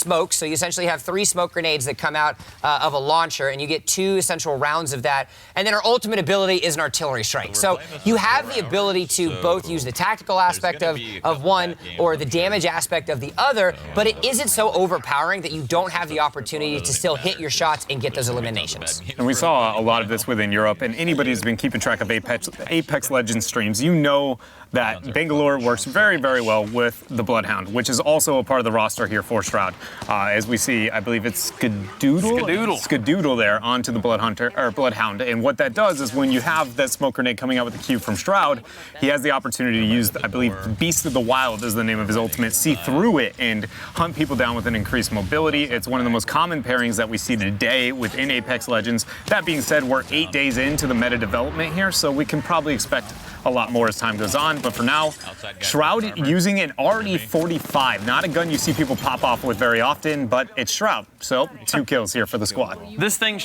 smoke. So you essentially have 3 smoke grenades that come out of a launcher, and you get 2 essential rounds of that. And then her ultimate ability is an artillery strike. So you have the ability to both use the tactical aspect of one or the damage aspect of the other, but it isn't so overpowering that you don't have the opportunity to still hit your shots and get those eliminations. And we saw a lot of this within Europe, and anybody who's been keeping track of Apex Legends streams, you know that Bangalore works very, very well with the Bloodhound, which is also a part of the roster here for Shroud. As we see, I believe it's Skadoodle there onto the Bloodhound. And what that does is when you have that smoke grenade coming out with the Q from Shroud, he has the opportunity to use, I believe, Beast of the Wild is the name of his ultimate, see through it and hunt people down with an increased mobility. It's one of the most common pairings that we see today within Apex Legends. That being said, we're 8 days into the meta development here, so we can probably expect a lot more as time goes on. But for now, Shroud using an RD-45, not a gun you see people pop off with very often, but it's Shroud. So 2 kills here for the squad. This thing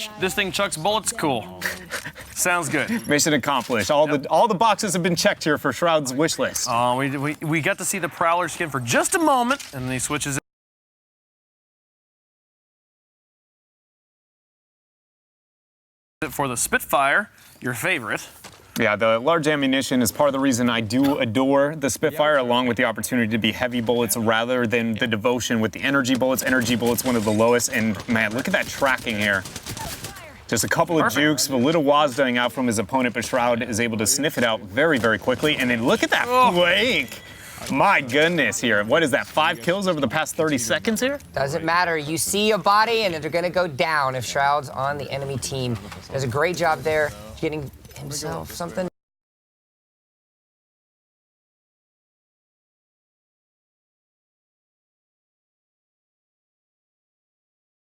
chucks bullets. Cool. Sounds good. Mission accomplished. All the boxes have been checked here for Shroud's wish list. We got to see the Prowler skin for just a moment, and then he switches it for the Spitfire, your favorite. Yeah, the large ammunition is part of the reason I do adore the Spitfire, along with the opportunity to be heavy bullets rather than the devotion with the energy bullets. Energy bullets, one of the lowest, and man, look at that tracking here. Just a couple of jukes, a little Wazdoing out from his opponent, but Shroud is able to sniff it out very, very quickly. And then look at that flank. My goodness here. What is that, 5 kills over the past 30 seconds here? Doesn't matter. You see a body, and they're going to go down if Shroud's on the enemy team. Does a great job there getting himself something.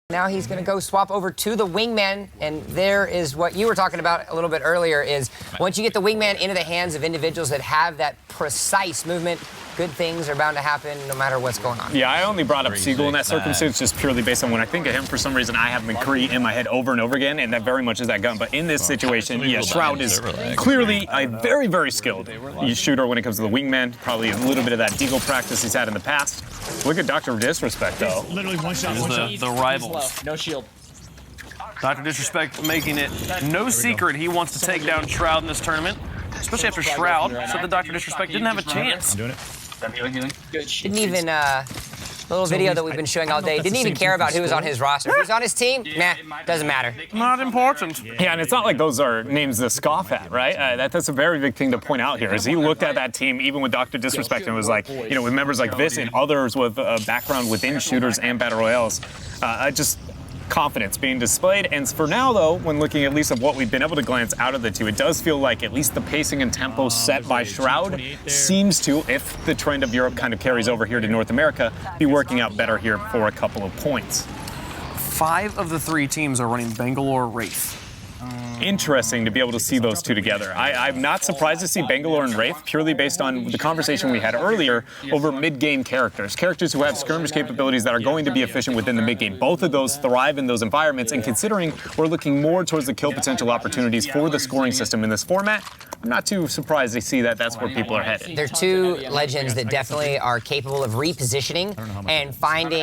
Now he's going to go swap over to the Wingman, and there is what you were talking about a little bit earlier is once you get the Wingman into the hands of individuals that have that precise movement, good things are bound to happen no matter what's going on. Yeah, I only brought up Seagull in that circumstance just purely based on when I think of him, for some reason I have McCree in my head over and over again, and that very much is that gun. But in this situation, yeah, Shroud is clearly a very, very skilled shooter when it comes to the Wingman. Probably a little bit of that Deagle practice he's had in the past. Look at Dr. Disrespect, though. Literally one shot, the rivals. No shield. Dr. Disrespect making it no secret he wants to take down Shroud in this tournament, especially after Shroud said that Dr. Disrespect didn't have a chance. I'm doing it. Didn't even, the little video that we've been showing all day, didn't even care about who was on his roster. Who's on his team? Nah, doesn't matter. Not important. Yeah, and it's not like those are names to scoff at, right? That's a very big thing to point out here, is he looked at that team, even with Dr. Disrespect, and was like, you know, with members like this and others with a background within shooters and battle royales, just confidence being displayed. And for now, though, when looking at least at what we've been able to glance out of the two, it does feel like at least the pacing and tempo set by Shroud seems to, if the trend of Europe kind of carries over here to North America, be working out better here for a couple of points. 5 of the 3 teams are running Bangalore Wraith. Interesting to be able to see those two together. I'm not surprised to see Bangalore and Wraith purely based on the conversation we had earlier over mid-game characters who have skirmish capabilities that are going to be efficient within the mid-game. Both of those thrive in those environments, and considering we're looking more towards the kill potential opportunities for the scoring system in this format, I'm not too surprised to see that that's where people are headed. They're 2 legends that definitely are capable of repositioning and finding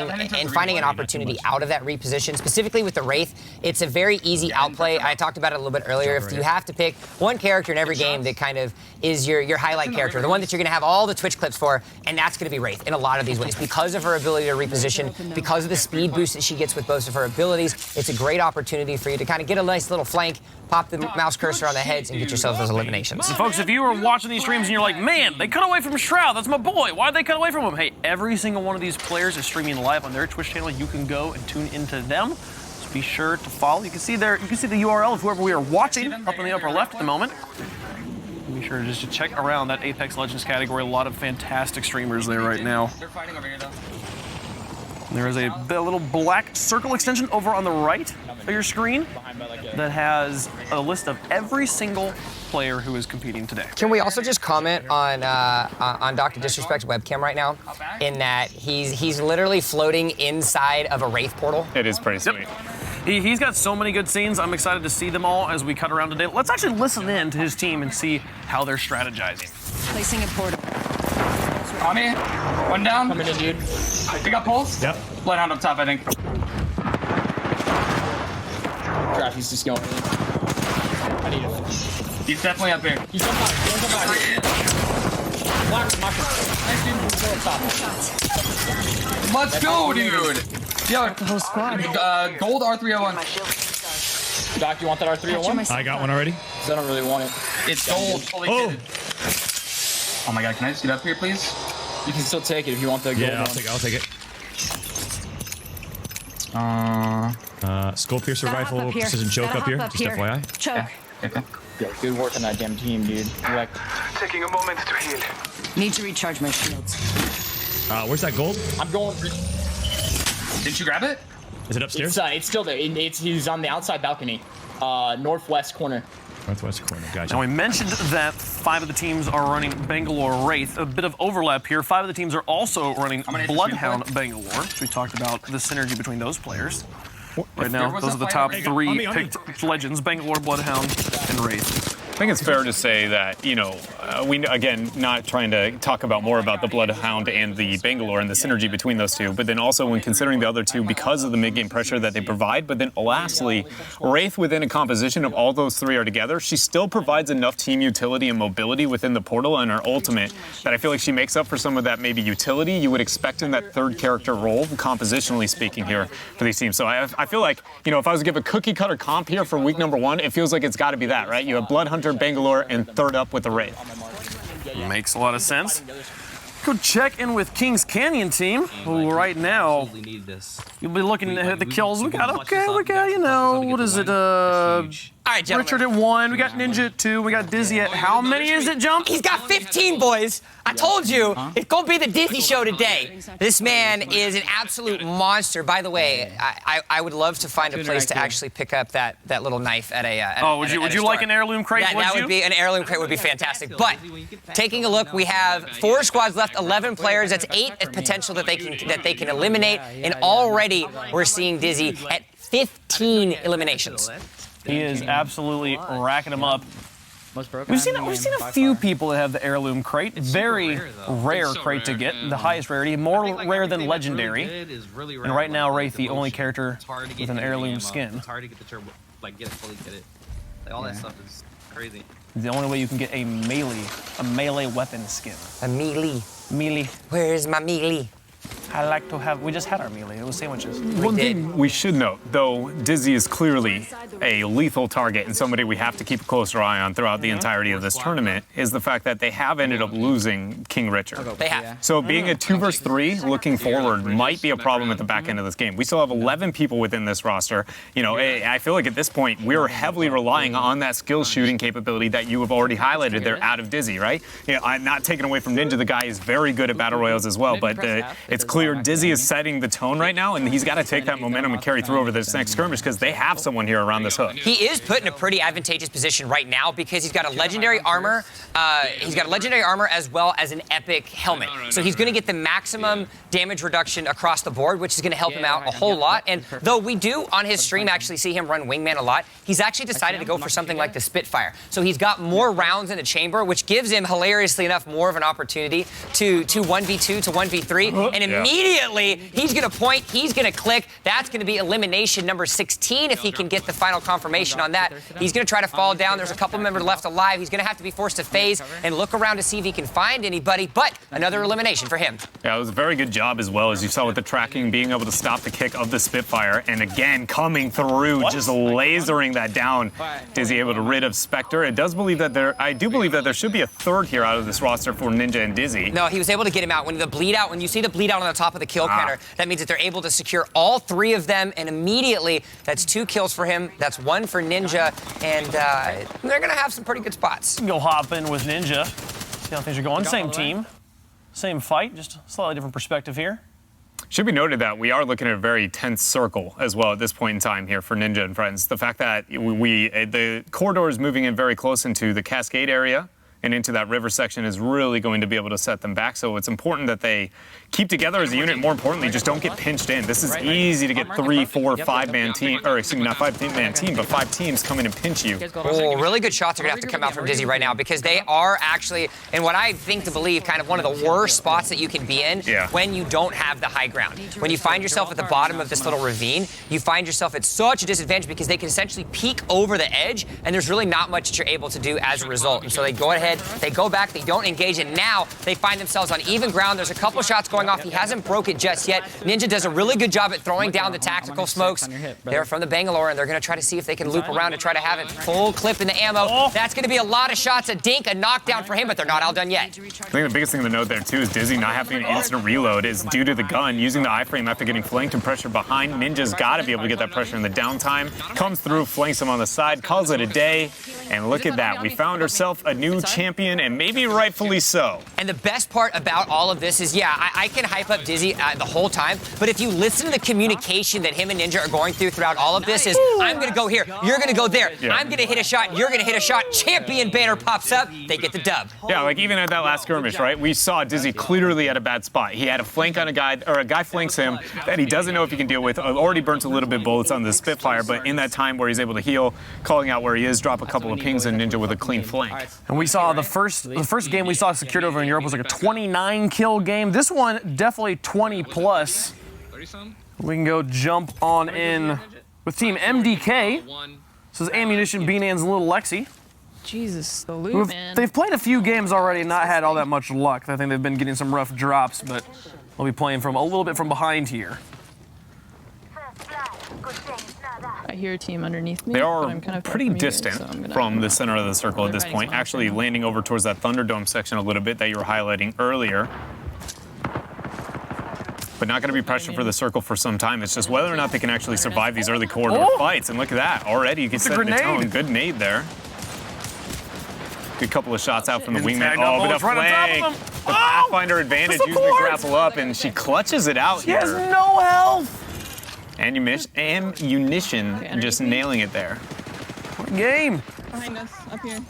an opportunity out of that reposition. Specifically with the Wraith, it's a very easy outplay. I talked about it a little bit earlier. If you have to pick one character in every game that kind of is your highlight character, the one that you're going to have all the Twitch clips for, and that's going to be Wraith in a lot of these ways. Because of her ability to reposition, because of the speed boost that she gets with both of her abilities, it's a great opportunity for you to kind of get a nice little flank, pop the mouse cursor on the heads, and get yourself those eliminations. And folks, if you were watching these streams and you're like, man, they cut away from Shroud, that's my boy, why'd they cut away from him? Hey, every single one of these players is streaming live on their Twitch channel. You can go and tune into them. So be sure to follow. You can see the URL of whoever we are watching up in the upper left at the moment. Be sure just to check around that Apex Legends category. A lot of fantastic streamers there right now. They're fighting over here, though. There is a little black circle extension over on the right of your screen that has a list of every single player who is competing today. Can we also just comment on Dr. Disrespect's webcam right now, in that he's literally floating inside of a Wraith portal? It is pretty sweet. Yep. He's got so many good scenes. I'm excited to see them all as we cut around today. Let's actually listen in to his team and see how they're strategizing. Placing a portal. On me. One down. Coming in, dude. We got pulse. Yep. Bloodhound up top, I think. Crap, he's just going in. I need him. He's definitely up here. He's up high. He's up high. Lock him. Let's go, dude. Yo, The whole squad. gold R301. Doc, you want that R301? I got one already. Because I don't really want it. It's gold. Fully Oh. kitted. Oh my god, can I just get up here, please? You can still take it if you want the gold Yeah, one. I'll take it. Skull piercer rifle, Up here. precision choke Gotta up here. hop Just FYI. Choke. Okay. Yeah, good work on that damn team, dude. Wrecked. Taking a moment to heal. Need to recharge my shields. Where's that gold? I'm going. Didn't you grab it? Is it upstairs? It's still there. He's on the outside balcony, northwest corner. Northwest corner. Gotcha. Now, we mentioned that 5 of the teams are running Bangalore Wraith. A bit of overlap here. 5 of the teams are also running gonna hit the Bloodhound screen Bangalore. We talked about the synergy between those players. Right there now, was those a are the fight top over here. 3 On me. picked legends: Bangalore, Bloodhound, and Wraith. I think it's fair to say that, we, again, not trying to talk about more about the Bloodhound and the Bangalore and the synergy between those two, but then also when considering the other two because of the mid-game pressure that they provide. But then lastly, Wraith within a composition of all those 3 are together, she still provides enough team utility and mobility within the portal and her ultimate that I feel like she makes up for some of that maybe utility you would expect in that third character role, compositionally speaking here for these teams. So I feel like, if I was to give a cookie cutter comp here for week number 1, it feels like it's got to be that, right? You have Bloodhunter, Bangalore, and third up with the Wraith. Makes a lot of sense. Go check in with Kings Canyon team, who right now you'll be looking at the kills. We got, what is it? All right, gentlemen. Richard at 1, we got Ninja at 2, we got Dizzy at how many is it, Jump? He's got 15, boys. I told you, it's gonna be the Disney show today. This man is an absolute monster. By the way, I would love to find a place to actually pick up that little knife at a. Would you like an heirloom crate? That would be an heirloom crate would be fantastic. But taking a look, we have 4 squads left, 11 players. That's 8 potential that they can eliminate, and already we're seeing Dizzy at 15 eliminations. He is absolutely racking them up. We've seen a few people that have the heirloom crate. Very rare crate to get. The highest rarity, more rare than legendary. And right now, Wraith, the only character with an heirloom skin. It's hard to get the turbo, fully get it. All that stuff is crazy. The only way you can get a melee weapon skin. A melee. Melee. Where's my melee? I like to have. We just had our melee. It was sandwiches. One thing we should note, though, Dizzy is clearly a lethal target and somebody we have to keep a closer eye on throughout the entirety of this tournament, is the fact that they have ended up losing King Richard. They have. So being a 2 versus 3 looking forward might be a problem at the back end of this game. We still have 11 people within this roster. I feel like at this point we're heavily relying on that skill shooting capability that you have already highlighted there out of Dizzy, right? I'm not taking away from Ninja. The guy is very good at battle royals as well, but it's clear Dizzy is setting the tone right now, and he's got to take that momentum and carry through over this next skirmish because they have someone here around this hook. He is put in a pretty advantageous position right now because he's got a legendary armor. He's got a legendary armor as well as an epic helmet. So he's going to get the maximum damage reduction across the board, which is going to help him out a whole lot. And though we do on his stream actually see him run Wingman a lot, he's actually decided to go for something like the Spitfire. So he's got more rounds in the chamber, which gives him, hilariously enough, more of an opportunity to 1v2, to 1v3, and immediately he's going to point, he's going to click. That's going to be elimination number 16 if he can get the final confirmation on that. He's going to try to fall down. There's a couple members left alive. He's going to have to be forced to phase and look around to see if he can find anybody, but another elimination for him. Yeah, it was a very good job as well, as you saw with the tracking, being able to stop the kick of the Spitfire, and again, coming through, just lasering that down. Dizzy able to rid of Spectre. I do believe that there should be a third here out of this roster for Ninja and Dizzy. No, he was able to get him out. When you see the bleed out on the top of the kill counter, that means that they're able to secure all 3 of them, and immediately that's 2 kills for him. That's 1 for Ninja, and they're going to have some pretty good spots. Go hop in with Ninja. See how things are going. Same team, same fight, just a slightly different perspective here. Should be noted that we are looking at a very tense circle as well at this point in time here for Ninja and friends. The fact that the corridor is moving in very close into the Cascade area, and into that river section is really going to be able to set them back. So it's important that they keep together as a unit. More importantly, just don't get pinched in. This is easy to get 3, 4, 5-man team, or excuse me, not 5-man team, but 5 teams come in and pinch you. Oh, really good shots are going to have to come out from Dizzy right now because they are actually, in what I think to believe, kind of one of the worst spots that you can be in when you don't have the high ground. When you find yourself at the bottom of this little ravine, you find yourself at such a disadvantage because they can essentially peek over the edge, and there's really not much that you're able to do as a result. And so they go ahead, they go back, they don't engage, and now they find themselves on even ground. There's a couple shots going off. He hasn't broke it just yet. Ninja does a really good job at throwing down the tactical smokes. They're from the Bangalore, and they're going to try to see if they can loop around and try to have it full clip in the ammo. That's going to be a lot of shots. A dink, a knockdown for him, but they're not all done yet. I think the biggest thing to note there, too, is Dizzy not having an instant reload is due to the gun. Using the iframe after getting flanked and pressure behind. Ninja's got to be able to get that pressure in the downtime. Comes through, flanks him on the side, calls it a day. And look at that. We found ourselves a new champion, and maybe rightfully so. And the best part about all of this is, I can hype up Dizzy the whole time, but if you listen to the communication that him and Ninja are going throughout all of this is, I'm going to go here, you're going to go there, I'm going to hit a shot, you're going to hit a shot, champion banner pops up, they get the dub. Yeah, like even at that last skirmish, right? We saw Dizzy clearly at a bad spot. He had a flank on a guy, or a guy flanks him that he doesn't know if he can deal with. Already burnt a little bit bullets on the Spitfire, but in that time where he's able to heal, calling out where he is, drop a couple of pings, and Ninja with a clean flank. And we saw the first game we saw secured over in Europe was like a 29 kill game. This one definitely 20 plus. We can go jump on in with Team MDK. This is Ammunition, Beanans, and Little Lexi. Jesus, the loot, man. They've played a few games already and not had all that much luck. I think they've been getting some rough drops, but they'll be playing from a little bit from behind here. I hear a team underneath me. They but are I'm kind of pretty distant from the center of the circle at this point, actually landing over towards that Thunderdome section a little bit that you were highlighting earlier. But not going to be pressured for the circle for some time. It's just whether or not they can actually survive these early corridor fights. And look at that. Already you can set the tone. Good nade there. Good couple of shots out from the wingman. Oh, but a flank. The Pathfinder advantage using the grapple up, and she clutches it out here. She has no health. Ammunition just nailing it there. What game? Behind us, up here.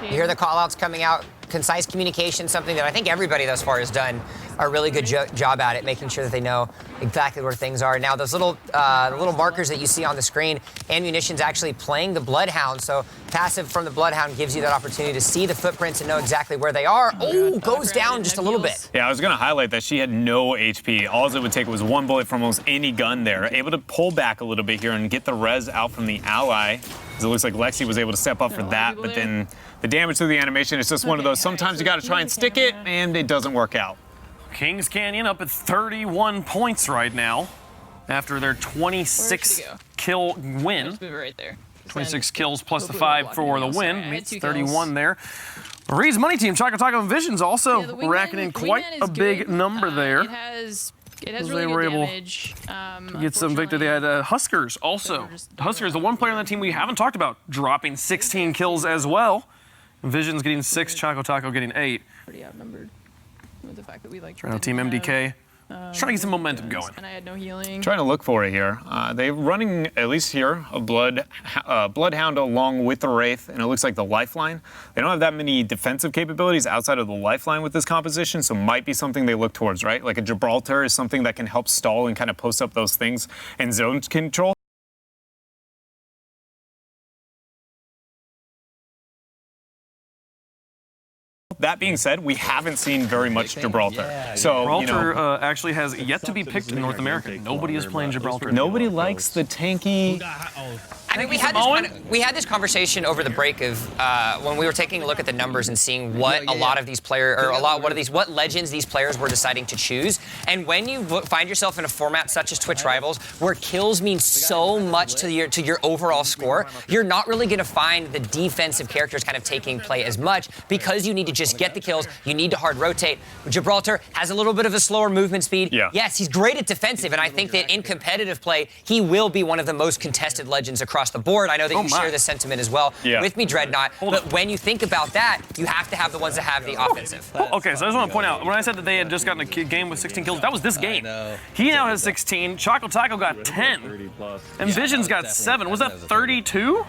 You hear the call-outs coming out. Concise communication, something that I think everybody thus far has done a really good job at it, making sure that they know exactly where things are. Now, those little markers that you see on the screen, Ammunition's actually playing the Bloodhound, so passive from the Bloodhound gives you that opportunity to see the footprints and know exactly where they are. Oh, goes down just a little bit. Yeah, I was going to highlight that she had no HP. All it would take was one bullet from almost any gun there. Able to pull back a little bit here and get the res out from the ally. It looks like Lexi was able to step up for that, but then the damage to the animation is just one of those. Sometimes you got to try and stick it, and it doesn't work out. Kings Canyon up at 31 points right now after their 26 kill win. Let's move it right there. 26 kills plus the 5 for the win. Meets 31 there. Reed's Money Team, Choco Taco and Visions also racking in quite a big number there. It has really good damage. To get some victory. They had Huskers also. Huskers, the one player on the team we haven't talked about, dropping 16 kills as well. Visions getting 6, Choco Taco getting 8. Pretty outnumbered with the fact that we like. Team MDK. Just trying to get some momentum going. And I had no healing. Trying to look for it here. They're running, at least here, a Bloodhound along with the Wraith, and it looks like the Lifeline. They don't have that many defensive capabilities outside of the Lifeline with this composition, so might be something they look towards, right? Like a Gibraltar is something that can help stall and kind of post up those things and zone control. That being said, we haven't seen very much Gibraltar. So Gibraltar actually has yet to be picked in North America. Nobody is playing Gibraltar. Nobody likes the tanky. I mean, we had this conversation over the break of when we were taking a look at the numbers and seeing what a lot of these players, or what legends these players were deciding to choose. And when you find yourself in a format such as Twitch Rivals, where kills mean so much to your overall score, you're not really going to find the defensive characters kind of taking play as much because you need to just get the kills. You need to hard rotate. Gibraltar has a little bit of a slower movement speed. Yeah. Yes, he's great at defensive, and I think that in competitive play, he will be one of the most contested legends across the board. I know that you share this sentiment as well with me, Dreadnought. But when you think about that, you have to have the ones that have the offensive. Okay, so I just want to point out, when I said that they had just gotten a game with 16 kills, that was this game. He now has 16. Choco Taco got 10. And Visions got 7. Was that 32?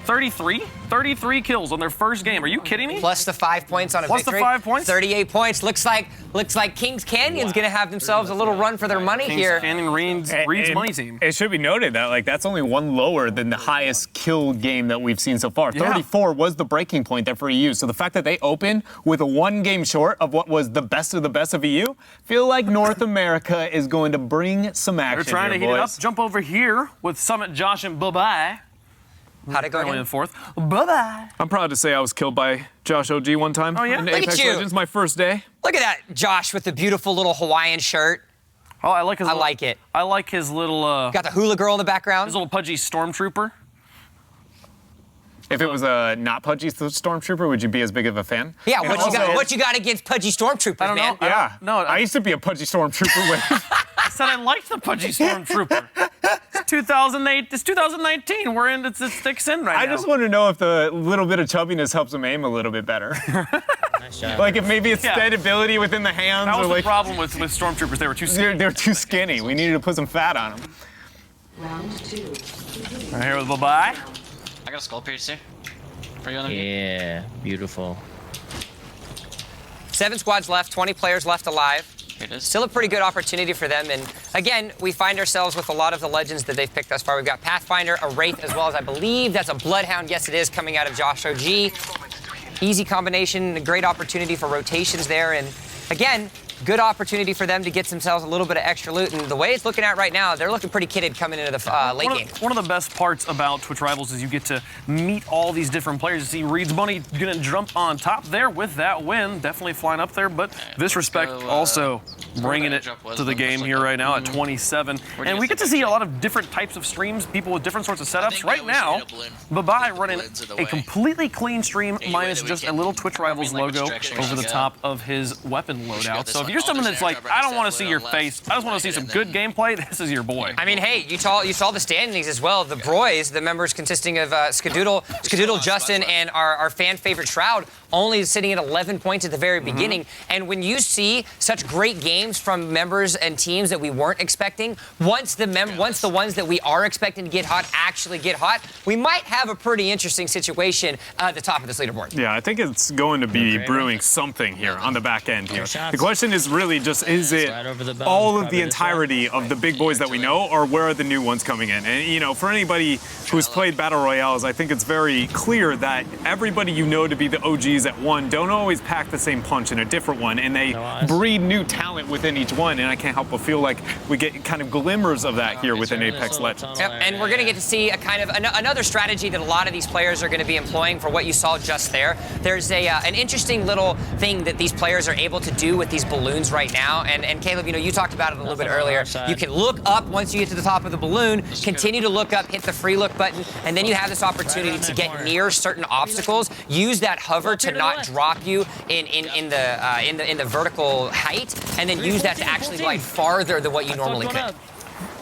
33 kills on their first game. Are you kidding me? Plus the 5 points on a Plus the victory. 5 points? 38 points. Looks like Kings Canyon's gonna have themselves a little run for their money Kings here. Canyon Reed's money team. It should be noted that that's only one lower than the highest kill game that we've seen so far. Yeah. 34 was the breaking point there for EU. So the fact that they open with a 1 game short of what was the best of EU, feel like North America is going to bring some action. They're trying to heat it up. Jump over here with Summit Josh and Bye-Bye. How'd it go Currently again? in fourth. Bye-bye. I'm proud to say I was killed by Josh OG one time. Oh, yeah? In Look at Apex you. Legends, my first day. Look at that, Josh, with the beautiful little Hawaiian shirt. Oh, I like his. I like it. I like his little. Got the hula girl in the background. His little pudgy stormtrooper. If it was a not Pudgy Stormtrooper, would you be as big of a fan? Yeah, And what you got against pudgy stormtroopers, I don't know. man? Yeah. No, I used to be a Pudgy Stormtrooper with. I said I liked the pudgy stormtrooper. It's 2008. It's 2019. We're in. It's thick in right I now. just want to know if the little bit of chubbiness helps him aim a little bit better. Nice job. Like if maybe it's Yeah. steadability within the hands, That or was the like problem with stormtroopers. They were too skinny. they're too skinny. We needed to put some fat on them. Right here with Bye-Bye. I got a skull piercer. For you on the Yeah, beautiful. 7 squads left, 20 players left alive. Here it is. Still a pretty good opportunity for them. And again, we find ourselves with a lot of the legends that they've picked thus far. We've got Pathfinder, a Wraith, as well as I believe that's a Bloodhound. Yes, it is, coming out of Josh OG. Easy combination, a great opportunity for rotations there. And again, good opportunity for them to get themselves a little bit of extra loot. And the way it's looking at right now, they're looking pretty kitted coming into the late game. One of the best parts about Twitch Rivals is you get to meet all these different players. You see Reed's Money gonna jump on top there with that win, definitely flying up there. But this respect go, also bringing it to the game here right now at 27. And we get to see a lot of different types of streams, people with different sorts of setups. Right now, Bye-Bye running a completely clean stream minus just a little Twitch Rivals logo over the top of his weapon loadout. So if you're someone that's like, I don't want to see your face, I just want to see some good gameplay, this is your boy. I mean, hey, you saw the standings as well. The Broys, the members consisting of Skadoodle, Justin, and our fan favorite Shroud, only sitting at 11 points at the very beginning. And when you see such great games from members and teams that we weren't expecting, once the ones that we are expecting to get hot actually get hot, we might have a pretty interesting situation at the top of this leaderboard. Yeah, I think it's going to be brewing something here on the back end here. The question is really just, is it all of the entirety of the big boys that we know, or where are the new ones coming in? And, you know, for anybody who's played Battle Royales, I think it's very clear that everybody you know to be the OGs at one don't always pack the same punch in a different one, and they breed new talent within each one, and I can't help but feel like we get kind of glimmers of that here within Apex Legends. Yep, and we're going to get to see a kind of another strategy that a lot of these players are going to be employing for what you saw just there. There's an interesting little thing that these players are able to do with these balloons right now, and Caleb, you know, you talked about it a little bit earlier. You can look up once you get to the top of the balloon, continue to look up, hit the free look button, and then you have this opportunity to get near certain obstacles. Use that hover to not drop you in the vertical height, and then use that to actually glide farther than what you normally could.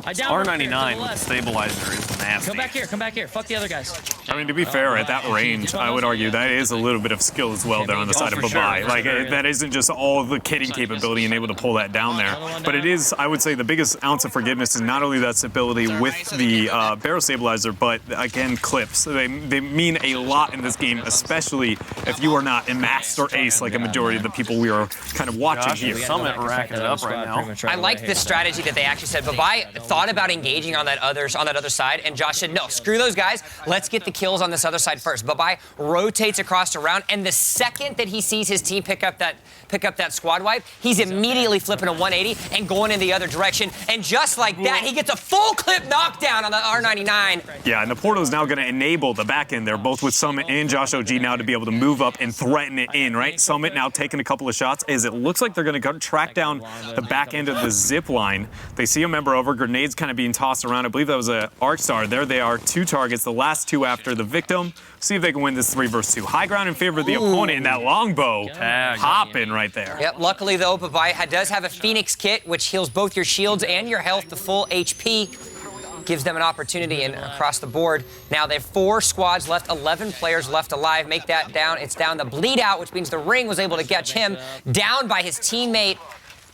R99 with the stabilizer is nasty. Come back here. Fuck the other guys. I mean, to be fair, at that range, I would argue that is a little bit of skill as well there on the side of for sure, Bye-Bye. for Like, sure, yeah. that isn't just all the kitting capability and able to pull that down there. But it is, I would say, the biggest ounce of forgiveness is not only that stability with the barrel stabilizer, but, again, clips. They mean a lot in this game, especially if you are not a master ace like a majority of the people we are kind of watching Gosh, here. Summit racking it up right now. I like this strategy that they actually said. Bye-Bye thought about engaging on that other side, and Josh said, no, screw those guys. Let's get the kills on this other side first. Bye-Bye rotates across around, and the second that he sees his team pick up that squad wipe, he's immediately flipping a 180 and going in the other direction. And just like that, he gets a full clip knockdown on the R99. Yeah, and the portal is now going to enable the back end there, both with Summit and Josh OG now to be able to move up and threaten it in, right? Summit now taking a couple of shots as it looks like they're going to track down the back end of the zip line. They see a member over, grenades kind of being tossed around. I believe that was a Arc Star. There they are, 2 targets, the last 2 after the victim. See if they can win this 3 versus 2. High ground in favor of the opponent, and that longbow hopping right there. Yep, luckily though, Bye-Bye does have a Phoenix kit, which heals both your shields and your health to full HP. Gives them an opportunity and across the board. Now they have 4 squads left, 11 players left alive. Make that down. It's down the bleed out, which means the Ring was able to catch him down by his teammate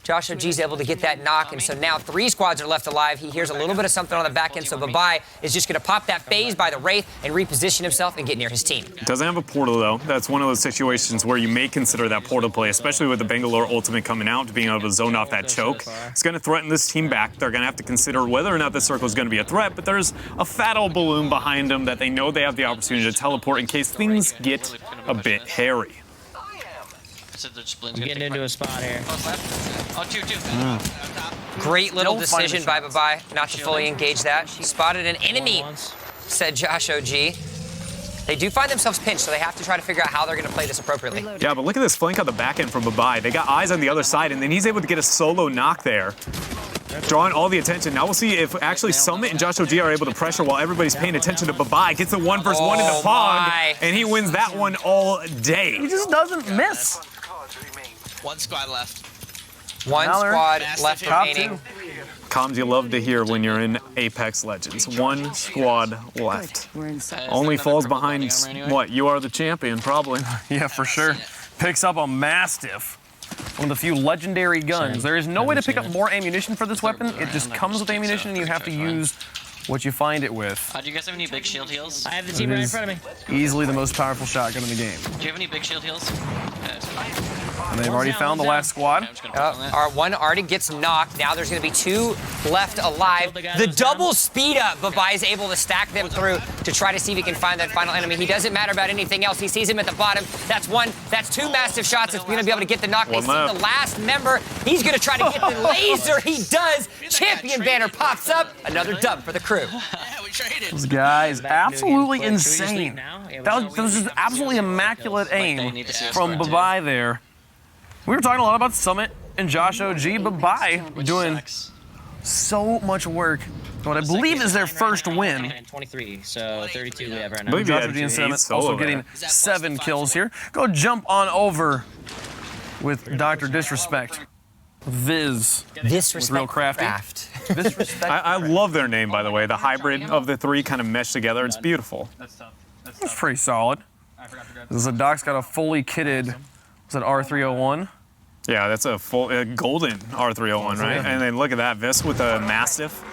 Josh OG's able to get that knock, and so now 3 squads are left alive. He hears a little bit of something on the back end, so Babai is just going to pop that phase by the Wraith and reposition himself and get near his team. Doesn't have a portal, though. That's one of those situations where you may consider that portal play, especially with the Bangalore ultimate coming out, being able to zone off that choke. It's going to threaten this team back. They're going to have to consider whether or not this circle is going to be a threat, but there's a fat old balloon behind them that they know they have the opportunity to teleport in case things get a bit hairy. I'm getting into a spot here. Great little Don't find decision the by shots. Babai not to fully engage that. Spotted an enemy, said Josh OG. They do find themselves pinched, so they have to try to figure out how they're going to play this appropriately. Yeah, but look at this flank on the back end from Babai. They got eyes on the other side, and then he's able to get a solo knock there, drawing all the attention. Now we'll see if actually Summit and Josh OG are able to pressure while everybody's paying attention to Babai. Gets a 1 versus 1 in the pog, and he wins that one all day. He just doesn't miss. 1 squad left. 1 Now they're squad left top remaining. 2. Comms you love to hear when you're in Apex Legends. 1 squad left. We're inside. Only falls behind, what, you are the champion, probably. Yeah, for sure. Picks up a Mastiff. One of the few legendary guns. There is no way to pick up more ammunition for this weapon. It just comes with ammunition, and you have to use what you find it with. Do you guys have any big shield heals? I have the team right in front of me. Easily the most powerful shotgun in the game. Do you have any big shield heals? And they've already found the last squad. Our one already gets knocked. Now there's going to be 2 left alive. The double speed up, Babai is able to stack them through to try to see if he can find that final enemy. He doesn't matter about anything else. He sees him at the bottom. That's 1. That's 2 massive shots. It's going to be able to get the knock. They see the last member. He's going to try to get the laser. He does. Champion banner pops up. Another dub for the crew. This guy is absolutely insane. That was just absolutely immaculate aim from Babai there. We were talking a lot about Summit and Josh OG, Babai doing so much work. What I believe is their first win. 23, so 32 we have right I now. believe he Josh had OG and 8 Summit solo also there. getting 7 kills here. Go jump on over with Dr. Disrespect. Viz. Disrespect Real crafty. craft. Disrespect. I love their name, by the way. The hybrid of the 3 kind of meshed together. It's beautiful. That's pretty solid. This is Doc's got a fully kitted, was it R301? Yeah, that's a full golden R301, right? And then look at that, Vis with a Mastiff.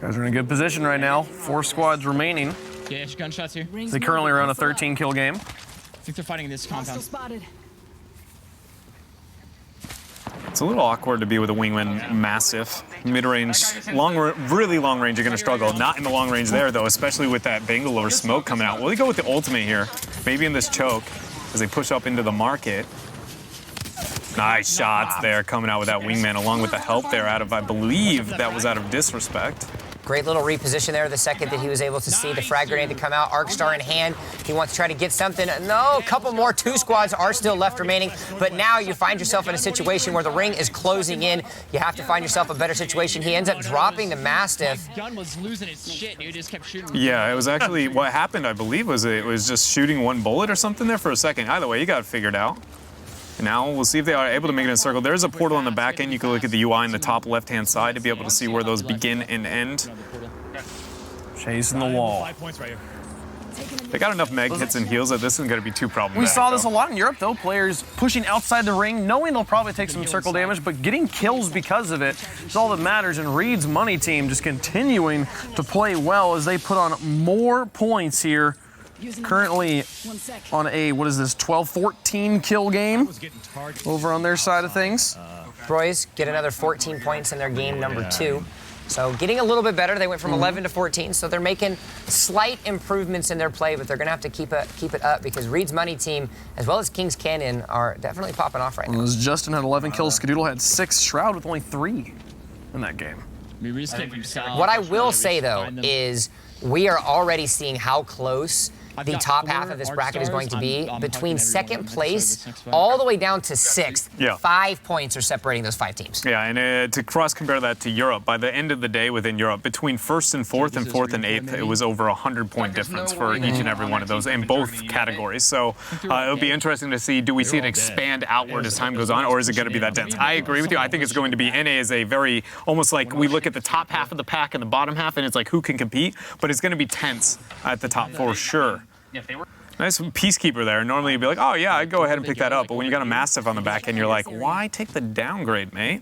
Guys are in a good position right now. 4 squads remaining. Yeah, gunshots here. They currently are on a 13 kill game. I think they're fighting in this compound. It's a little awkward to be with a Wingman Mastiff. Mid-range, really long range, you're going to struggle. Not in the long range there, though, especially with that Bangalore smoke coming out. Will they go with the ultimate here? Maybe in this choke as they push up into the market. Nice shots there coming out with that Wingman, along with the help there out of, I believe, that was out of Disrespect. Great little reposition there the second that he was able to see the frag grenade to come out. Arcstar in hand. He wants to try to get something. No, a couple more. 2 squads are still left remaining. But now you find yourself in a situation where the ring is closing in. You have to find yourself a better situation. He ends up dropping the Mastiff. My gun was losing its shit, dude. It just kept shooting. Yeah, it was actually, what happened, I believe, was it was just shooting 1 bullet or something there for a second. Either way, you got it figured out. And now we'll see if they are able to make it in a circle. There's a portal on the back end. You can look at the UI in the top left-hand side to be able to see where those begin and end. Chasing the wall. 5 points right here. They got enough meg hits and heals that this isn't going to be too problematic. We saw this a though. lot in Europe, though. Players pushing outside the ring, knowing they'll probably take some circle damage, but getting kills because of it is all that matters. And Reed's money team just continuing to play well as they put on more points here. Currently on a, 12-14 kill game over on their side of things. Roy's get another 14 points in their game number 2. So getting a little bit better. They went from 11 to 14, so they're making slight improvements in their play, but they're going to have to keep it up because Reed's money team, as well as Kings Canyon, are definitely popping off right now. As Justin had 11 kills, Skadoodle had 6, Shroud with only 3 in that game. We just came from south. What I will say, though, is we are already seeing how close the top half of this bracket is going to be. Between second place all the way down to 6th, Yeah. 5 points are separating those 5 teams. Yeah, and to cross-compare that to Europe, by the end of the day within Europe, between 1st and 4th and 4th and 8th, it was over 100-point difference for each and every one of those in both categories. So it'll be interesting to see, do we see it expand outward as time goes on, or is it going to be that dense? I agree with you. I think it's going to be, NA is a very, almost like we look at the top half of the pack and the bottom half, and it's like who can compete, but it's going to be tense at the top for sure. Nice peacekeeper there. Normally you'd be like, oh yeah, I'd go ahead and pick that up. But when you got a Mastiff on the back end, you're like, why take the downgrade, mate?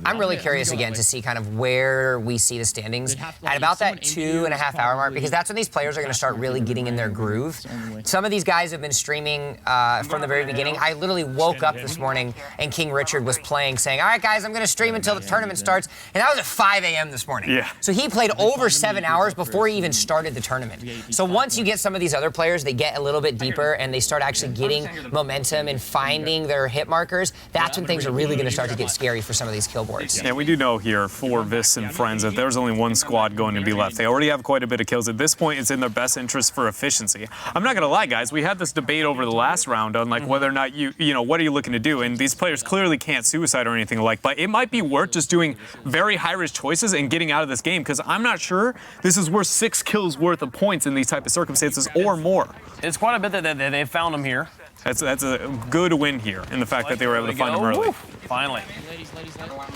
I'm really curious again to see kind of where we see the standings at about that 2.5 hour mark, because that's when these players are going to start really getting in their groove. Some of these guys have been streaming from the very beginning. I literally woke up this morning and King Richard was playing, saying, all right, guys, I'm going to stream until the tournament starts. And that was at 5 a.m. this morning. Yeah. So he played over 7 hours before he even started the tournament. So once you get some of these other players, they get a little bit deeper and they start actually getting momentum and finding their hit markers. That's when things are really going to start to get scary for some of these kill boards. Yeah, we do know here for Vis and friends that there's only one squad going to be left. They already have quite a bit of kills. At this point, it's in their best interest for efficiency. I'm not going to lie, guys. We had this debate over the last round on like whether or not you know, what are you looking to do? And these players clearly can't suicide or anything like, but it might be worth just doing very high-risk choices and getting out of this game, because I'm not sure this is worth 6 kills worth of points in these type of circumstances or more. It's quite a bit that they found him here. That's a good win here in the fact that they were able to find him early. Woo. Finally.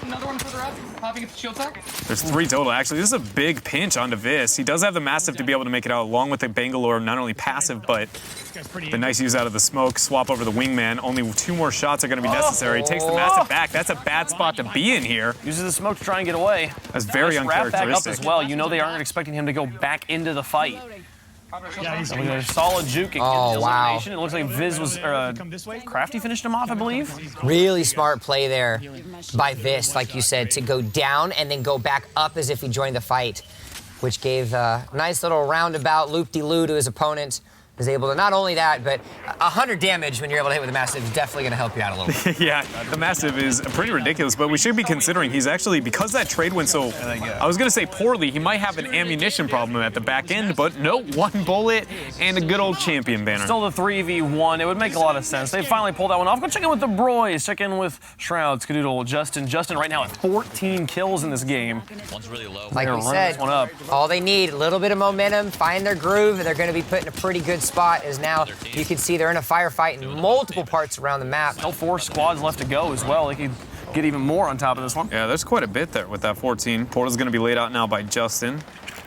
Another one further up. Popping at the shield tech. There's 3 total, actually. This is a big pinch onto Vis. He does have the Mastiff to be able to make it out, along with the Bangalore, not only passive, but the nice use out of the smoke, swap over the Wingman. Only 2 more shots are going to be necessary. Takes the Mastiff back. That's a bad spot to be in here. Uses the smoke to try and get away. That's very nice wrap back up uncharacteristic. as well. You know they aren't expecting him to go back into the fight. Yeah, he's A solid juke and Oh, get the wow. elimination. It looks like Viz was Crafty finished him off, I believe. Really smart play there by Vis, like you said, to go down and then go back up as if he joined the fight, which gave a nice little roundabout loop-de-loo to his opponent. Was able to not only that, but 100 damage when you're able to hit with the Mastiff is definitely going to help you out a little bit. Yeah, the Mastiff is pretty ridiculous, but we should be considering he's actually, because that trade went so, I was going to say poorly, he might have an ammunition problem at the back end, but no, 1 bullet and a good old champion banner. Still the 3v1. It would make a lot of sense. They finally pulled that one off. Go check in with the Broys. Check in with Shroud, Skadoodle, Justin. Justin right now at 14 kills in this game. One's really low. Like we Run said, this one up. all they need, a little bit of momentum, find their groove, and they're going to be put in a pretty good spot, as now you can see they're in a firefight in multiple parts around the map. Still 4 squads left to go as well. They could get even more on top of this one. Yeah, there's quite a bit there with that 14. Portal's going to be laid out now by Justin.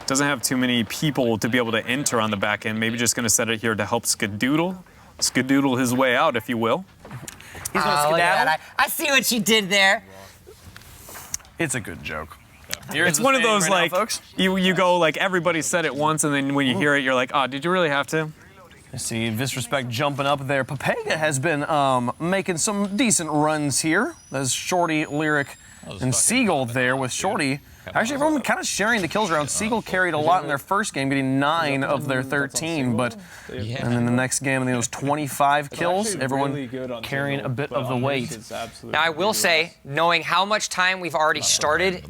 Doesn't have too many people to be able to enter on the back end. Maybe just going to set it here to help Skadoodle his way out, if you will. He's going to Look at skedaddle. that. I see what you did there. It's a good joke. It's one of those, like, folks. you go, like, everybody said it once, and then when you hear it, you're like, oh, did you really have to? You see Visrespect jumping up there. Papega has been making some decent runs here. There's Shorty, Lyric, and Seagull there with Shorty. Actually, everyone kind of sharing the kills around. Seagull carried a lot in their first game, getting 9 of their 13, but and then the next game, I think it was 25 kills. Everyone carrying a bit of the weight. Now, I will say, knowing how much time we've already started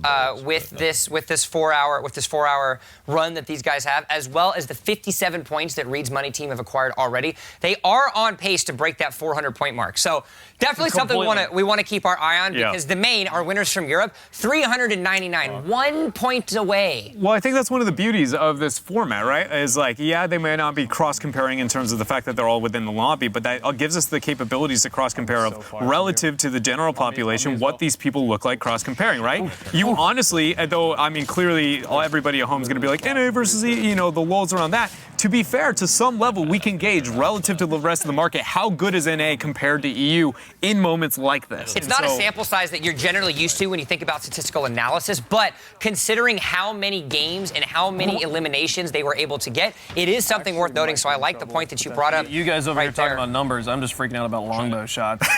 with this 4 hour run that these guys have, as well as the 57 points that Reed's Money team have acquired already, they are on pace to break that 400 point mark. So definitely something we want to keep our eye on, because the main, our winners from Europe, 399, 1 point away. Well, I think that's one of the beauties of this format, right? Is like, yeah, they may not be cross-comparing in terms of the fact that they're all within the lobby, but that gives us the capabilities to cross-compare of relative to the general population what these people look like cross-comparing, right? You honestly, though, I mean, clearly everybody at home is going to be like, NA versus E, you know, the lulls around that. To be fair, to some level, we can gauge relative to the rest of the market how good is NA compared to EU in moments like this. It's not a sample size that you're generally used to when you think about statistical analysis, but considering how many games and how many eliminations they were able to get, it is something worth noting. So I like the point that you brought up. You guys over right here talking there. about numbers. I'm just freaking out about longbow shots.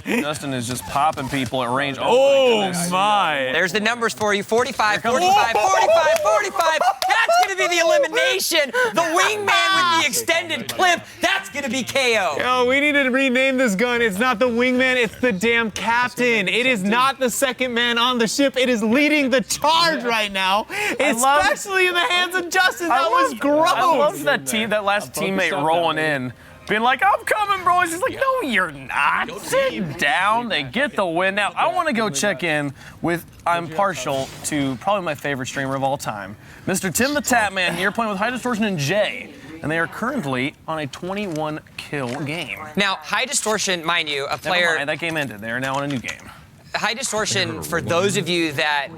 Justin is just popping people at range. Oh my. There's the numbers for you. 45, 45, 45, 45. That's going to be the elimination. The Wingman with the extended clip. That's going to be KO. Yo, we need to rename this gun. It's not the Wingman, it's the damn captain. It is not the second man on the ship. It is leading the charge right now, especially in the hands of Justin. That was gross. I love that last teammate rolling in, being like, I'm coming, bro. He's like, no, you're not. Sit down. They get the win. Now, I want to go check in with, I'm partial to probably my favorite streamer of all time, Mr. Tim the Tapman here, playing with High Distortion and Jay. And they are currently on a 21-kill game. Now, High Distortion, mind you, a player... Never mind, that game ended. They are now on a new game. High Distortion, for those of you that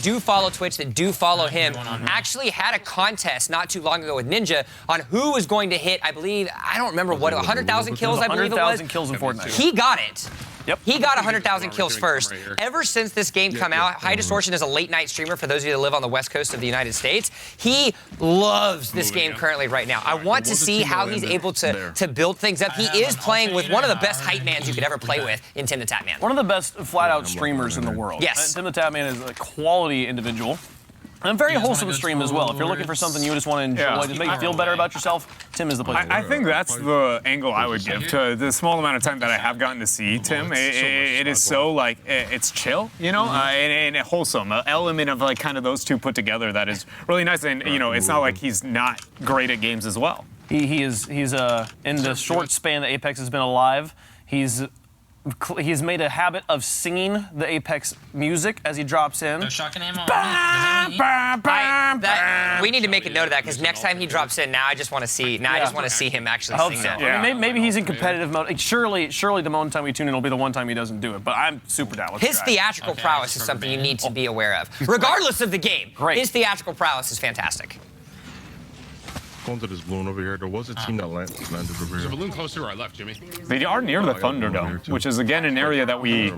do follow Twitch, that do follow him, actually had a contest not too long ago with Ninja on who was going to hit, I believe, I don't remember what, 100,000 kills, I believe it was. 100,000 kills in Fortnite. He got it. Yep. He got 100,000 kills first. Ever since this game come out, High Distortion is a late night streamer for those of you that live on the west coast of the United States. He loves this game currently right now. I want to see how he's able to build things up. He is playing with one of the best hype mans you could ever play with in Tim the Tatman. One of the best flat-out streamers in the world. Yes. Tim the Tatman is a quality individual. And a very wholesome stream as well. If you're looking for something you just want to enjoy, just make you feel better about yourself, Tim is the place. I think that's the angle I would give to the small amount of time that I have gotten to see Tim. It is so like it's chill, you know, and wholesome. An element of like kind of those two put together that is really nice. And you know, it's not like he's not great at games as well. He's in the short span that Apex has been alive. He's made a habit of singing the Apex music as he drops in. Shotgun ammo. We need to make a note of that because next time he drops in, now I just want to see. Now I just want to see him actually sing that. I mean, maybe he's in competitive mode. Like, surely the one time we tune in will be the one time he doesn't do it. But I'm super down. His theatrical prowess is something you need to be aware of, regardless of the game. Great. His theatrical prowess is fantastic. Going to this balloon over here. There was a team that landed over here. There's a balloon close to where I left, Jimmy. They are near the Thunderdome, which is again an area that we've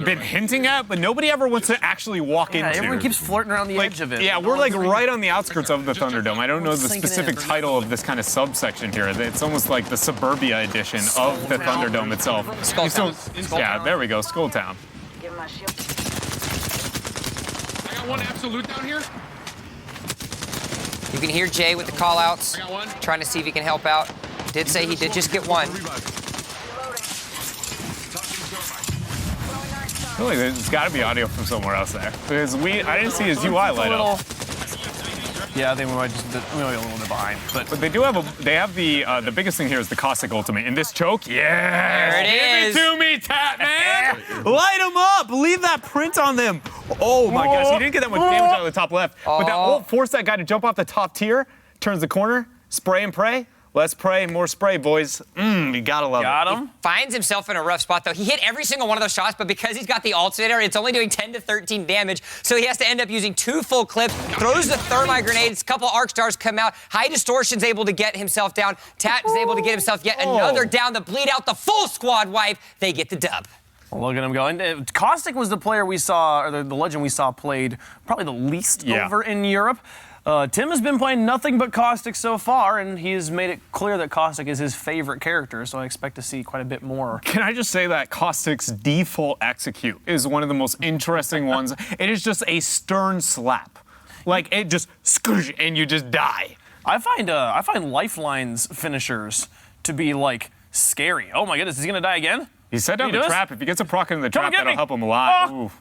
been hinting at, but nobody ever wants to actually walk into. Everyone keeps flirting around the edge of it. Yeah, we're like right on the outskirts of the Thunderdome. I don't know the specific title of this kind of subsection here. It's almost like the suburbia edition of the Thunderdome itself. Skulltown. Yeah, there we go, Skulltown. I got one absolute down here. You can hear Jay with the call-outs, trying to see if he can help out. Did say he did just get one. I feel like there's got to be audio from somewhere else there because I didn't see his UI light up. Yeah, I think we might be a little bit behind. But they do have the biggest thing here is the Caustic ultimate. And this choke, yeah, there it is. Give it to me, Tatman. Light him up. Leave that print on them. Oh my gosh, he didn't get that much damage out of the top left. But that ult forced that guy to jump off the top tier, turns the corner, spray and pray. Let's pray, more spray, boys. You gotta love it. Got him. He finds himself in a rough spot, though. He hit every single one of those shots, but because he's got the alternator, it's only doing 10 to 13 damage, so he has to end up using 2 full clips, throws the thermite grenades, a couple arc stars come out, High Distortion's able to get himself down, Tat is able to get himself yet another down to bleed out the full squad wipe. They get the dub. Look at him going. Caustic was the player we saw, or the legend we saw played probably the least over in Europe. Tim has been playing nothing but Caustic so far, and he's made it clear that Caustic is his favorite character, so I expect to see quite a bit more. Can I just say that Caustic's default execute is one of the most interesting ones. It is just a stern slap. Like, it just scoosh, and you just die. I find Lifeline's finishers to be, like, scary. Oh my goodness, is he gonna die again? He set down the trap. If he gets a proc into the trap, that'll help him a lot. Ooh.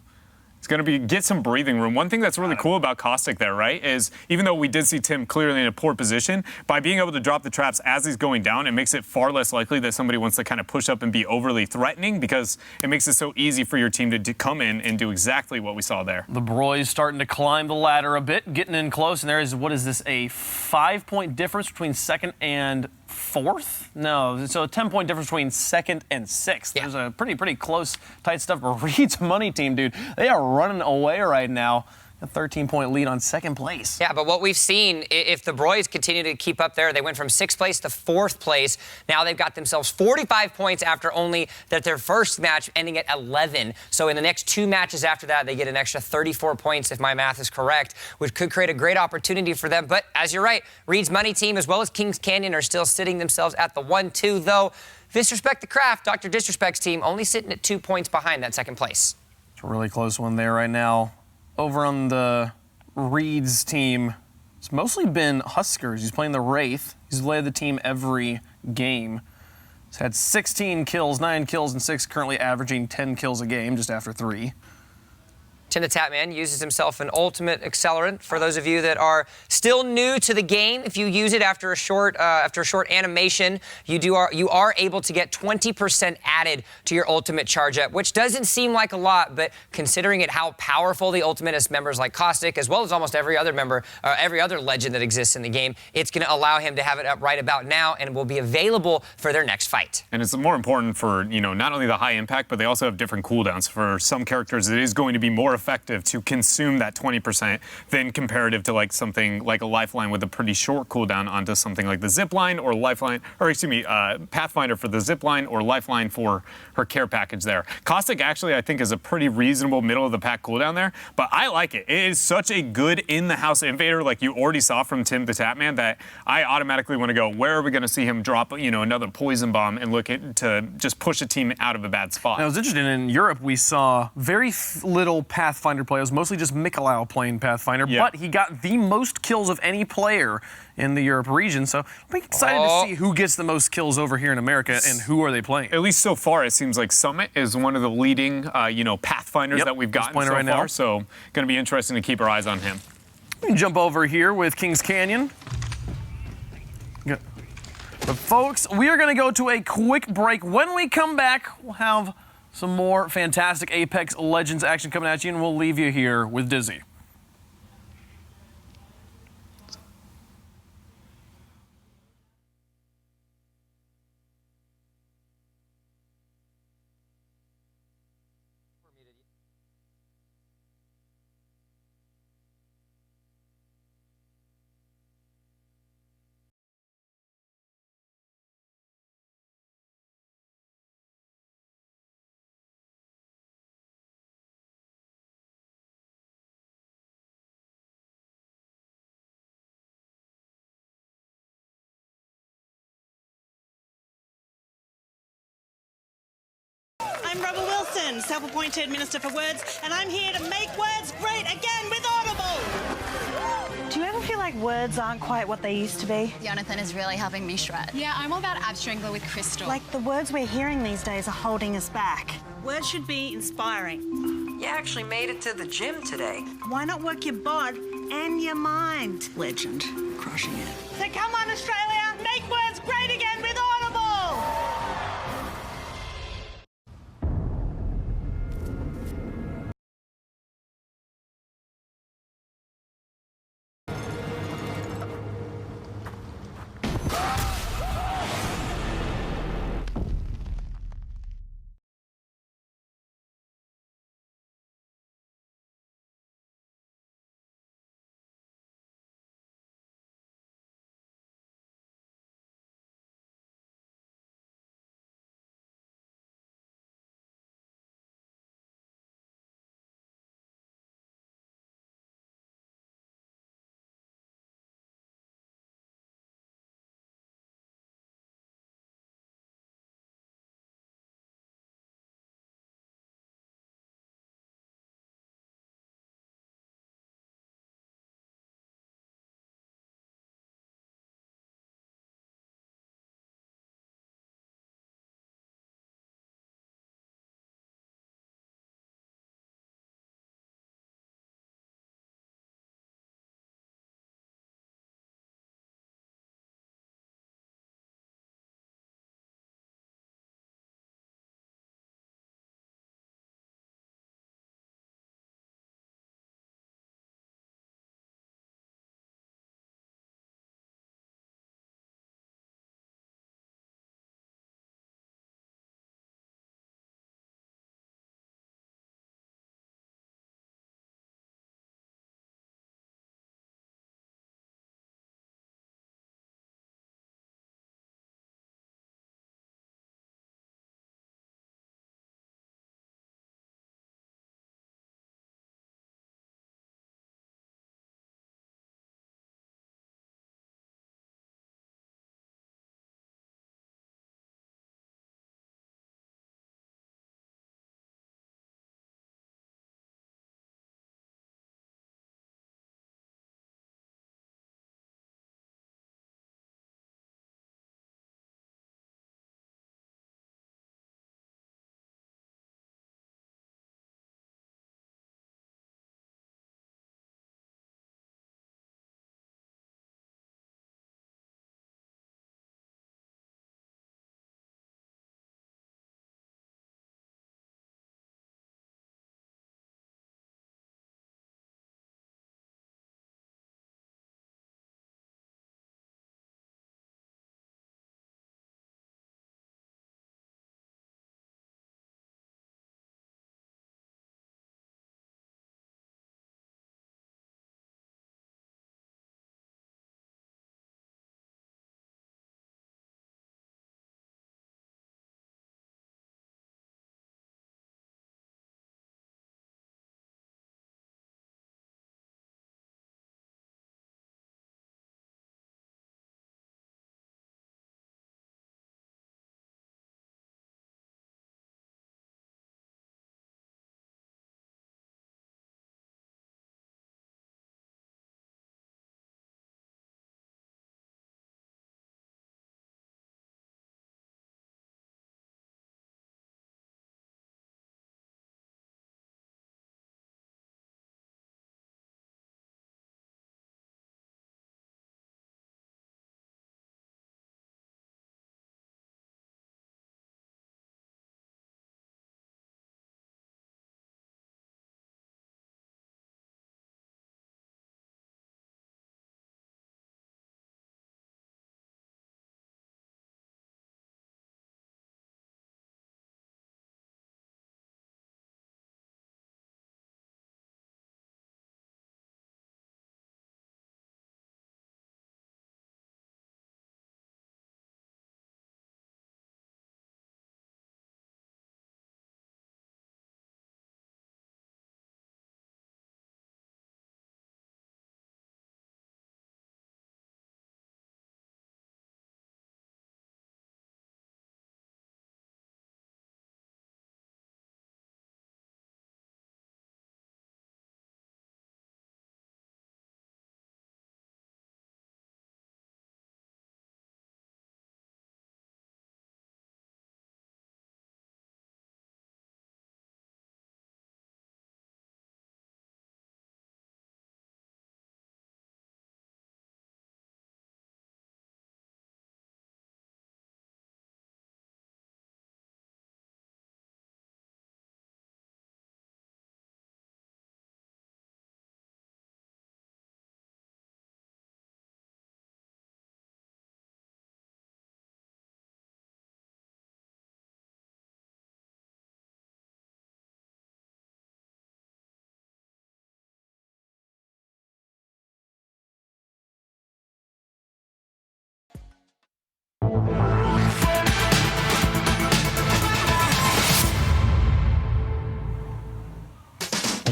It's going to get some breathing room. One thing that's really cool about Caustic there, right, is even though we did see Tim clearly in a poor position, by being able to drop the traps as he's going down, it makes it far less likely that somebody wants to kind of push up and be overly threatening because it makes it so easy for your team to come in and do exactly what we saw there. The Broy's starting to climb the ladder a bit, getting in close, and there is, what is this, a 5-point difference between second and fourth? No, so a 10-point difference between second and sixth. Yeah. There's a pretty close, tight stuff. But Reed's money team, dude, they are running away right now. A 13-point lead on second place. Yeah, but what we've seen, if the Broys continue to keep up there, they went from 6th place to 4th place. Now they've got themselves 45 points after only their first match ending at 11. So in the next 2 matches after that, they get an extra 34 points, if my math is correct, which could create a great opportunity for them. But as you're right, Reed's money team as well as Kings Canyon are still sitting themselves at the 1-2, though. Disrespect the Craft, Dr. Disrespect's team, only sitting at 2 points behind that 2nd place. It's a really close one there right now. Over on the Reed's team, it's mostly been Huskers. He's playing the Wraith. He's led the team every game. He's had 16 kills, 9 kills, and 6, currently averaging 10 kills a game just after 3. Tim the Tatman uses himself an ultimate accelerant. For those of you that are still new to the game, if you use it after a short animation, you are able to get 20% added to your ultimate charge up, which doesn't seem like a lot, but considering it how powerful the ultimate is, members like Caustic, as well as almost every other member, every other legend that exists in the game, it's going to allow him to have it up right about now and will be available for their next fight. And it's more important for, not only the high impact, but they also have different cooldowns. For some characters, it is going to be more effective to consume that 20% than comparative to like something like a Lifeline with a pretty short cooldown onto something like the Zipline or Lifeline, or excuse me, Pathfinder for the Zipline or Lifeline for her care package there. Caustic actually, I think, is a pretty reasonable middle of the pack cooldown there, but I like it. It is such a good in-the-house invader, like you already saw from Tim the Tatman, that I automatically want to go, where are we going to see him drop, another poison bomb and look to just push a team out of a bad spot? Now, I was interested in Europe, we saw very little Pathfinder play. It was mostly just Mikolau playing Pathfinder, but he got the most kills of any player in the Europe region. So I'm excited to see who gets the most kills over here in America and who are they playing. At least so far, it seems like Summit is one of the leading, Pathfinders that we've gotten so far. So going to be interesting to keep our eyes on him. We can jump over here with Kings Canyon. But folks, we are going to go to a quick break. When we come back, we'll have some more fantastic Apex Legends action coming at you, and we'll leave you here with Dizzy. I'm Rebel Wilson, self-appointed Minister for Words, and I'm here to make words great again with Audible! Do you ever feel like words aren't quite what they used to be? Jonathan is really helping me shred. Yeah, I'm all about Ab Strangler with Crystal. Like the words we're hearing these days are holding us back. Words should be inspiring. You actually made it to the gym today. Why not work your bod and your mind? Legend. Crushing it. So come on, Australia, make words great again with Audible!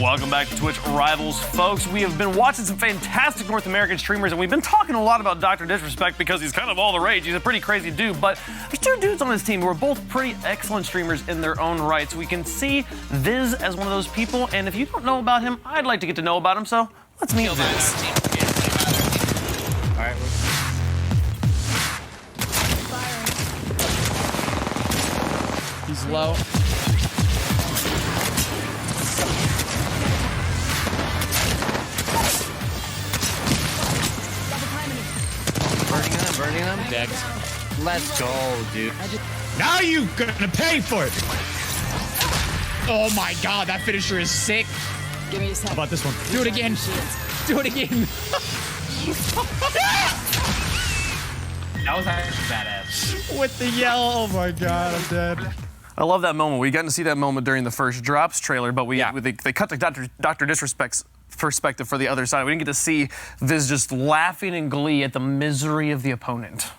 Welcome back to Twitch Rivals, folks. We have been watching some fantastic North American streamers, and we've been talking a lot about Dr. Disrespect because he's kind of all the rage. He's a pretty crazy dude, but there's two dudes on his team who are both pretty excellent streamers in their own right. So we can see Viz as one of those people, and if you don't know about him, I'd like to get to know about him, so let's meet Viz. All right. He's low. Burning him. Dead. Let's go, dude. Now you gonna pay for it. Oh my god, that finisher is sick. Give me a How second. about this one? Do it again. Do it again. That was actually badass. With the yell. Oh my god, I'm dead. I love that moment. We got to see that moment during the first Drops trailer, but they cut to Dr. Disrespect's perspective for the other side. We didn't get to see Viz just laughing in glee at the misery of the opponent.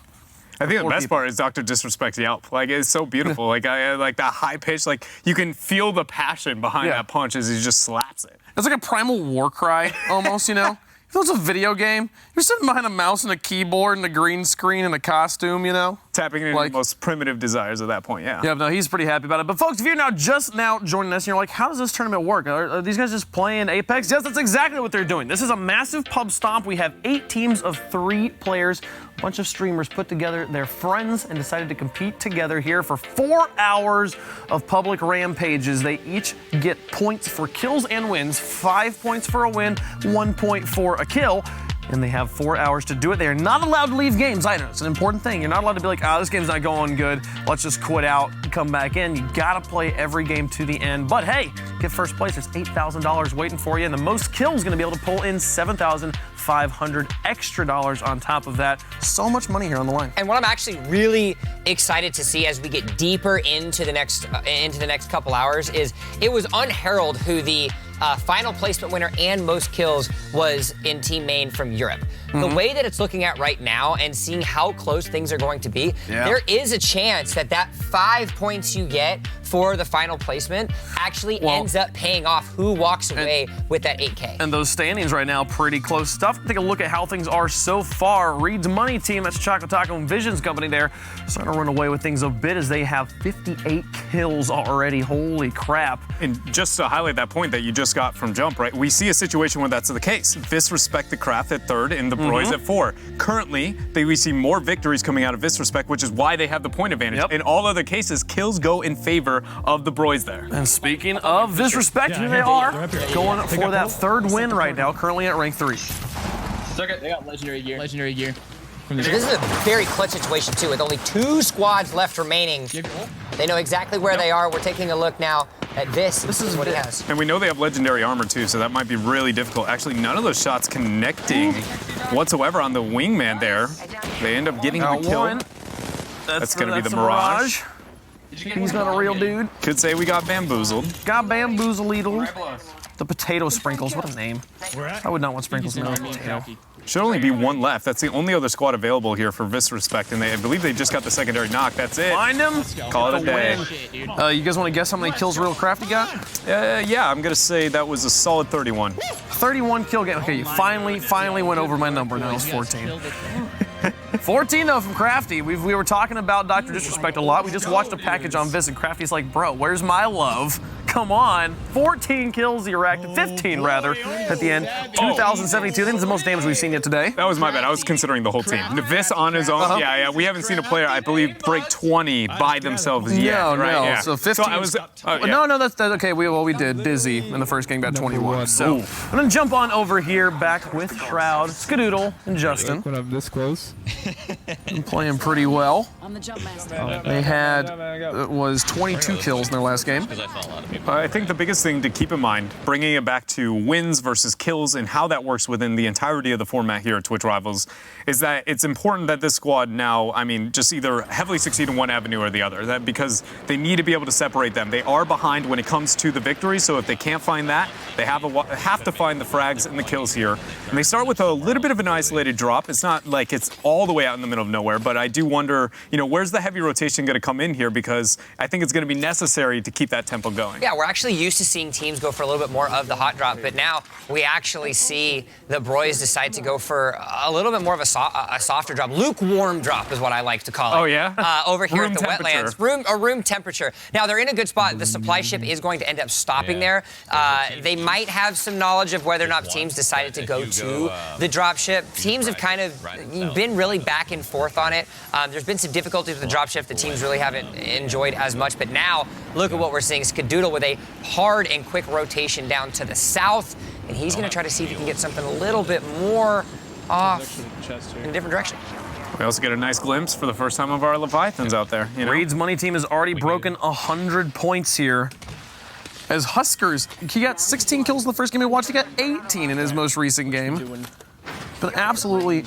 I think the best part is Dr. Disrespect's yelp. Like, it's so beautiful. Like, I like that high pitch. Like, you can feel the passion behind that punch as he just slaps it. It's like a primal war cry, almost, you know? If it was a video game, you're sitting behind a mouse and a keyboard and a green screen and a costume, you know? Tapping into the most primitive desires at that point, yeah. Yeah, no, he's pretty happy about it. But folks, if you're just now joining us and you're like, how does this tournament work? Are these guys just playing Apex? Yes, that's exactly what they're doing. This is a massive pub stomp. We have 8 teams of 3 players. A bunch of streamers put together their friends and decided to compete together here for 4 hours of public rampages. They each get points for kills and wins, 5 points for a win, 1 point for a kill. And they have 4 hours to do it. They are not allowed to leave games either. It's an important thing. You're not allowed to be like, this game's not going good. Let's just quit out and come back in. You gotta play every game to the end. But hey, get first place. There's $8,000 waiting for you. And the most kills gonna be able to pull in $7,500 extra dollars on top of that. So much money here on the line. And what I'm actually really excited to see as we get deeper into the next couple hours is it was unheralded who the final placement winner and most kills was in Team Main from Europe. The way that it's looking at right now and seeing how close things are going to be, there is a chance that 5 points you get for the final placement actually ends up paying off who walks away with that 8K. And those standings right now, pretty close stuff. Take a look at how things are so far. Reed's Money Team, that's Choco Taco and Vision's company there, starting to run away with things a bit as they have 58 kills already. Holy crap. And just to highlight that point that you just got from Jump, right? We see a situation where that's the case. Visrespect the Craft at 3rd and the Broys at 4. Currently, we see more victories coming out of Visrespect, which is why they have the point advantage. In all other cases, kills go in favor of the Broys there. And speaking of Visrespect, here they are, going for that 3rd win right now, currently at rank 3. They got legendary gear. Legendary gear. This is a very clutch situation too, with only 2 squads left remaining. They know exactly where they are. We're taking a look now at This is what he has. And we know they have legendary armor too, so that might be really difficult. Actually, none of those shots connecting whatsoever on the wingman there. They end up getting the kill. That's going to be the Mirage. He's not a real dude. Could say we got bamboozled. Got bamboozled. The potato sprinkles, what a name. I would not want sprinkles in a potato. Should only be 1 left. That's the only other squad available here for Visrespect, and I believe they just got the secondary knock. That's it. Find him. Call it a day. You guys want to guess how many kills Real Crafty got? Yeah, I'm going to say that was a solid 31. 31 kill game. Okay, you finally went over my number. Now it's 14. 14 though from Crafty. We were talking about Dr. Disrespect a lot. We just watched a package on Viz, and Crafty's like, bro, where's my love? Come on. 14 kills he racked, 15 rather, at the end. 2,072. I think it's the most damage we've seen yet today. That was my bad. I was considering the whole team. Viz on his own. Yeah. We haven't seen a player, I believe, break 20 by themselves yet. No. Yeah. So 15. So I was, No, that's okay. We did. Dizzy in the first game got 21. So I'm gonna jump on over here back with Shroud, Skadoodle, and Justin. When I'm this close. I'm playing pretty well. I'm the jump master. They had was 22 kills in their last game. I think the biggest thing to keep in mind, bringing it back to wins versus kills and how that works within the entirety of the format here at Twitch Rivals, is that it's important that this squad now, just either heavily succeed in one avenue or the other, because they need to be able to separate them. They are behind when it comes to the victory, so if they can't find that, they have to find the frags and the kills here. And they start with a little bit of an isolated drop. It's not like it's all the way out in the middle of nowhere, but I do wonder, where's the heavy rotation going to come in here, because I think it's going to be necessary to keep that tempo going. Yeah, yeah, we're actually used to seeing teams go for a little bit more of the hot drop, but now we actually see the Broys decide to go for a little bit more of a softer drop. Lukewarm drop is what I like to call it. Oh, yeah? Over here Room at the temperature. wetlands. Room temperature. Now, they're in a good spot. The supply ship is going to end up stopping there. They might have some knowledge of whether or not teams decided to go to the drop ship. Teams have kind of been really back and forth on it. There's been some difficulties with the drop ship that teams really haven't enjoyed as much, but now look at what we're seeing. Skadoodle with a hard and quick rotation down to the south, and he's going to try to see if he can get something a little bit more off in a different direction. We also get a nice glimpse for the first time of our Leviathans out there. You know? Reed's money team has already broken 100 points here. As Huskers, he got 16 kills in the first game we watched. He got 18 in his most recent game. But absolutely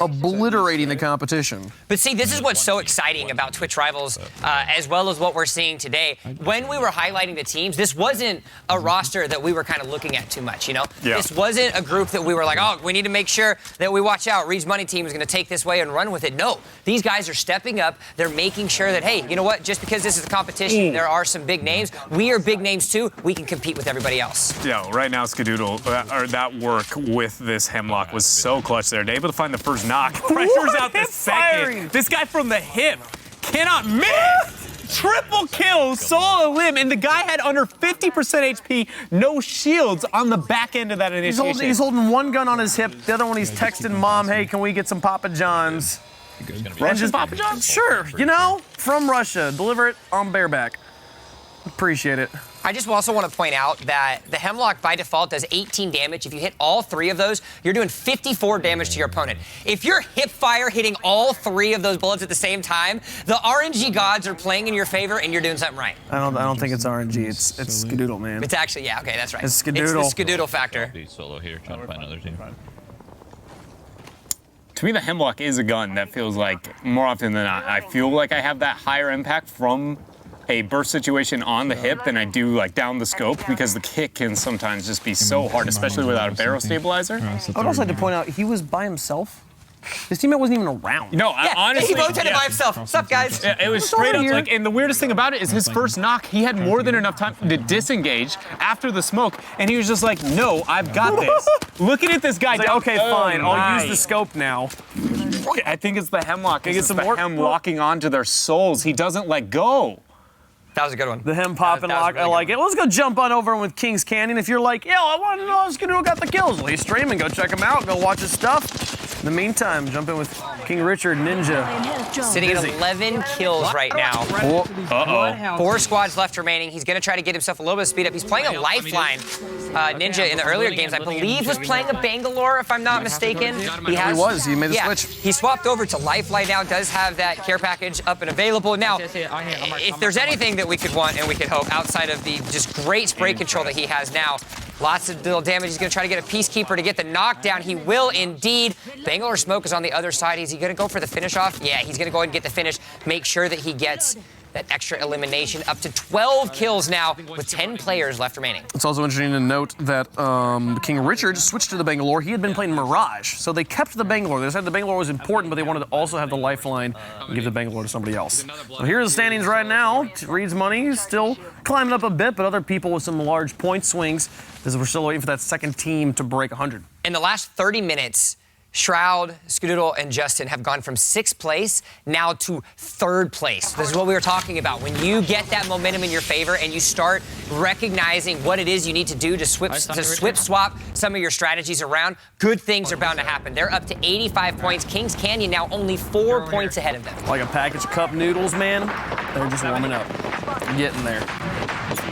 obliterating the competition. But see, this is what's so exciting about Twitch Rivals, as well as what we're seeing today. When we were highlighting the teams, this wasn't a roster that we were kind of looking at too much, you know? Yeah. This wasn't a group that we were like, oh, we need to make sure that we watch out. Reed's money team is going to take this way and run with it. No, these guys are stepping up. They're making sure that, hey, you know what? Just because this is a competition, there are some big names. We are big names too. We can compete with everybody else. Yeah, right now, Skadoodle, or that work with this Hemlock was so clutch there. They're able to find the first knock. Pressures out the second. This guy from the hip cannot miss. Triple kill, solo limb, and the guy had under 50% HP, no shields on the back end of that initiation. He's holding one gun on his hip, the other one he's texting mom, hey, can we get some Papa John's? Russian Papa John's? Sure, you know, from Russia. Deliver it on bareback. Appreciate it. I just also want to point out that the Hemlock by default does 18 damage. If you hit all 3 of those, you're doing 54 damage to your opponent. If you're hip fire hitting all 3 of those bullets at the same time, the RNG gods are playing in your favor and you're doing something right. I don't think it's RNG. It's Skadoodle, man. It's actually, yeah, okay, that's right. It's Skadoodle. It's the Skadoodle factor. Solo here, trying to find another team. To me, the Hemlock is a gun that feels like, more often than not, I feel like I have that higher impact from a burst situation on the hip than I do like down the scope, because the kick can sometimes just be so hard, especially without a barrel stabilizer. I would also like to point out, he was by himself. His teammate wasn't even around. No, Yeah, honestly, he rotated by himself. What's up, guys? Yeah, it was straight up like, and the weirdest thing about it is his first knock, he had more than enough time to disengage after the smoke, and he was just like, no, I've got this. Looking at this guy. Like, okay, fine, I'll use the scope now. I think it's the Hemlock. It's the hem locking onto their souls. He doesn't let go. That was a good one. The hem pop and lock, I like it. Let's go jump on over with Kings Canyon. If you're like, yo, I want to know how Skadoodle got the kills, well, he's streaming. Go check him out. Go watch his stuff. In the meantime, jump in with King Richard Ninja. Sitting at 11 kills right now. Uh-oh. 4 squads left remaining. He's going to try to get himself a little bit of speed up. He's playing a Lifeline. Ninja in the earlier games, I believe, was playing a Bangalore, if I'm not mistaken. He was. He made the switch. He swapped over to Lifeline now. Does have that care package up and available. Now, if there's anything that we could want and we could hope outside of the just great spray control that he has now, lots of little damage. He's going to try to get a Peacekeeper to get the knockdown. He will indeed. Bangalore Smoke is on the other side. Is he going to go for the finish off? Yeah, he's going to go ahead and get the finish. Make sure that he gets that extra elimination. Up to 12 kills now with 10 players left remaining. It's also interesting to note that King Richard switched to the Bangalore. He had been playing Mirage, so they kept the Bangalore. They said the Bangalore was important, but they wanted to also have the Lifeline and give the Bangalore to somebody else. So here's the standings right now. Reed's money still climbing up a bit, but other people with some large point swings, as we're still waiting for that second team to break 100. In the last 30 minutes, Shroud, Skadoodle, and Justin have gone from 6th place now to 3rd place. This is what we were talking about. When you get that momentum in your favor and you start recognizing what it is you need to do to swip swap some of your strategies around, good things are bound to happen. They're up to 85 points. Kings Canyon now only 4 points ahead of them. Like a package of cup noodles, man. They're just warming up. Getting there.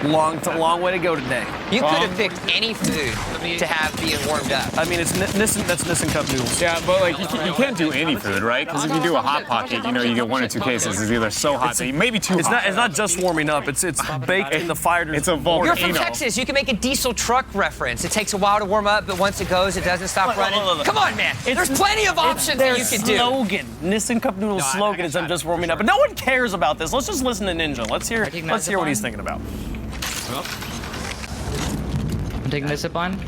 Long way to go today. You could have picked any food to have being warmed up. I mean, it's Nissan, that's Nissan Cup noodles. Yeah, but like you can't do any food, right? Because if you do a Hot Pocket, you know, you get 1 or 2 cases. It's either so hot that you maybe too hot. It's not just warming up. It's baked in the fire. It's a volcano. You're from Texas. You can make a diesel truck reference. It takes a while to warm up, but once it goes, it doesn't stop running. Come on, man. There's plenty of options that you can do. Slogan. Nissan Cup Noodles slogan is I'm just warming up. But no one cares about this. Let's just listen to Ninja. Let's hear what he's thinking about. I'm taking this zip line.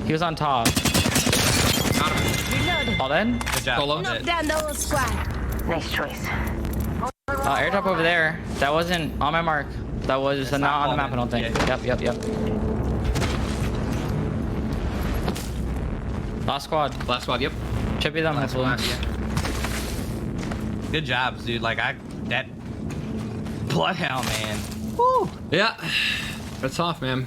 He was on top. All dead? Knock down the whole squad. Nice choice. Airdrop over there. That wasn't on my mark. That was not on the map, I don't think. Yep. Last squad. Yep. Should be them, hopefully. Good jobs, dude. Like, that Bloodhound, man. Woo. Yeah. That's off, man.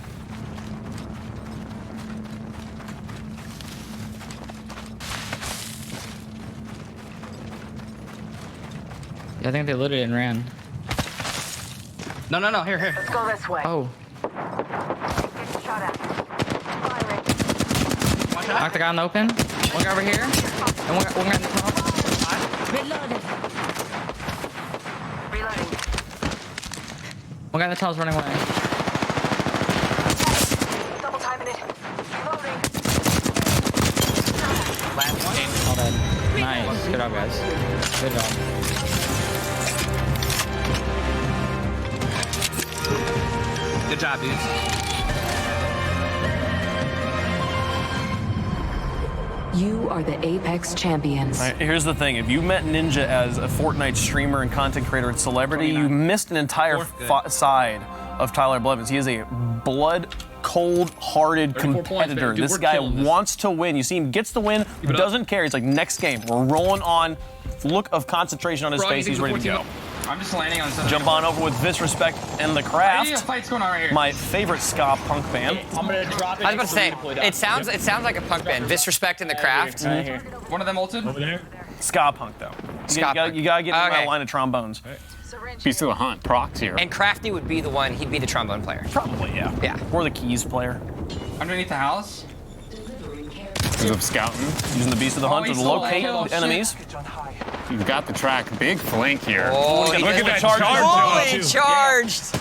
I think they looted and ran. No. Here. Let's go this way. Oh. Getting shot at. Firing. Knock the guy on the open. One guy over here. And one guy in the tunnel. Reloaded. Reloading. One guy in the tunnel's running away. Double timing it. Reloading. Last one. All dead. Nice. Good job, guys. Good job. Good job, dudes. You are the Apex champions. All right, here's the thing. If you met Ninja as a Fortnite streamer and content creator and celebrity, you missed an entire side of Tyler Blevins. He is a cold-hearted competitor. Dude, this guy wants to win. You see him gets the win, doesn't care. He's like, next game, we're rolling on. Look of concentration on his face. He's ready to go. I'm just landing on something. Jump on over with Visrespect and The Craft. A fight's going on right here. My favorite ska punk band. I'm gonna drop it. I was about to say, it sounds like a punk band. Visrespect and The Craft. Right here. One of them ulted. Over there. Ska punk though. You gotta get in my line of trombones. Beast of the Hunt, Prox here. And Crafty would be the one, he'd be the trombone player. Probably, yeah. Yeah. Or the keys player. Underneath the house. He's up scouting. Using the Beast of the Hunt to locate enemies. You've got the track. Big flank here. Oh, look at that charge. Fully charged.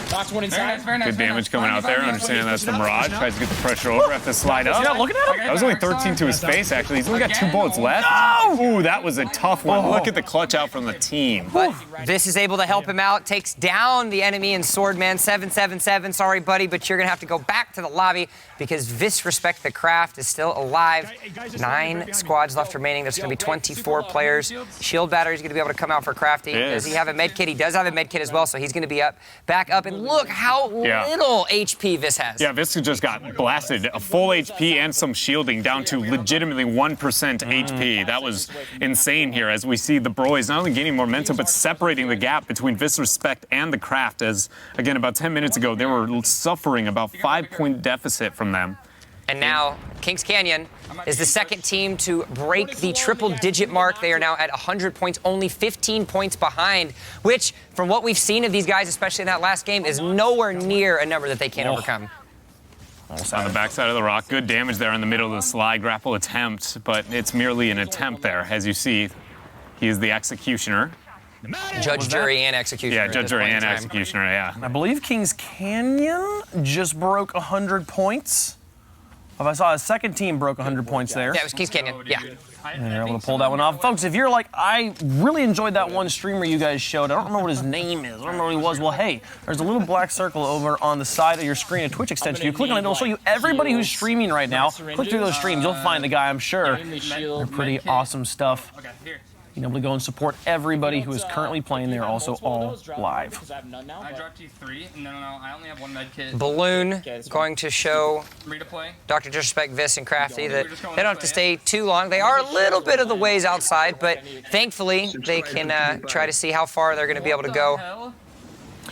Box one inside. Very nice. Good damage coming out there. Understand that's the Mirage. Tries to get the pressure over. Have to slide up. You're not looking at him? That was only 13 to his face, actually. He's only got 2 bullets left. No! Ooh, that was a tough one. Look at the clutch out from the team. But this is able to help him out. Takes down the enemy in Swordman 777. Sorry, buddy, but you're going to have to go back to the lobby because Visrespect the Craft is still alive. 9 squads left remaining. There's going to be 24 players. Shield battery's going to be able to come out for Crafty. Does he have a med kit? He does have a med kit as well, so he's going to be back up. And look how little HP Vis has. Yeah, Vis just got blasted. A full HP and some shielding down to legitimately 1% HP. That was insane here as we see the Broys not only gaining momentum, but separating the gap between Visrespect and the Craft as, again, about 10 minutes ago, they were suffering about 5-point deficit from them. And now, Kings Canyon is the second team to break the triple-digit mark. They are now at 100 points, only 15 points behind, which, from what we've seen of these guys, especially in that last game, is nowhere near a number that they can't overcome. Almost on the backside of the rock. Good damage there in the middle of the slide grapple attempt, but it's merely an attempt there. As you see, he is the executioner. Judge, jury, and executioner. Yeah, judge, jury, and executioner, yeah. I believe Kings Canyon just broke 100 points. If I saw a second team broke 100 points there. Yeah, it was Kings Canyon, yeah. And they're able to pull that one off. Folks, if you're like, I really enjoyed that one streamer you guys showed. I don't remember what his name is. I don't remember what he was. Well, hey, there's a little black circle over on the side of your screen, a Twitch extension. You click on it, it'll show you everybody who's streaming right now. Click through those streams. You'll find the guy, I'm sure. They're pretty awesome stuff. Being able to go and support everybody who is currently playing. They're also all live. I dropped you 3. No, I only have 1 med kit. Balloon going to show Dr. Disrespect, Vis, and Crafty that they don't have to stay too long. They are a little bit of the ways outside, but thankfully they can try to see how far they're going to be able to go.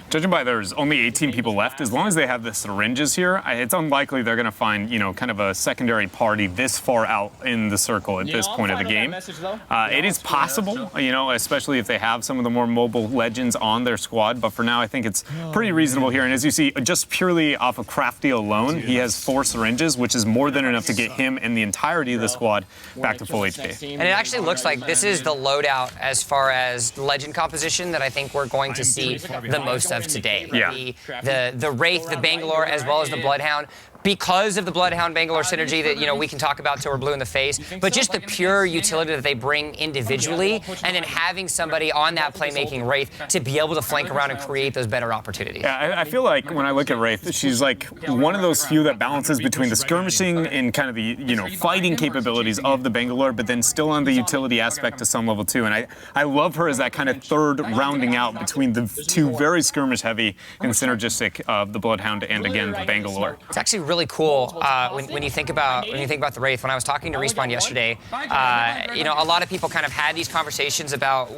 Judging by there's only 18 people left, as long as they have the syringes here, it's unlikely they're going to find, kind of a secondary party this far out in the circle at this point of the game. It is possible, especially if they have some of the more mobile legends on their squad, but for now I think it's pretty reasonable here. And as you see, just purely off of Crafty alone, he has 4 syringes, which is more than enough to get him and the entirety of the squad back to full HP. And it actually looks like this is the loadout as far as legend composition that I think we're going to see the most of today. Yeah. The Wraith, the Bangalore, as well as the Bloodhound. because of the Bloodhound Bangalore synergy that, you know, we can talk about till we're blue in the face, but just the pure utility that they bring individually, and then having somebody on that playmaking Wraith to be able to flank around and create those better opportunities. Yeah, I feel like when I look at Wraith, she's like one of those few that balances between the skirmishing and kind of the, you know, fighting capabilities of the Bangalore, but then still on the utility aspect to some level too. And I love her as that kind of third rounding out between the two very skirmish heavy and synergistic of the Bloodhound and again the Bangalore. It's actually really cool when you think about the Wraith. When I was talking to Respawn yesterday, you know, a lot of people kind of had these conversations about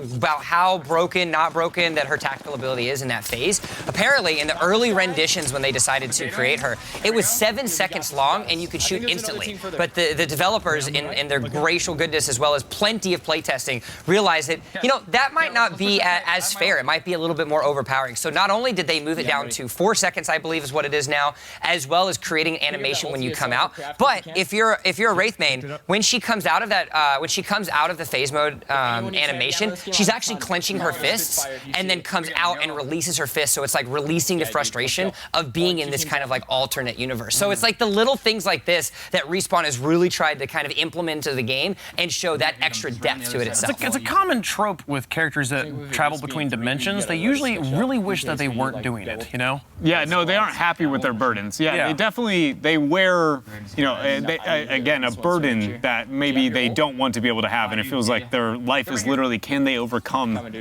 how broken, not broken that her tactical ability is in that phase. Apparently, in the early renditions when they decided to create her, it was 7 seconds long and you could shoot instantly. But the developers, in their gracious goodness as well as plenty of playtesting, realized that, you know, that might not be as fair. It might be a little bit more overpowering. So not only did they move it down to 4 seconds, I believe is what it is now, as well as creating animation when you come out. But if you're a Wraith main, when she comes out of that, when she comes out of the phase mode animation, she's actually clenching her fists and then comes out and releases her fists. So it's like releasing the frustration of being in this kind of like alternate universe. So it's like the little things like this that Respawn has really tried to kind of implement into the game and show that extra depth to it itself. It's a common trope with characters that travel between dimensions. They usually really wish that they weren't doing it, you know? Yeah, no, they aren't happy with their burdens. Yeah, they definitely, they wear, you know, again, a burden that maybe they don't want to be able to have, and it feels like their life is literally, can they overcome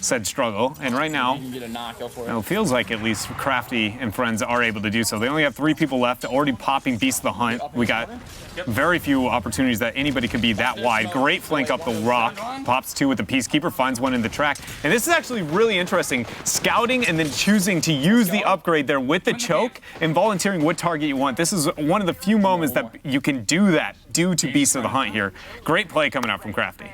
said struggle? And right now, it feels like at least Crafty and friends are able to do so. They only have 3 people left, already popping Beast of the Hunt. We got very few opportunities that anybody could be that wide. Great flank up the rock. Pops 2 with the Peacekeeper, finds one in the track. And this is actually really interesting. Scouting and then choosing to use the upgrade there with the choke and volunteering what target you want. This is one of the few moments that you can do that due to Beast of the Hunt here. Great play coming out from Crafty.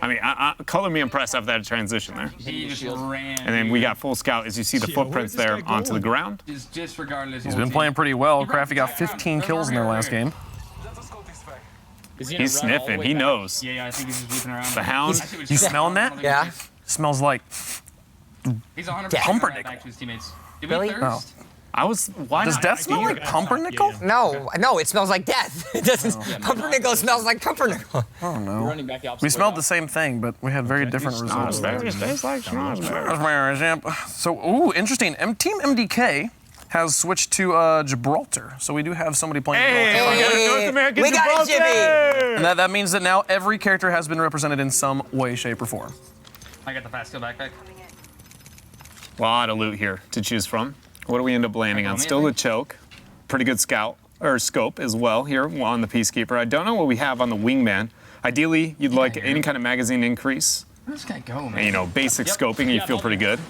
I mean, color me impressed after that transition there. He just ran. And then we got full scout as you see the footprints there onto the ground. Just regardless. He's been playing pretty well. Crafty got 15 kills in their last game. He's sniffing. He knows. Yeah, I think he's just looking around. The hound. You smelling that? Yeah. Smells like He's 100% pumpernickel. back to his teammates. Really? Thirst? Why Does not? death smell like pumpernickel? No, it smells like death. It doesn't. Pumpernickel smells like pumpernickel. I don't know. We smelled the same thing, but we had very different results. Tastes like So, ooh, interesting. Team MDK has switched to Gibraltar, so we do have somebody playing Gibraltar. North American We got it, Jimmy. And that means that now every character has been represented in some way, shape, or form. I got the fast kill backpack. A lot of loot here to choose from. What do we end up landing on? Still the choke. Pretty good scout, or scope as well here on the Peacekeeper. I don't know what we have on the Wingman. Ideally, you'd like any kind of magazine increase. Where's this guy go, man? And, you know, basic scoping, you feel pretty good.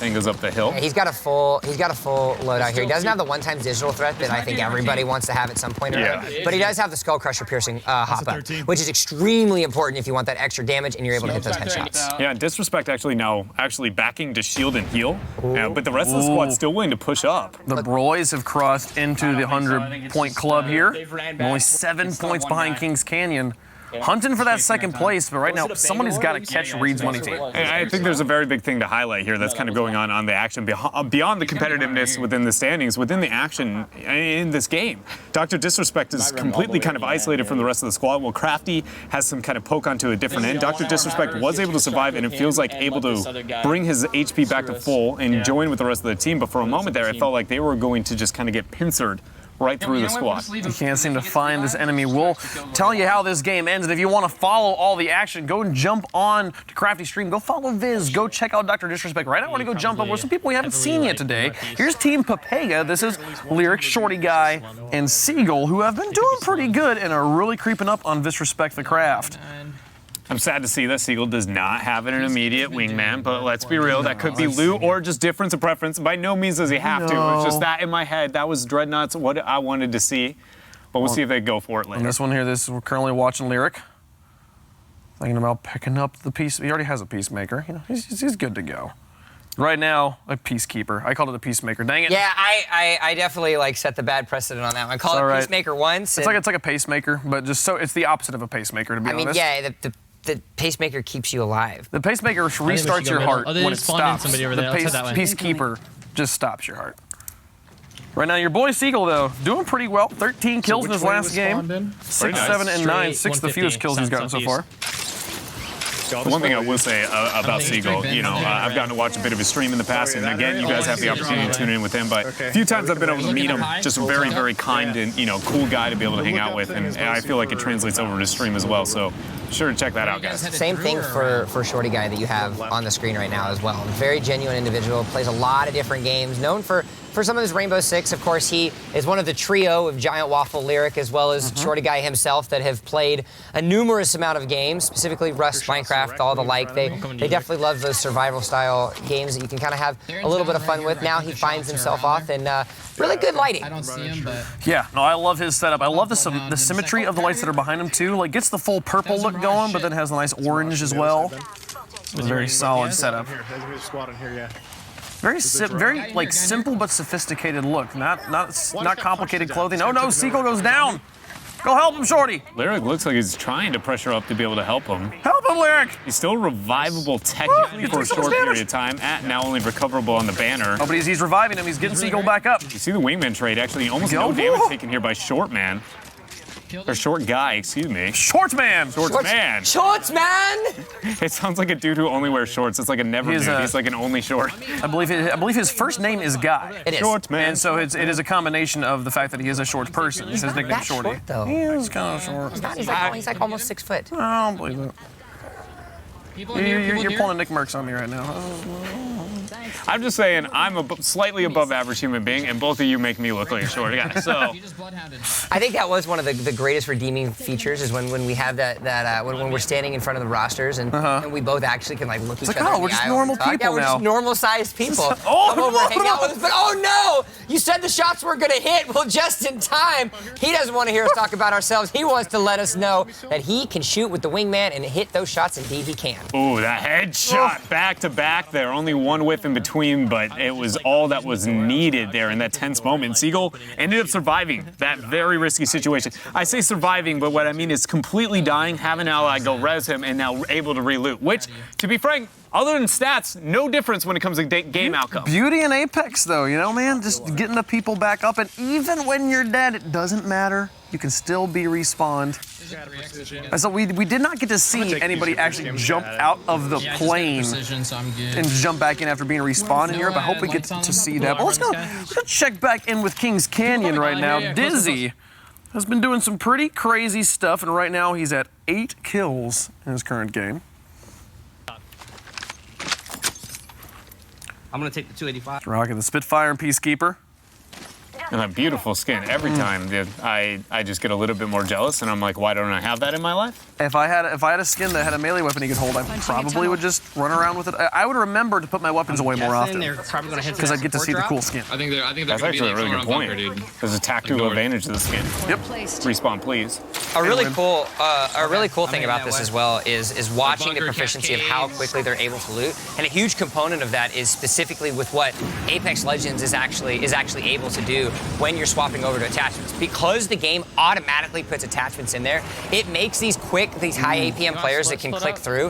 And goes up the hill. Yeah, he's got a full loadout here. He doesn't have the one-time digital threat that I think everybody wants to have at some point or another. But he does have the Skull Crusher piercing hop-up, which is extremely important if you want that extra damage and you're able to hit those headshots. Yeah, Disrespect actually backing to shield and heal. Yeah, but the rest of the squad's still willing to push up. The Broys have crossed into the 100-point club here. Only 7 points behind Kings Canyon. Hunting for that second place, but right now, somebody's got to catch Reed's money team. And I think there's a very big thing to highlight here that's kind of going on the action, beyond the competitiveness within the standings, within the action in this game. Dr. Disrespect is completely kind of isolated from the rest of the squad, while Crafty has some kind of poke onto a different end. Dr. Disrespect was able to survive, and it feels like able to bring his HP back to full and join with the rest of the team, but for a moment there, it felt like they were going to just kind of get pincered right through the squad. You can't seem to find this enemy. We'll tell you how this game ends, and if you want to follow all the action, go and jump on to Crafty Stream. Go follow Viz. Go check out Dr. Disrespect. Right now, I want to go jump up with some people we haven't seen yet today. Here's Team Papega. This is Lyric, Shorty Guy, and Seagull, who have been doing pretty good and are really creeping up on Disrespect the Craft. I'm sad to see that Seagull does not have an immediate wingman, but let's be real, that could be loot or just difference of preference. By no means does he have to. It's just that in my head. That was Dreadnoughts, what I wanted to see. But we'll see if they go for it later. And this one here, we're currently watching Lyric. Thinking about picking up the piece. He already has a Peacemaker. You know, he's good to go. Right now, a Peacekeeper. I called it a Peacemaker. Dang it. Yeah, I definitely like set the bad precedent on that one. I called it Peacemaker once. It's like a pacemaker, but just so it's the opposite of a pacemaker, to be honest. I mean, yeah, the pacemaker keeps you alive. The pacemaker restarts your heart when it stops. The Peacekeeper just stops your heart. Right now, your boy Seagull, though, doing pretty well. 13 kills in his last game. 6, 7, and 9. 6 the fewest kills he's gotten so far. The one thing I will say about Seagull, you know, I've gotten to watch a bit of his stream in the past, and again, you guys have the opportunity to tune in with him, but a few times I've been able to meet him, just a very, very kind and, you know, cool guy to be able to hang out with, and I feel like it translates over to stream as well, so sure to check that out, guys. Same thing for Shorty Guy that you have on the screen right now as well. Very genuine individual, plays a lot of different games, known for some of his Rainbow Six. Of course, he is one of the trio of Giant Waffle, Lyric, as well as Shorty Guy himself that have played a numerous amount of games, specifically Rust, Minecraft, all the like. They definitely love those survival style games that you can kind of have a little bit of fun with. Now he finds himself off in really good lighting. I don't see him, but Yeah, no, I love his setup. I love the symmetry of the lights that are behind him, too. Like, gets the full purple look going, but then has a nice orange as well. It's a very solid setup. Very like simple but sophisticated look. Not complicated clothing. Oh no, Seagull goes down. Go help him, Shorty. Lyric looks like he's trying to pressure up to be able to help him. Help him, Lyric. He's still revivable technically for a short period of time, now only recoverable on the banner. Oh, but he's reviving him. He's getting Seagull back up. You see the wingman trade, actually almost no damage taken here by Short Man. Or Short Guy, excuse me. Short Man. Shorts Man. Shorts Man. It sounds like a dude who only wears shorts. It's like a never dude. He's like an only short. I believe his first name is Guy. It is. Short Man. And so it is a combination of the fact that he is a short person. It's his nickname Shorty. Short, though. He is kind of short. He's like almost 6 foot. I don't believe it. You're pulling a Nick Merckx on me right now. I'm just saying, I'm a slightly above average human being, and both of you make me look like a short guy. So I think that was one of the greatest redeeming features is when we have when we're standing in front of the rosters and we both actually can like look each other in the eye. We're just normal people Yeah, we're now. just normal-sized people. Come over and hang out with us. But oh no, you said the shots were gonna hit. Well, just in time. He doesn't want to hear us talk about ourselves. He wants to let us know that he can shoot with the wingman and hit those shots. Indeed, he can. Ooh, that headshot back to back there. Only one whiff in between, but it was all that was needed there in that tense moment. Seagull ended up surviving that very risky situation. I say surviving, but what I mean is completely dying, have an ally go res him, and now able to reloot, which, to be frank, other than stats, no difference when it comes to game outcome. Beauty in Apex, though, you know, man? Just getting the people back up, and even when you're dead, it doesn't matter. You can still be respawned. And so we did not get to see anybody actually jump out of the plane and jump back in after being respawned in here, but I hope we get to see that. But let's go check back in with Kings Canyon right now. Dizzy has been doing some pretty crazy stuff, and right now he's at 8 kills in his current game. I'm gonna take the 285. Rocking the Spitfire and Peacekeeper. And that beautiful skin. Every time, dude, I just get a little bit more jealous, and I'm like, why don't I have that in my life? If I had a skin that had a melee weapon he could hold, I probably would just run around with it. I would remember to put my weapons away more often because I'd get to see the cool skin. I think that's actually a really good point. There's a tactical advantage to the skin. Yep. Respawn, please. A really cool thing about this as well is watching the proficiency of how quickly they're able to loot, and a huge component of that is specifically with what Apex Legends is actually able to do when you're swapping over to attachments. Because the game automatically puts attachments in there, it makes these high APM players that can click through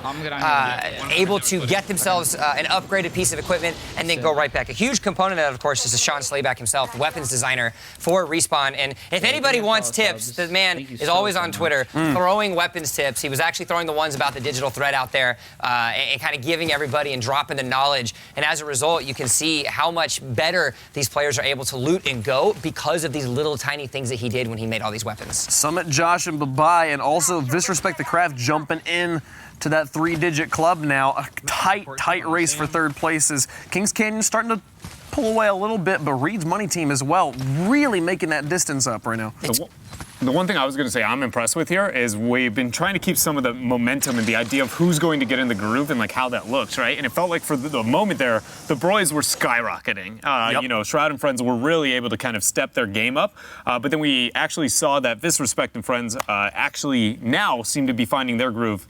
able to get themselves an upgraded piece of equipment and then go right back. A huge component of that, of course, is Sean Slayback himself, the weapons designer for Respawn. And if anybody wants tips, the man is always on Twitter throwing weapons tips. He was actually throwing the ones about the digital thread out there and kind of giving everybody and dropping the knowledge. And as a result, you can see how much better these players are able to loot and go because of these little tiny things that he did when he made all these weapons. Summit Josh and Babai, and also Visrespect the Craft jumping in to that 3-digit club now. A tight race for third places. Kings Canyon starting to pull away a little bit, but Reed's money team as well, really making that distance up right now. The one thing I was going to say I'm impressed with here is we've been trying to keep some of the momentum and the idea of who's going to get in the groove and like how that looks, right? And it felt like for the moment there, the Broys were skyrocketing. You know, Shroud and Friends were really able to kind of step their game up. But then we actually saw that Visrespect and Friends actually now seem to be finding their groove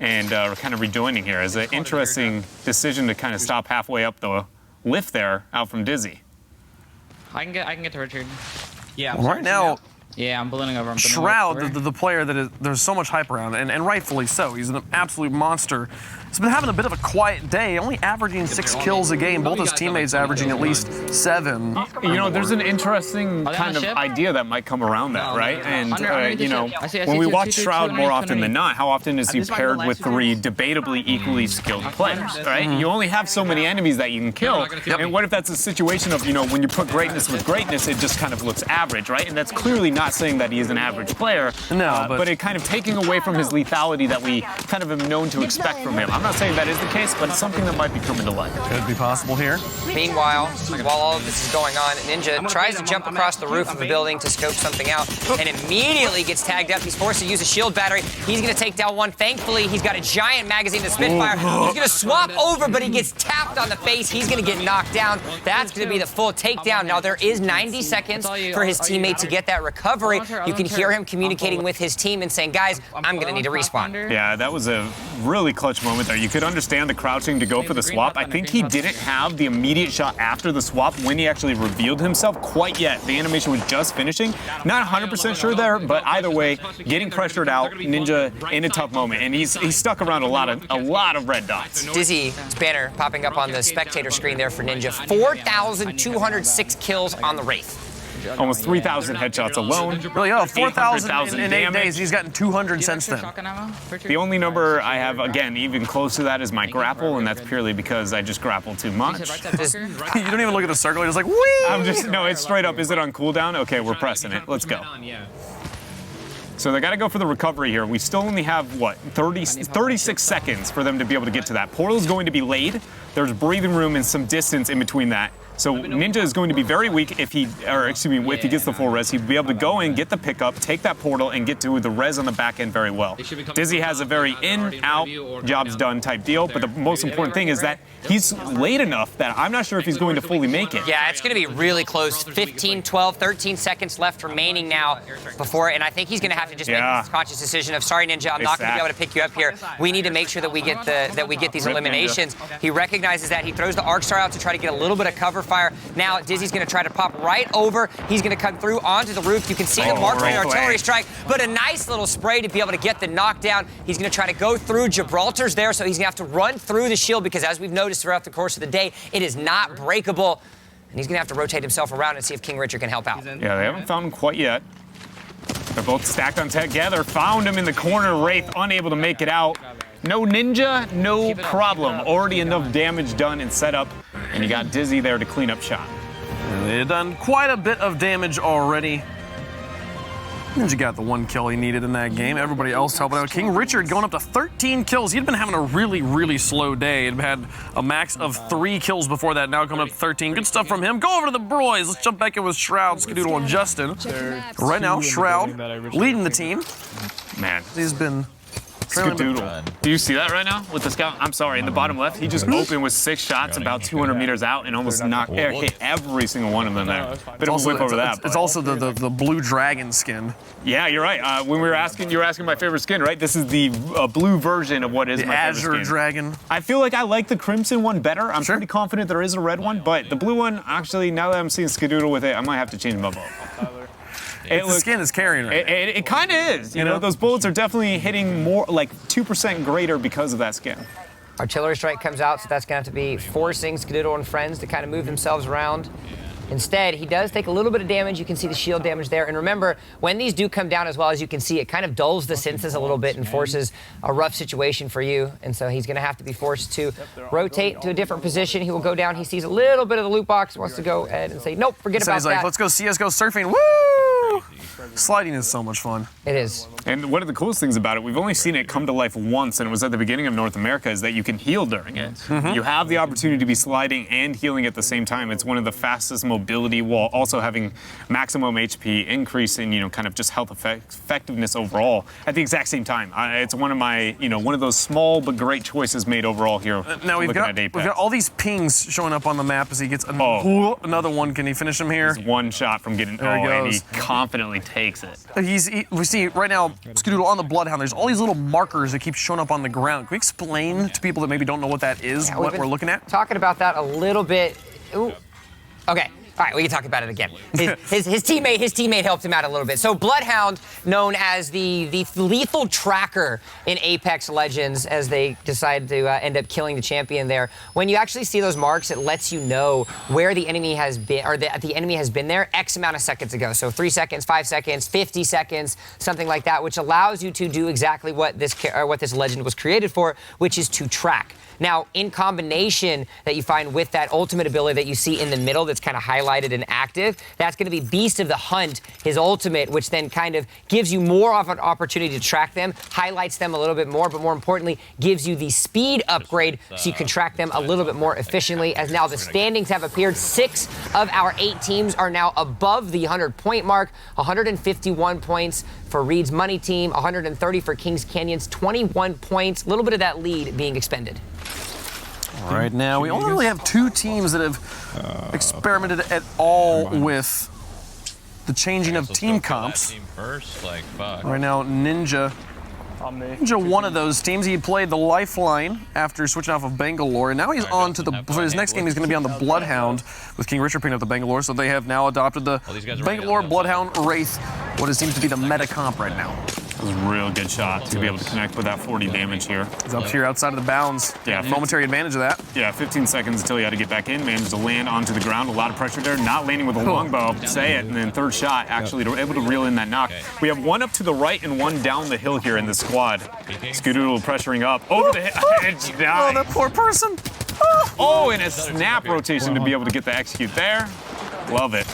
and kind of rejoining here. It's an interesting decision to kind of stop halfway up the lift there out from Dizzy. I can get to Richard. Yeah. Well, right now, Yeah, I'm ballooning over. I'm ballooning Shroud, over. the player that there's so much hype around, and rightfully so. He's an absolute monster. He's been having a bit of a quiet day, only averaging 6 kills a game. Both his teammates averaging at least 7. You know, there's an interesting kind of idea that might come around that, right? And, you know, when we watch Shroud more often than not, how often is he paired with 3 debatably equally skilled players, right? You only have so many enemies that you can kill. And what if that's a situation of, you know, when you put greatness with greatness, it just kind of looks average, right? And that's clearly not saying that he is an average player. No, but it kind of taking away from his lethality that we kind of have known to expect from him. I'm not saying that is the case, but it's something that might be coming to light. Could be possible here. Meanwhile, while all of this is going on, Ninja tries to jump across the roof of the building to scope something out and immediately gets tagged up. He's forced to use a shield battery. He's going to take down one. Thankfully, he's got a giant magazine to Spitfire. He's going to swap over, but he gets tapped on the face. He's going to get knocked down. That's going to be the full takedown. Now, there is 90 seconds for his teammate to get that recovery. You can hear him communicating with his team and saying, guys, I'm going to need a respawn. Yeah, that was a really clutch moment there. You could understand the crouching to go for the swap. I think he didn't have the immediate shot after the swap when he actually revealed himself quite yet. The animation was just finishing. Not 100% sure there, but either way, getting pressured out, Ninja in a tough moment, and he's stuck around a lot of red dots. Dizzy's banner popping up on the spectator screen there for Ninja. 4,206 kills on the Wraith. Almost 3,000 headshots alone. Really, 4,000 in 8 days. He's gotten 200 since then. The only number I have, again, even close to that is my grapple, and that's purely because I just grapple too much. You don't even look at the circle. You're just like, whee! No, it's straight up. Is it on cooldown? Okay, we're pressing it. Let's go. So they got to go for the recovery here. We still only have, what, 36 seconds for them to be able to get to that. Portal is going to be laid. There's breathing room and some distance in between that. So Ninja is going to be very weak if he gets the full res. He'd be able to go in, get the pickup, take that portal, and get to the res on the back end very well. Dizzy has a very in-out, jobs done type deal, but the most important thing is that he's late enough that I'm not sure if he's going to fully make it. Yeah, it's going to be really close. 15, 12, 13 seconds left remaining now before, and I think he's going to have to just make this conscious decision of, sorry, Ninja, I'm not going to be able to pick you up here. We need to make sure that we get these eliminations. He recognizes that. He throws the Arc Star out to try to get a little bit of cover fire. Now Dizzy's going to try to pop right over. He's going to come through onto the roof. You can see the mark from the artillery strike, but a nice little spray to be able to get the knockdown. He's going to try to go through. Gibraltar's there, so he's going to have to run through the shield because, as we've noticed throughout the course of the day, it is not breakable. And he's going to have to rotate himself around and see if King Richard can help out. Yeah, they haven't found him quite yet. They're both stacked on together. Found him in the corner. Wraith unable to make it out. No Ninja, no problem. Already enough damage done and set up, and you got Dizzy there to clean up shop. And they had done quite a bit of damage already. Ninja got the 1 kill he needed in that game. Everybody else helping out. King Richard going up to 13 kills. He'd been having a really, really slow day. He'd had a max of 3 kills before that, now coming up to 13. Good stuff from him. Go over to the Broys. Let's jump back in with Shroud, Skadoodle, and Justin. Right now, Shroud leading the team. Man, he's been... Skadoodle. Do you see that right now with the scout? I'm sorry, in the bottom left, he just opened with 6 shots about 200 meters out and almost hit every single one of them there. Bit of a whip over that. It's also the blue dragon skin. Yeah, you're right. When we were asking, you were asking my favorite skin, right? This is the blue version of what is my favorite skin. Azure dragon. I feel like I like the crimson one better. I'm pretty confident there is a red one, but the blue one, actually, now that I'm seeing Skadoodle with it, I might have to change my vote. The skin is carrying right now. It kind of is. You know, those bullets are definitely hitting more, like 2% greater because of that skin. Artillery strike comes out, so that's going to have to be forcing Skadoodle and friends to kind of move themselves around. Instead, he does take a little bit of damage. You can see the shield damage there. And remember, when these do come down as well, as you can see, it kind of dulls the senses a little bit and forces a rough situation for you. And so he's going to have to be forced to rotate to a different position. He will go down. He sees a little bit of the loot box, wants to go ahead and say, nope, forget about he's like, that. let's go CSGO surfing. Woo! Sliding is so much fun. It is. And one of the coolest things about it, we've only seen it come to life once, and it was at the beginning of North America, is that you can heal during it. You have the opportunity to be sliding and healing at the same time. It's one of the fastest mobility while also having maximum HP, increase in, kind of just health effectiveness overall at the exact same time. It's one of my, one of those small but great choices made overall here. Now we've got all these pings showing up on the map as he gets another one. Can he finish him here? He's one shot from getting, and he confidently takes it. We see right now, Skadoodle on the Bloodhound, there's all these little markers that keep showing up on the ground. Can we explain to people that maybe don't know what that is, what we're looking at? Talking about that a little bit. Ooh. Okay. All right, we can talk about it again. His teammate helped him out a little bit. So Bloodhound, known as the lethal tracker in Apex Legends, as they decide to end up killing the champion there. When you actually see those marks, it lets you know where the enemy has been, or the enemy has been there X amount of seconds ago. So 3 seconds, 5 seconds, 50 seconds, something like that, which allows you to do exactly what this legend was created for, which is to track. Now, in combination that you find with that ultimate ability that you see in the middle that's kind of highlighted and active, that's going to be Beast of the Hunt, his ultimate, which then kind of gives you more of an opportunity to track them, highlights them a little bit more, but more importantly, gives you the speed upgrade so you can track them a little bit more efficiently. As now the standings have appeared, 6 of our 8 teams are now above the 100-point mark, 151 points for Reed's Money team, 130 for Kings Canyon's, 21 points, a little bit of that lead being expended. All right, now we only really have 2 teams that have experimented at all with the changing of team comps. Right now, Ninja one of those teams. He played the Lifeline after switching off of Bangalore, and now he's on to for his next game, he's going to be on the Bloodhound with King Richard picking up the Bangalore, so they have now adopted the Bangalore Bloodhound Wraith, what it seems to be the meta comp right now. It was a real good shot to be able to connect with that 40 damage here. He's up here outside of the bounds. Yeah, momentary advantage of that. Yeah, 15 seconds until he had to get back in. Managed to land onto the ground. A lot of pressure there. Not landing with a longbow. Say it. And then third shot, actually able to reel in that knock. We have 1 up to the right and 1 down the hill here in this squad. Scoodoodle pressuring up. Over the edge. Oh, that poor person. Oh, and a snap rotation to be able to get the execute there. Love it.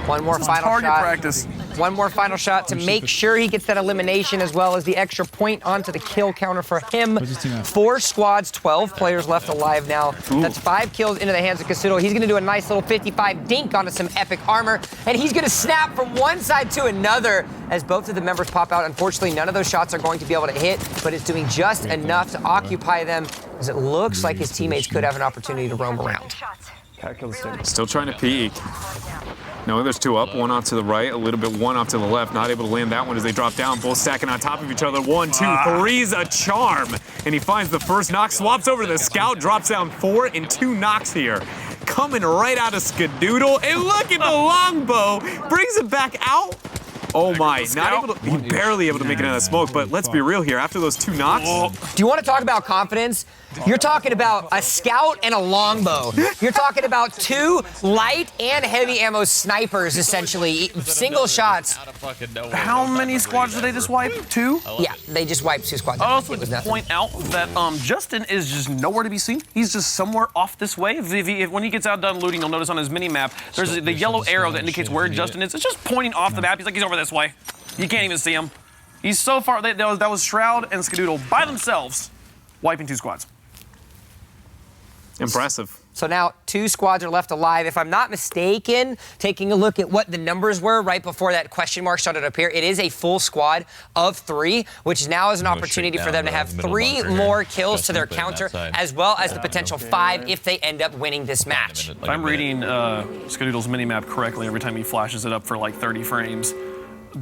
One more final target shot. practice. One more final shot to make sure he gets that elimination, as well as the extra point onto the kill counter for him. 4 squads, 12 players left alive now. That's 5 kills into the hands of Casudo. He's going to do a nice little 55 dink onto some epic armor, and he's going to snap from one side to another as both of the members pop out. Unfortunately, none of those shots are going to be able to hit, but it's doing just enough to occupy them, as it looks like his teammates could have an opportunity to roam around. Still trying to peek. No, there's 2 up, 1 off to the right, a little bit 1 off to the left. Not able to land that one as they drop down, both stacking on top of each other. 1, 2, 3's a charm. And he finds the first knock, swaps over to the scout, drops down 4 and 2 knocks here. Coming right out of Skadoodle, and look at the longbow, brings it back out. Oh my, not able to, he barely able to make it out of the smoke, but let's be real here, after those 2 knocks. Do you want to talk about confidence? You're talking about a scout and a longbow. You're talking about 2 light and heavy ammo snipers, essentially, single shots. How many squads did they just wipe? 2? Yeah, they just wiped 2 squads. I also like to point out that Justin is just nowhere to be seen. He's just somewhere off this way. When he gets out done looting, you'll notice on his mini-map, there's the yellow arrow that indicates where Justin is. It's just pointing off the map. He's like, he's over this way. You can't even see him. He's so far. That was Shroud and Skadoodle by themselves, wiping 2 squads. Impressive. So now 2 squads are left alive. If I'm not mistaken, taking a look at what the numbers were right before that question mark started to appear, it is a full squad of 3, which now is an opportunity for them to have 3 more kills to their counter, as well as the potential 5 if they end up winning this match. If I'm reading Skadoodle's minimap correctly, every time he flashes it up for like 30 frames,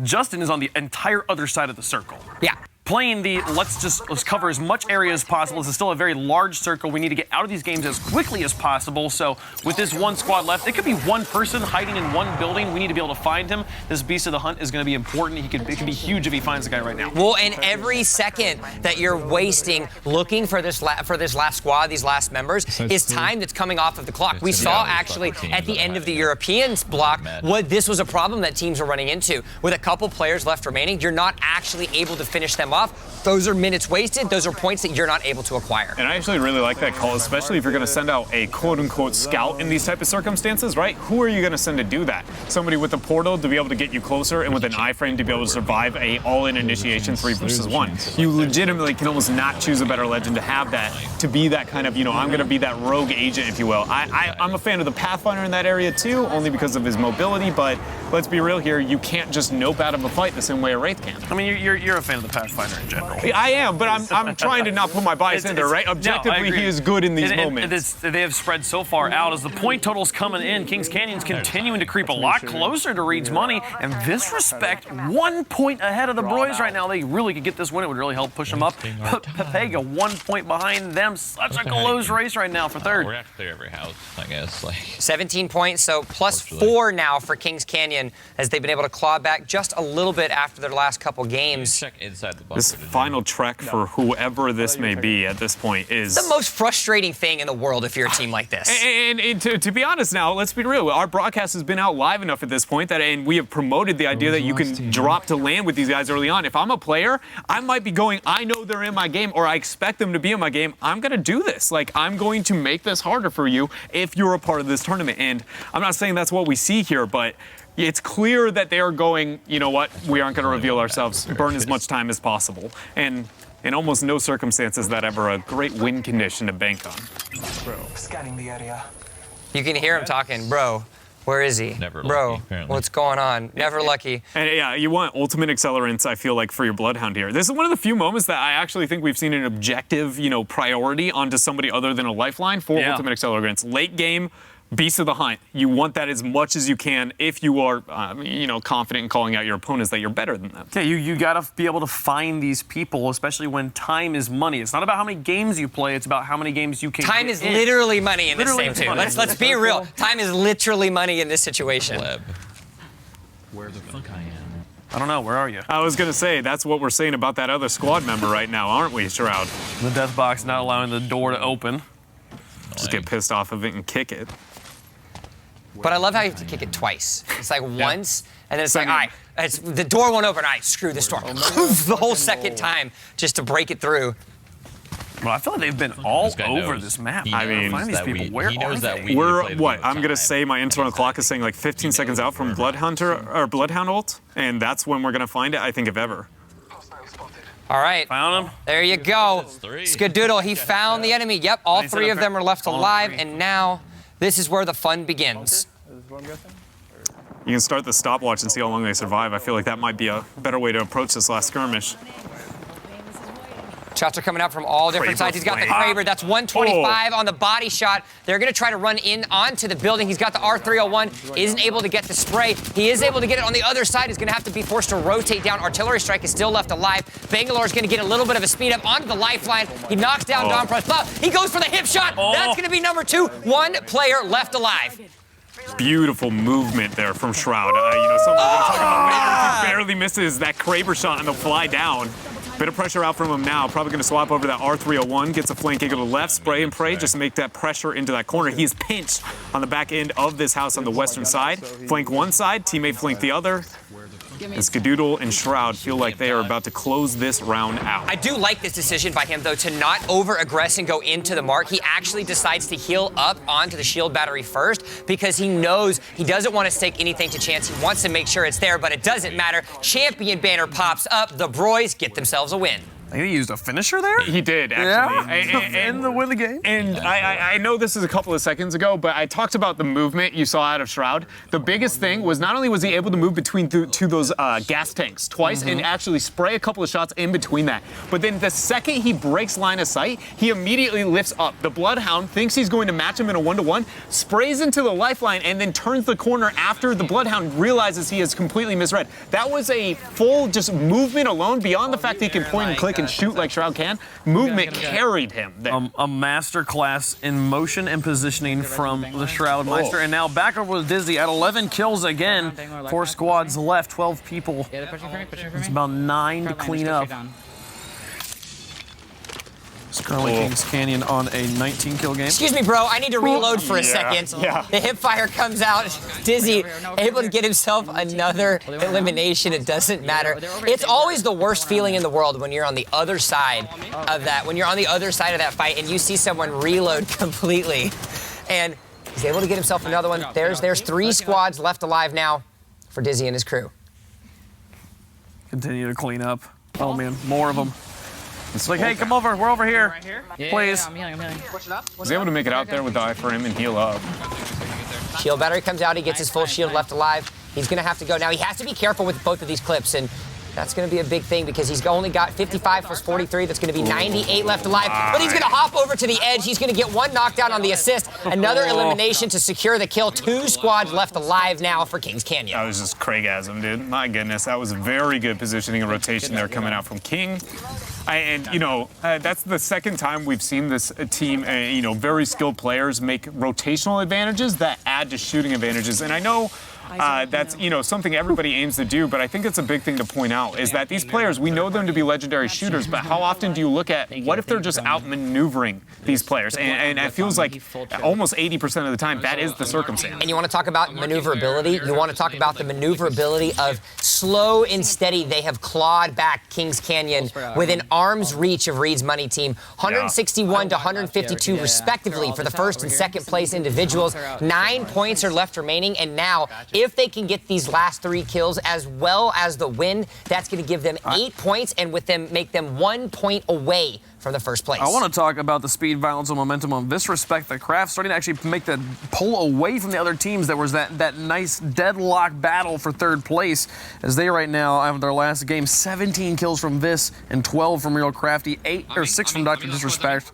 Justin is on the entire other side of the circle. Yeah. Playing the let's cover as much area as possible. This is still a very large circle. We need to get out of these games as quickly as possible. So with this 1 squad left, it could be 1 person hiding in 1 building. We need to be able to find him. This Beast of the Hunt is going to be important. It could be huge if he finds the guy right now. Well, and every second that you're wasting looking for this last squad, these last members, is time that's coming off of the clock. We saw actually at the end of the Europeans block what this was a problem that teams were running into. With a couple players left remaining, you're not actually able to finish them off. Those are minutes wasted. Those are points that you're not able to acquire. And I actually really like that call, especially if you're going to send out a quote-unquote scout in these type of circumstances, right? Who are you going to send to do that? Somebody with a portal to be able to get you closer, and with an iframe to be able to survive a all-in initiation 3 versus 1. You legitimately can almost not choose a better legend to have that, to be that kind of, I'm going to be that rogue agent, if you will. I'm a fan of the Pathfinder in that area too, only because of his mobility, but let's be real here, you can't just nope out of a fight the same way a Wraith can. I mean, you're a fan of the Pathfinder in general. I am, but I'm trying to not put my bias in there, right? Objectively, he is good in these moments. They have spread so far out as the point total's coming in. Kings Canyon's continuing to creep a lot closer to Reed's money, and this respect 1 point ahead of the Broys right now. They really could get this win. It would really help push them up. But Pepega 1 point behind them. Such a close race right now for third. We're gonna have to clear every house, I guess. 17 points, so +4 now for Kings Canyon as they've been able to claw back just a little bit after their last couple games. Check inside the bunker. This final trek for whoever this may be at this point is the most frustrating thing in the world if you're a team like this. And to be honest now, let's be real. Our broadcast has been out live enough at this point that, and we have promoted the idea that you can drop to land with these guys early on. If I'm a player, I might be going, I know they're in my game, or I expect them to be in my game. I'm going to do this. Like, I'm going to make this harder for you if you're a part of this tournament. And I'm not saying that's what we see here, but it's clear that they are going, you know what, we aren't going to reveal ourselves, burn as much time as possible. And in almost no circumstances is that ever a great win condition to bank on. Bro, scanning the area. You can hear him talking, bro. Where is he? Never Bro, lucky, apparently. what's going on? Never lucky. And yeah, you want ultimate accelerants, I feel like, for your Bloodhound here. This is one of the few moments that I actually think we've seen an objective, priority onto somebody other than a lifeline for ultimate accelerants. Late game, beast of the hunt. You want that as much as you can if you are, confident in calling out your opponents that you're better than them. Yeah, you got to be able to find these people, especially when time is money. It's not about how many games you play, it's about how many games you can Time get is in. literally money in this Literally game, too. money. Let's be real. Time is literally money in this situation. Where the fuck I am? I don't know, where are you? I was going to say, that's what we're saying about that other squad member right now, aren't we, Shroud? The death box not allowing the door to open. Just get pissed off of it and kick it. But I love how you have to kick it twice. It's like once, and then it's like, all right, the door won't open. All right, screw this door. The whole second time just to break it through. Well, I feel like they've been all over this map. I mean, find these people. Where are they? We're what? I'm gonna say my internal clock is saying like 15 seconds out from Bloodhound ult, and that's when we're gonna find it. I think if ever. All right. Found him. There you go. Skadoodle, he found the enemy. Yep, all three of them are left alive, and now this is where the fun begins. You can start the stopwatch and see how long they survive. I feel like that might be a better way to approach this last skirmish. Shots are coming out from all different sides. He's got the Kraber. That's 125 on the body shot. They're going to try to run in onto the building. He's got the R301. Isn't able to get the spray. He is able to get it on the other side. He's going to have to be forced to rotate down. Artillery strike is still left alive. Bangalore is going to get a little bit of a speed up onto the lifeline. He knocks down Don Price. He goes for the hip shot. That's going to be number 2. One player left alive. Beautiful movement there from Shroud. Something we're talking about later. He barely misses that Kraber shot on the fly down. Bit of pressure out from him now. Probably going to swap over to that R301. Gets a flank kick to the left. Spray and pray. Just to make that pressure into that corner. He's pinched on the back end of this house on the western side. Flank one side. Teammate flank the other. And Skadoodle and Shroud feel like they are about to close this round out. I do like this decision by him, though, to not over-aggress and go into the mark. He actually decides to heal up onto the shield battery first because he knows he doesn't want to stake anything to chance. He wants to make sure it's there, but it doesn't matter. Champion banner pops up. The Broys get themselves a win. I think he used a finisher there? He did, actually. And win the game. And I know this is a couple of seconds ago, but I talked about the movement you saw out of Shroud. The biggest thing was not only was he able to move between two those gas tanks twice and actually spray a couple of shots in between that, but then the second he breaks line of sight, he immediately lifts up. The Bloodhound thinks he's going to match him in a 1-to-1, sprays into the lifeline, and then turns the corner after the Bloodhound realizes he has completely misread. That was a full just movement alone, beyond the fact that he can point and click and shoot like Shroud can. Movement carried him there. A master class in motion and positioning from the Shroud Meister. And now back over with Dizzy at 11 kills again. 4 squads left, 12 people. It's about 9 to clean up. It's currently Kings Canyon on a 19-kill game. Excuse me, bro. I need to reload for a second. Yeah. The hip fire comes out. Dizzy able to get himself another elimination. It doesn't matter. It's always the worst feeling in the world when you're on the other side of that. When you're on the other side of that fight and you see someone reload completely. And he's able to get himself another one. There's 3 squads left alive now for Dizzy and his crew. Continue to clean up. Oh, man. More of them. It's like, hey, come over. We're over here. Please. I'm healing. He's able to make it out there with the eye for him and heal up. Shield battery comes out. He gets his full shield left alive. He's going to have to go. Now, he has to be careful with both of these clips, and that's going to be a big thing because he's only got 55 plus 43. That's going to be 98 left alive. But he's going to hop over to the edge. He's going to get one knockdown on the assist. Another elimination to secure the kill. 2 squads left alive now for Kings Canyon. That was just Craigasm, dude. My goodness, that was very good positioning and rotation there coming out from King. That's the second time we've seen this team, very skilled players make rotational advantages that add to shooting advantages. And I know that's something everybody aims to do, but I think it's a big thing to point out is that these players, we know them to be legendary shooters, but how often do you look at what if they're just outmaneuvering these players? And it feels like almost 80% of the time that is the circumstance. And you want to talk about maneuverability? You want to talk about the maneuverability of slow and steady. They have clawed back Kings Canyon within arm's reach of Reed's Money team. 161 to 152 respectively for the first and second place individuals. 9 points are left remaining, and now if they can get these last 3 kills as well as the win, that's going to give them 8 points and with them make them 1 point away from the first place. I want to talk about the speed, violence, and momentum of this respect. The Craft starting to actually make the pull away from the other teams. There was that nice deadlock battle for third place as they right now have their last game 17 kills from Vis and 12 from Real Crafty, 6 from Dr. Disrespect.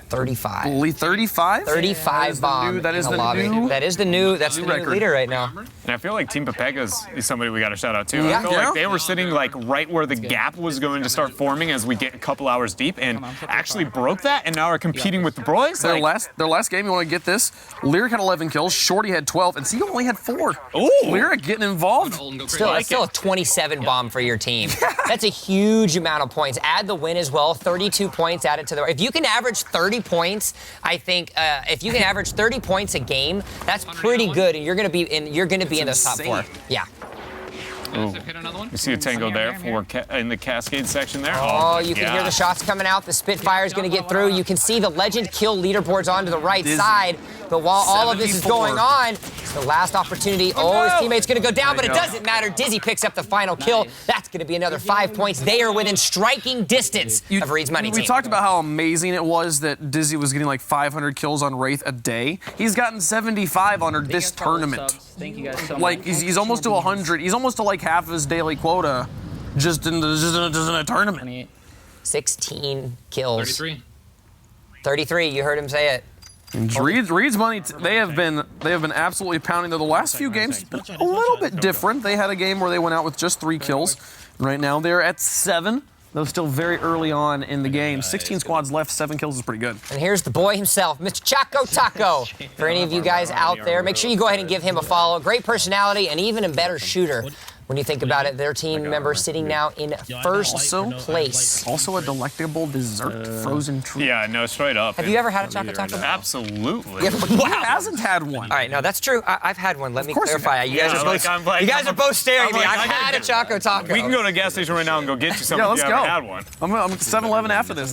35. 35? 35 bomb. That is the new leader right now. And I feel like Team Pepega is somebody we got to shout out too. I feel like they were sitting like right where the gap was going to start forming as we get a couple hours deep, and actually broke that, and now are competing with the boys. Their last game, you want to get this? Lyric had 11 kills, Shorty had 12, and Zeo only had 4. Ooh. Lyric getting involved. Still a 27 bomb for your team. That's a huge amount of points. Add the win as well. 32 points added to the. If you can average 30 points, I think if you can average 30 points a game, that's pretty good, and you're going to be in the top 4. Yeah. Ooh. You see a tango there in the Cascade section there. Oh, you can hear the shots coming out. The Spitfire is going to get through. You can see the legend kill leaderboards onto the right side. But while all of this is going on, it's the last opportunity. Oh, his teammate's going to go down, but it doesn't matter. Dizzy picks up the final kill. That's going to be another 5 points. They are within striking distance of Reed's Money team. We talked about how amazing it was that Dizzy was getting like 500 kills on Wraith a day. He's gotten 75 under this tournament. Thank you guys so much. Like, he's almost to 100. He's almost to like half of his daily quota just in a tournament. 16 kills. 33, you heard him say it. Reed's Money, they have been absolutely pounding. The last few games a little bit different. They had a game where they went out with just 3 kills. Right now they're at 7. Though still very early on in the game. 16 squads left, 7 kills is pretty good. And here's the boy himself, Mr. Choco Taco. For any of you guys out there, make sure you go ahead and give him a follow. Great personality and even a better shooter. When you think about it, their team member sitting now in first place. Also a delectable dessert, frozen treat. Yeah, no, straight up. Have you ever had a Choco Taco? Absolutely. Who hasn't had one? All right, no, that's true. I've had one. Let me clarify. You guys are both staring at me. I've had a Choco Taco. We can go to a gas station right now and go get you something if you haven't had one. I'm at 7-Eleven after this.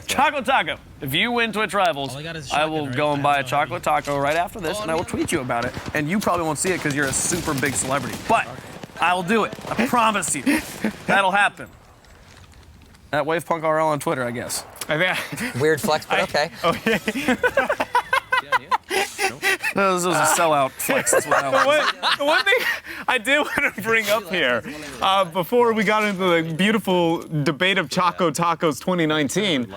Choco Taco. If you win Twitch Rivals, I will go and buy a Choco Taco right after this, and I will tweet you about it. And you probably won't see it because you're a super big celebrity. But I will do it. I promise you. That'll happen. At WavePunkRL on Twitter, I guess. Weird flex, but okay. Oh, yeah. This was a sellout flex. That's what that was. The one thing I did want to bring up here, before we got into the beautiful debate of Choco Tacos 2019,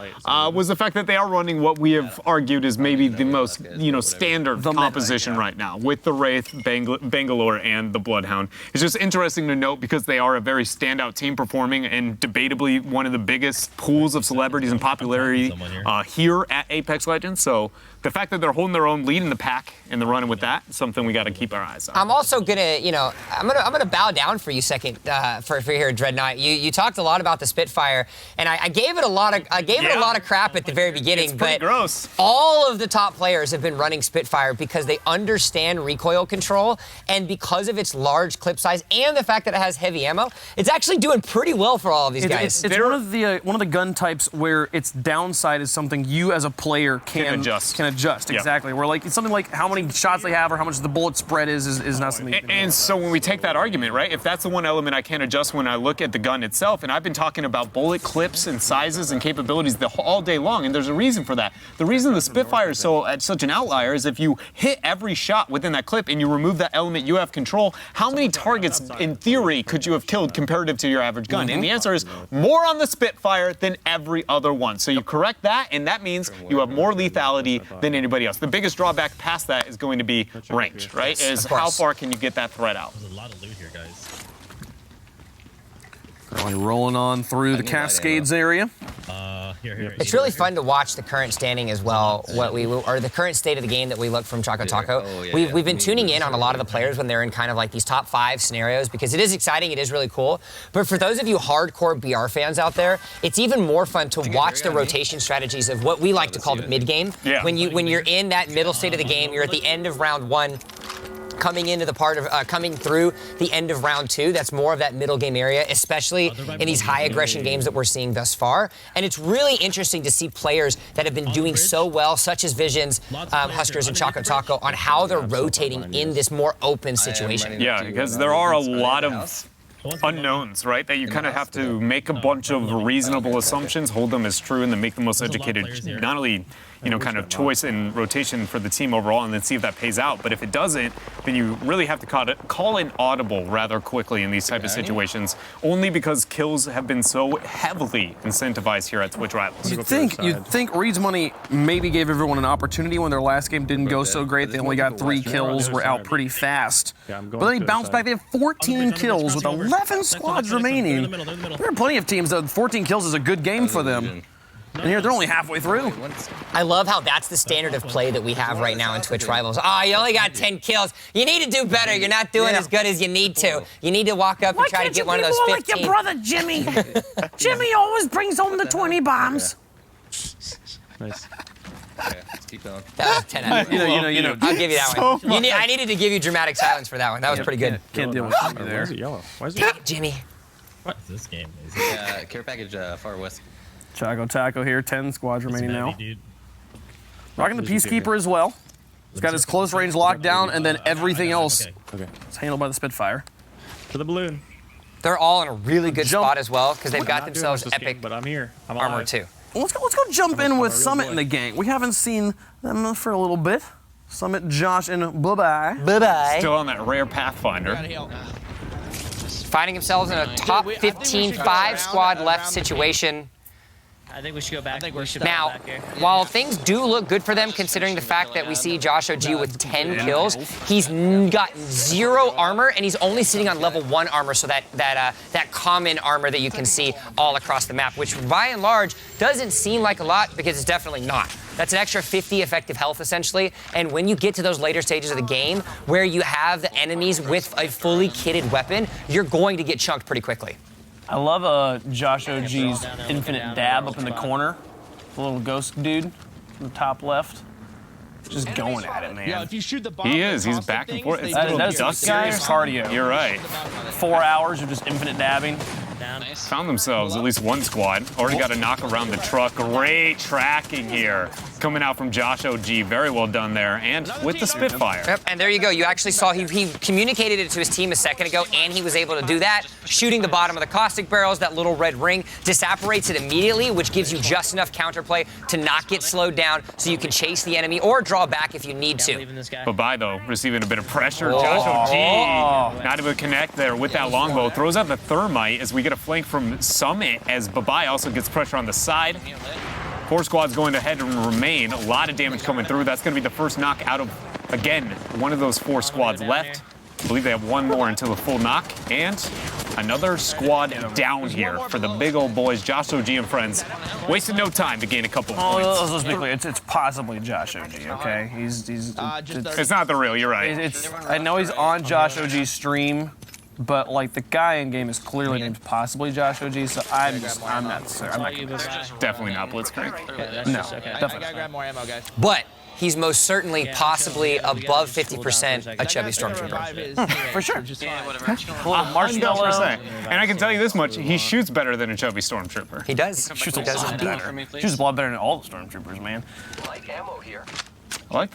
was the fact that they are running what we have argued is maybe the most, standard composition right now with the Wraith, Bangalore, and the Bloodhound. It's just interesting to note because they are a very standout team performing and debatably one of the biggest pools of celebrities and popularity here at Apex Legends. So the fact that they're holding their own lead in the pack and they're running with that is something we got to keep our eyes on. I'm also gonna, I'm gonna bow down for you second for here, Dreadnought. You talked a lot about the Spitfire, and I gave it a lot of crap at the very beginning. It's pretty gross. All of the top players have been running Spitfire because they understand recoil control, and because of its large clip size and the fact that it has heavy ammo, it's actually doing pretty well for all of these guys. It's one of the gun types where its downside is something you as a player can adjust. adjust, exactly. Where like something like how many shots they have or how much the bullet spread is not something you can And so when we take that argument, right, if that's the one element I can't adjust when I look at the gun itself, and I've been talking about bullet clips and sizes and capabilities all day long, and there's a reason for that. The reason the Spitfire is such an outlier is if you hit every shot within that clip and you remove that element, you have control. How many targets, in theory, could you have killed comparative to your average gun? And the answer is more on the Spitfire than every other one. So you correct that, and that means you have more lethality than anybody else. The biggest drawback past that is going to be range, right? Is how far can you get that threat out? There's a lot of loot here, guys. Currently rolling on through the Cascades area. Here. It's really fun to watch the current standing as well, or the current state of the game that we look from Choco Taco. We've been tuning in on a lot of the players when they're in kind of like these top 5 scenarios because it is exciting, it is really cool. But for those of you hardcore BR fans out there, it's even more fun to watch the rotation strategies of what we like to call the mid game. Yeah. When you're in that middle state of the game, you're at the end of round 1. Coming into the part of coming through the end of round 2, that's more of that middle game area, especially in these high aggression games that we're seeing thus far. And it's really interesting to see players that have been doing so well, such as Visions, Huskers, and Choco Taco, on how they're rotating in this more open situation. Yeah, because there are a lot of unknowns, right? That you kind of have to make a bunch of reasonable assumptions, hold them as true, and then make the most educated, not only kind of choice and rotation for the team overall, and then see if that pays out. But if it doesn't, then you really have to call an audible rather quickly in these type of situations, only because kills have been so heavily incentivized here at Twitch Rivals. You'd think Reed's Money maybe gave everyone an opportunity when their last game didn't go so great. They only got 3 kills, were out pretty fast. But then he bounced back. They have 14 kills with 11 squads remaining. There are plenty of teams that 14 kills is a good game for them. And here they're only halfway through. I love how that's the standard of play that we have right now in Twitch Rivals. Oh, you only got 10 kills. You need to do better. You're not doing as good as you need to. You need to walk up and try to get one of those 15. Like your brother Jimmy. Jimmy always brings home the 20 bombs. Nice. Okay, let's keep going. That was 10 out of 10. You know. I'll give you that one. I needed to give you dramatic silence for that one. That was pretty good. Can't deal with Jimmy there. Why is it yellow? Why is it? Jimmy. What is this game? Care package far west. Choco Taco here, 10 squads remaining now. Dude. Rocking the Peacekeeper as well. He's got his close range locked down, and then everything else is handled by the Spitfire. To the balloon. They're all in a really good spot as well because they've got themselves epic but I'm here. I'm armor alive. too. Let's go jump in with Summit in the gang. We haven't seen them for a little bit. Summit, Josh, and Bye-Bye. Bye-bye. Still on that rare Pathfinder. Finding themselves in a top 15 5-squad left situation. I think we should go back. Now, while things do look good for them, considering the fact that we see Josh OG with 10 kills, he's got 0 armor, and he's only sitting on level 1 armor, so that common armor that you can see all across the map, which by and large doesn't seem like a lot because it's definitely not. That's an extra 50 effective health, essentially. And when you get to those later stages of the game, where you have the enemies with a fully kitted weapon, you're going to get chunked pretty quickly. I love Josh OG's infinite dab up in the corner. The little ghost dude in the top left. Just going at it, man. Yeah, if you shoot the bomb, He is. He's back and forth. It's That's serious cardio. You're right. 4 hours of just infinite dabbing. Found themselves at least one squad. Already got a knock around the truck. Great tracking here. Coming out from Josh OG. Very well done there. And with the Spitfire. Yep, and there you go. You actually saw he communicated it to his team a second ago, and he was able to do that. Shooting the bottom of the caustic barrels, that little red ring disapparates it immediately, which gives you just enough counterplay to not get slowed down so you can chase the enemy or draw back if you need to. Bye-bye, though, receiving a bit of pressure. Josh OG not able to connect there with that longbow. Throws out the thermite as we get a flank from Summit as Bye-bye also gets pressure on the side. 4 squads going ahead and remain. A lot of damage coming through. That's going to be the first knock out of, again, one of those 4 squads left. I believe they have one more until the full knock. And another squad down here for the big old boys. Josh OG and friends wasted no time to gain a couple of points. Let's be clear. It's possibly Josh OG, okay? It's not the real, you're right. I know he's on Josh OG's stream, but like the guy in game is clearly named possibly Josh OG, so I'm not sure. I'm not definitely not Blitzcrank. No, I definitely. gotta grab more ammo, guys. But he's most certainly possibly above 50% a chubby stormtrooper. For sure. Marshmallow. And I can tell you this much, he shoots better than a chubby stormtrooper. He does. Shoots a lot better. Shoots a lot better than all the stormtroopers, man. Light ammo here. I like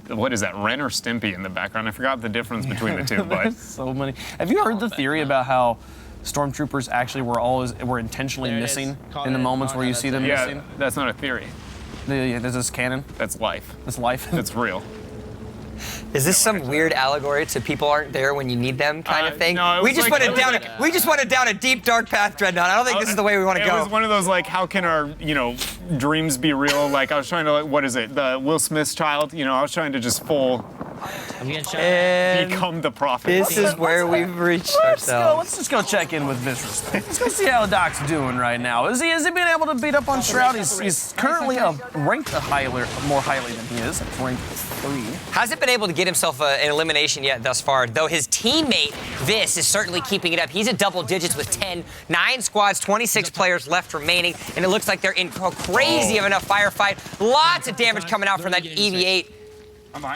what is that, Ren or Stimpy in the background? I forgot the difference between the two, but. So many. Have you heard the theory about how stormtroopers actually were intentionally missing in the moments where you see them missing? Yeah, that's not a theory. This is canon? That's life. That's life? That's real. Is this some weird allegory to people aren't there when you need them kind of thing? No, we just went down a deep dark path, Dreadnought. I don't think this is the way we want to go. It was one of those like, how can our dreams be real? Like I was trying to what is it? The Will Smith's child. I was trying to just become the prophet. This is where we've reached ourselves. Let's just go check in with Vicious. Let's go see how the Doc's doing right now. Has he been able to beat up on Shroud? He's currently ranked more highly than he is. Ranked 3. Hasn't been able to get himself an elimination yet thus far, though his teammate, Vis, is certainly keeping it up. He's at double digits with 10, 9 squads, 26 players left remaining, and it looks like they're in crazy of enough firefight. Lots of damage coming out from that EV8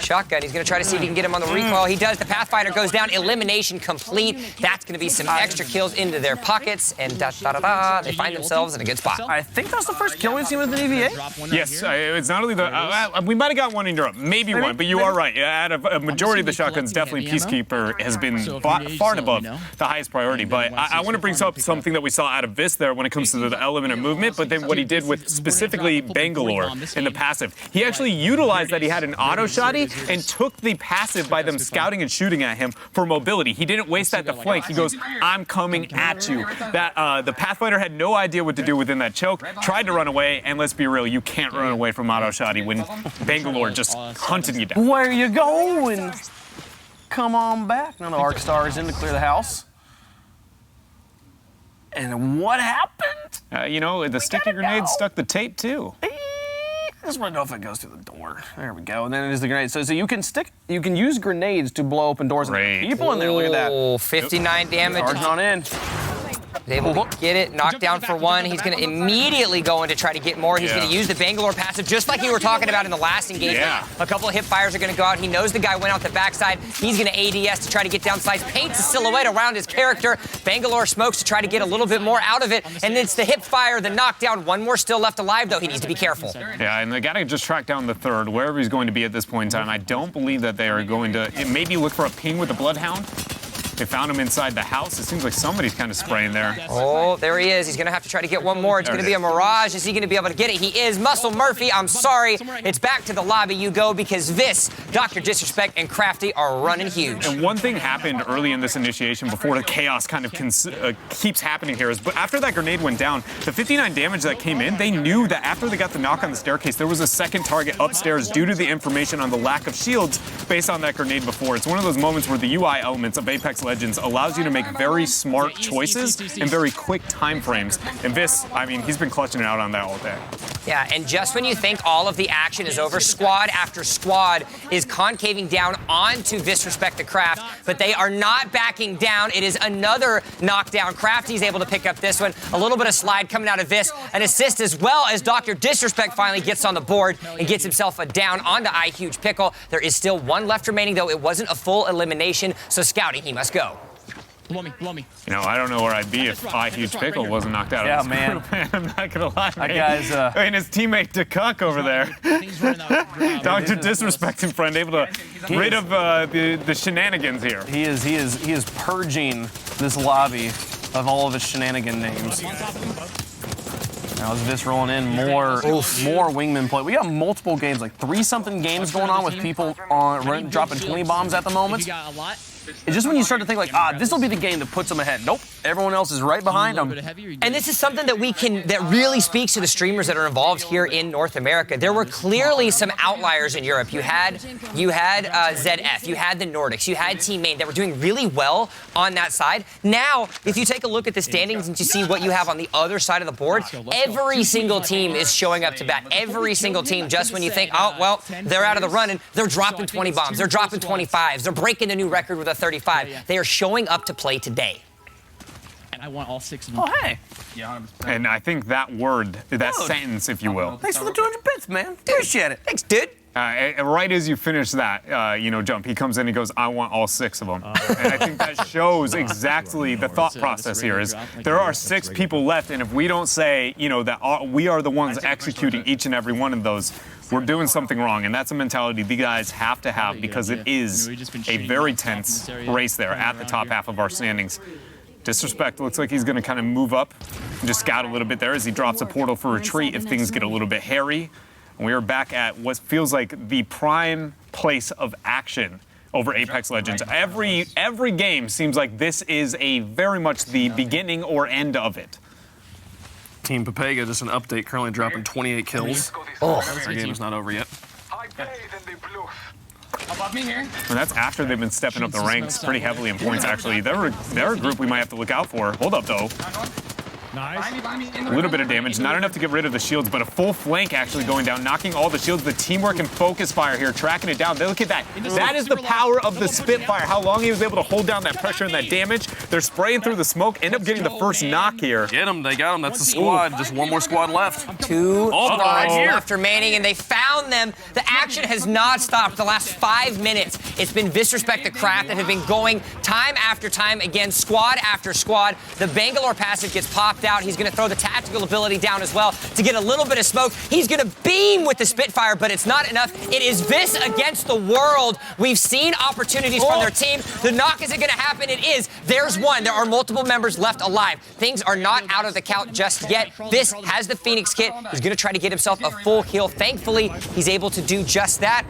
shotgun. He's going to try to see if he can get him on the recoil. He does. The Pathfinder goes down. Elimination complete. That's going to be some extra kills into their pockets, and they find themselves in a good spot. I think that's the first kill we've seen with an EV8. Yes, it's not only the. We might have got one in Europe, maybe one, but you are right. Out of a majority of the shotguns, definitely Peacekeeper has been far and above the highest priority. But I want to bring up something that we saw out of Vis there when it comes to the element of movement, but then what he did with specifically Bangalore in the passive. He actually utilized that he had an auto shot and took the passive by them scouting and shooting at him for mobility. He didn't waste that to flank. He goes, I'm coming at you. That the Pathfinder had no idea what to do within that choke, tried to run away, and let's be real, you can't run away from auto shotty when Bangalore just hunted you down. Where you going? Come on back. Now the Arc Star is in to clear the house. And what happened? The sticky grenade stuck the tape too. I just want to know if it goes through the door. There we go. And then it is the grenade. So you can use grenades to blow open doors. Great. People in there. Look at that. Oh, 59 damage. Charging on in. Able to get it, knocked down for 1. He's going to immediately go in to try to get more. He's going to use the Bangalore passive, just like you were talking about in the last engagement. Yeah. A couple of hip fires are going to go out. He knows the guy went out the backside. He's going to ADS to try to get down sides, paints a silhouette around his character. Bangalore smokes to try to get a little bit more out of it, and it's the hip fire, the knockdown. One more still left alive, though. He needs to be careful. Yeah, and they got to just track down the third, wherever he's going to be at this point in time. I don't believe that they are going to maybe look for a ping with the Bloodhound. They found him inside the house. It seems like somebody's kind of spraying there. Oh, there he is. He's going to have to try to get one more. It's going to be a Mirage. Is he going to be able to get it? He is. Muscle Murphy, I'm sorry. It's back to the lobby you go because Vis, Dr. Disrespect, and Crafty are running huge. And one thing happened early in this initiation before the chaos kind of keeps happening here is, but after that grenade went down, the 59 damage that came in, they knew that after they got the knock on the staircase, there was a second target upstairs due to the information on the lack of shields based on that grenade before. It's one of those moments where the UI elements of Apex Legends allows you to make very smart choices in very quick time frames. And Vis, I mean, he's been clutching it out on that all day. Yeah, and just when you think all of the action is over, squad after squad is concaving down onto Disrespect the Craft, but they are not backing down. It is another knockdown. Crafty's able to pick up this one. A little bit of slide coming out of Vis. An assist as well as Dr. Disrespect finally gets on the board and gets himself a down onto I Huge Pickle. There is still one left remaining, though. It wasn't a full elimination, so scouting, he must go. Blow me. I don't know where I'd be if I Huge Pickle wasn't knocked out. Yeah, of this group, man. I'm not gonna lie. That guy's and his teammate DeCuck over there. Dr. Disrespecting friend, able to rid of the shenanigans here. He is purging this lobby of all of his shenanigan names. Now is this rolling in more wingman play? We got multiple games, like 3-something games going on with people dropping 20 bombs at the moment. It's just when you start to think like, this will be the game that puts them ahead. Nope, everyone else is right behind them. And this is something that that really speaks to the streamers that are involved here in North America. There were clearly some outliers in Europe. You had ZF, you had the Nordics, you had Team Main that were doing really well on that side. Now, if you take a look at the standings and you see what you have on the other side of the board, every single team is showing up to bat. Every single team, just when you think, oh, well, they're out of the run, and they're dropping 20 bombs, they're dropping 25s, they're breaking the new record with a 35. They are showing up to play today. And I want all 6 of them. Oh, hey. Yeah, 100%. And I think that word, that sentence, if you will. Thanks for the 200 bits, man. Appreciate it. Thanks, dude. Right as you finish that, jump, he comes in and he goes, I want all 6 of them. And I think that shows exactly the thought process here is there are 6 people left, and if we don't say, that we are the ones executing each and every one of those, we're doing something wrong. And that's a mentality the guys have to have because it is a very tense race there at the top half of our standings. Disrespect looks like he's going to kind of move up and just scout a little bit there as he drops a portal for retreat if things get a little bit hairy. And we are back at what feels like the prime place of action over Apex Legends. Every game seems like this is very much the beginning or end of it. Team Pepega, just an update, currently dropping 28 kills. Oh, the game is not over yet. Above me here. And that's after they've been stepping up the ranks pretty heavily in points, actually. They're a group we might have to look out for. Hold up, though. Nice. A little bit of damage, not enough to get rid of the shields, but a full flank actually going down, knocking all the shields. The teamwork and focus fire here, tracking it down. Look at that. That is the power of the Spitfire, how long he was able to hold down that pressure and that damage. They're spraying through the smoke, end up getting the first knock here. Get him, they got him. That's the squad. Just one more squad left. Two squads left remaining, and they found them. The action has not stopped the last 5 minutes. It's been Disrespect the Craft that have been going time after time again, squad after squad. The Bangalore passive gets popped out. He's going to throw the tactical ability down as well to get a little bit of smoke. He's going to beam with the Spitfire, but it's not enough. It is Vis against the world. We've seen opportunities from their team. The knock isn't going to happen. It is. There's one. There are multiple members left alive. Things are not out of the count just yet. Vis has the Phoenix kit. He's going to try to get himself a full heal. Thankfully, he's able to do just that.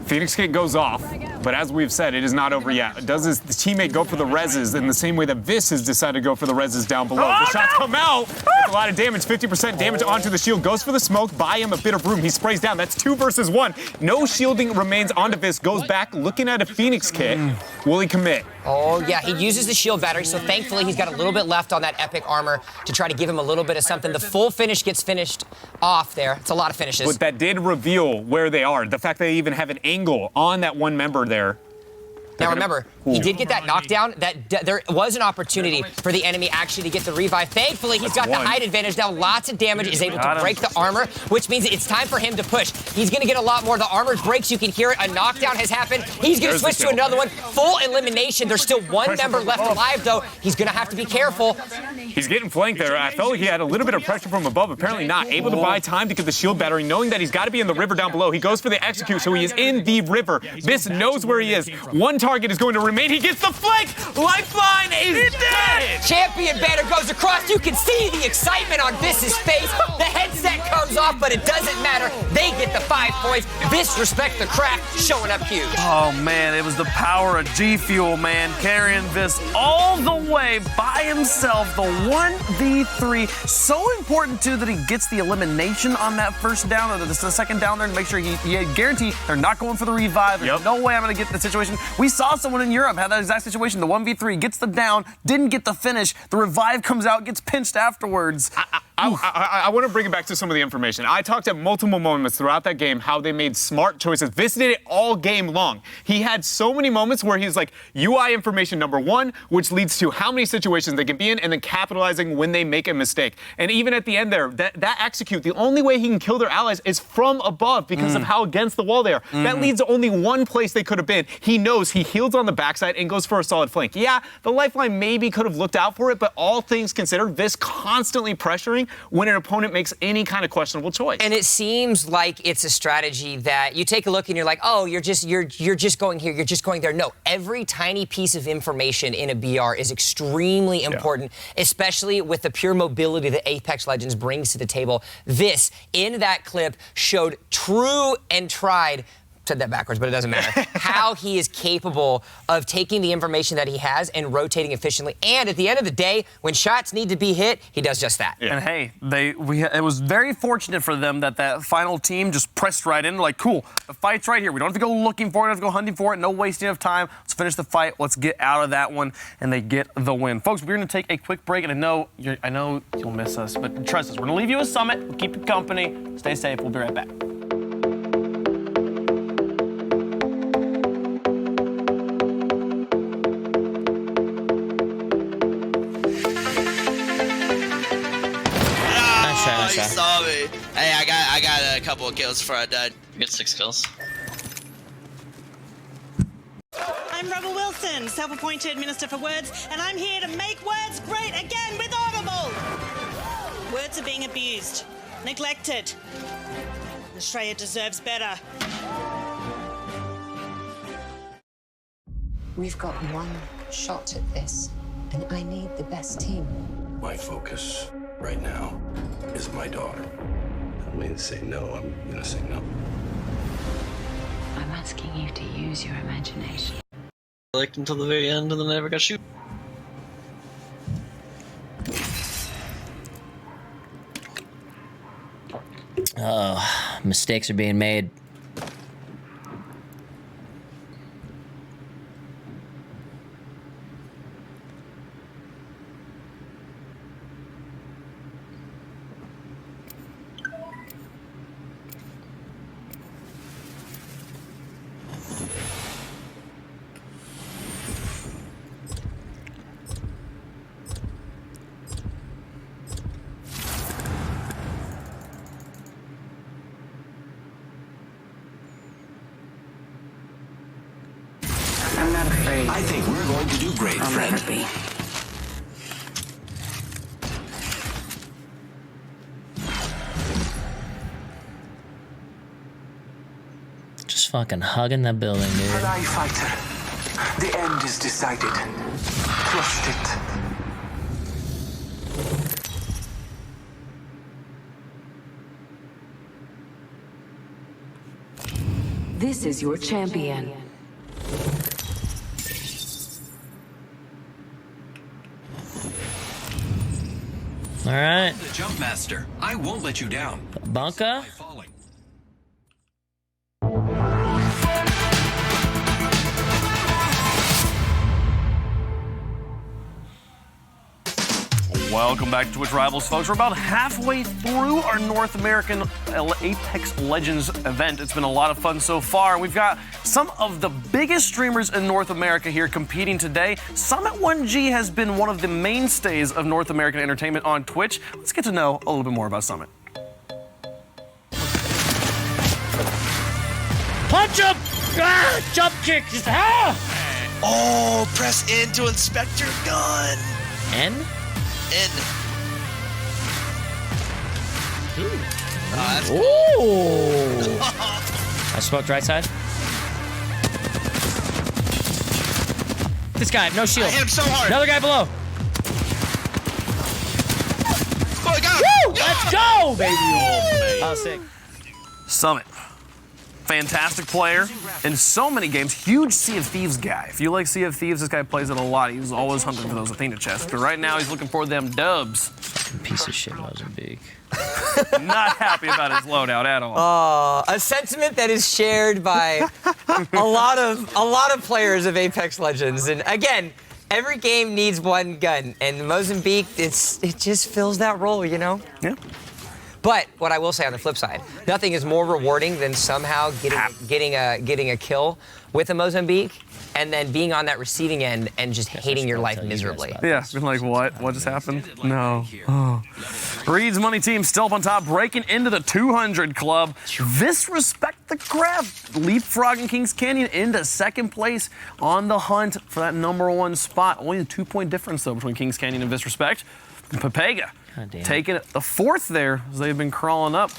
Phoenix kit goes off, but as we've said, it is not over yet. Does his teammate go for the reses in the same way that Vis has decided to go for the reses down below? The shots come out. It's a lot of damage, 50% damage onto the shield. Goes for the smoke, buy him a bit of room. He sprays down. That's 2 versus 1. No shielding remains onto Vis. Goes back, looking at a Phoenix kit. Will he commit? Oh, yeah, he uses the shield battery, so thankfully he's got a little bit left on that epic armor to try to give him a little bit of something. The full finish gets finished off there. It's a lot of finishes. But that did reveal where they are. The fact that they even have an angle on that one member there. Now remember, he did get that knockdown. There was an opportunity for the enemy actually to get the revive. Thankfully, he's got the height advantage now. Lots of damage, is able to break the armor, which means it's time for him to push. He's going to get a lot more. The armor breaks. You can hear it. A knockdown has happened. He's going to switch to another one. Full elimination. There's still one member left alive, though. He's going to have to be careful. He's getting flanked there. I felt like he had a little bit of pressure from above. Apparently not. Able to buy time to get the shield battery, knowing that he's got to be in the river down below. He goes for the execute, so he is in the river. Vis knows where he is. One target is going to remain. He gets the flank. Lifeline is dead. Champion banner goes across. You can see the excitement on Vis's face. The headset comes off, but it doesn't matter. They get the 5 points. Disrespect the Craft showing up huge. Oh, man, it was the power of G Fuel, man, carrying Vis all the way by himself. The 1v3. So important, too, that he gets the elimination on that first down, or the second down there, to make sure he guarantee they're not going for the revive. There's no way I'm going to get the situation. We saw someone in Europe had that exact situation. The 1v3 gets the down, didn't get the finish. The revive comes out, gets pinched afterwards. I want to bring it back to some of the information. I talked at multiple moments throughout that game how they made smart choices. Vis did it all game long. He had so many moments where he's like, UI information number 1, which leads to how many situations they can be in, and then capitalizing when they make a mistake. And even at the end there, that execute, the only way he can kill their allies is from above because of how against the wall they are. That leads to only one place they could have been. He knows, he heals on the backside and goes for a solid flank. Yeah, the lifeline maybe could have looked out for it, but all things considered, Vis constantly pressuring when an opponent makes any kind of questionable choice. And it seems like it's a strategy that you take a look and you're like, oh, you're just going here, you're just going there. No, every tiny piece of information in a BR is extremely important, especially with the pure mobility that Apex Legends brings to the table. Vis, in that clip, showed true and tried, said that backwards, but it doesn't matter, how he is capable of taking the information that he has and rotating efficiently. And at the end of the day, when shots need to be hit, he does just that. And hey, it was very fortunate for them that final team just pressed right in. Like, cool, the fight's right here. We don't have to go looking for it, we don't have to go hunting for it, no wasting of time. Let's finish the fight, let's get out of that one, and they get the win. Folks, we're gonna take a quick break, and I know you'll miss us, but trust us, we're gonna leave you a Summit, we'll keep you company, stay safe, we'll be right back. You saw me. Hey, I got a couple of kills before I died. You get 6 kills. I'm Rebel Wilson, self-appointed Minister for Words, and I'm here to make words great again with Audible. Words are being abused, neglected, Australia deserves better. We've got one shot at this, and I need the best team. My focus right now is my daughter. Tell me to say no, I'm gonna say no. I'm asking you to use your imagination. Like until the very end and then I never got shoot. Oh, mistakes are being made. I'm not afraid. I think we're going to do great, I'll friend. never be. Just fucking hugging that building, dude. Ally fighter. The end is decided. Trust it. This is your champion. All right. The jump master. I won't let you down. Bunka. Welcome back to Twitch Rivals, folks. We're about halfway through our North American Apex Legends event. It's been a lot of fun so far. We've got some of the biggest streamers in North America here competing today. Summit1G has been one of the mainstays of North American entertainment on Twitch. Let's get to know a little bit more about Summit. Punch him! Ah, jump kick! Just, ah! Oh, press N to inspect your gun. N? N. Ooh. That's Ooh. I smoked right side. This guy, no shield. I hit him so hard. Another guy below. Oh, I got him. Woo! Let's go, baby. Oh, sick. Summit. Fantastic player in so many games. Huge Sea of Thieves guy. If you like Sea of Thieves, this guy plays it a lot. He's always hunting for those Athena chests. But right now, he's looking for them dubs. Piece of shit Mozambique. Not happy about his loadout at all. A sentiment that is shared by a lot of players of Apex Legends. And again, every game needs one gun, and Mozambique, it just fills that role, you know? Yeah. But what I will say on the flip side, nothing is more rewarding than somehow getting a kill with a Mozambique and then being on that receiving end and just hating your life miserably. Yeah, been like, what? What just happened? No. Oh. Reed's Money Team still up on top, breaking into the 200 club. Disrespect the craft, leapfrogging Kings Canyon into second place on the hunt for that #1 spot. Only a 2-point difference, though, between Kings Canyon and Respect. Pepega taking it the fourth there as they've been crawling up.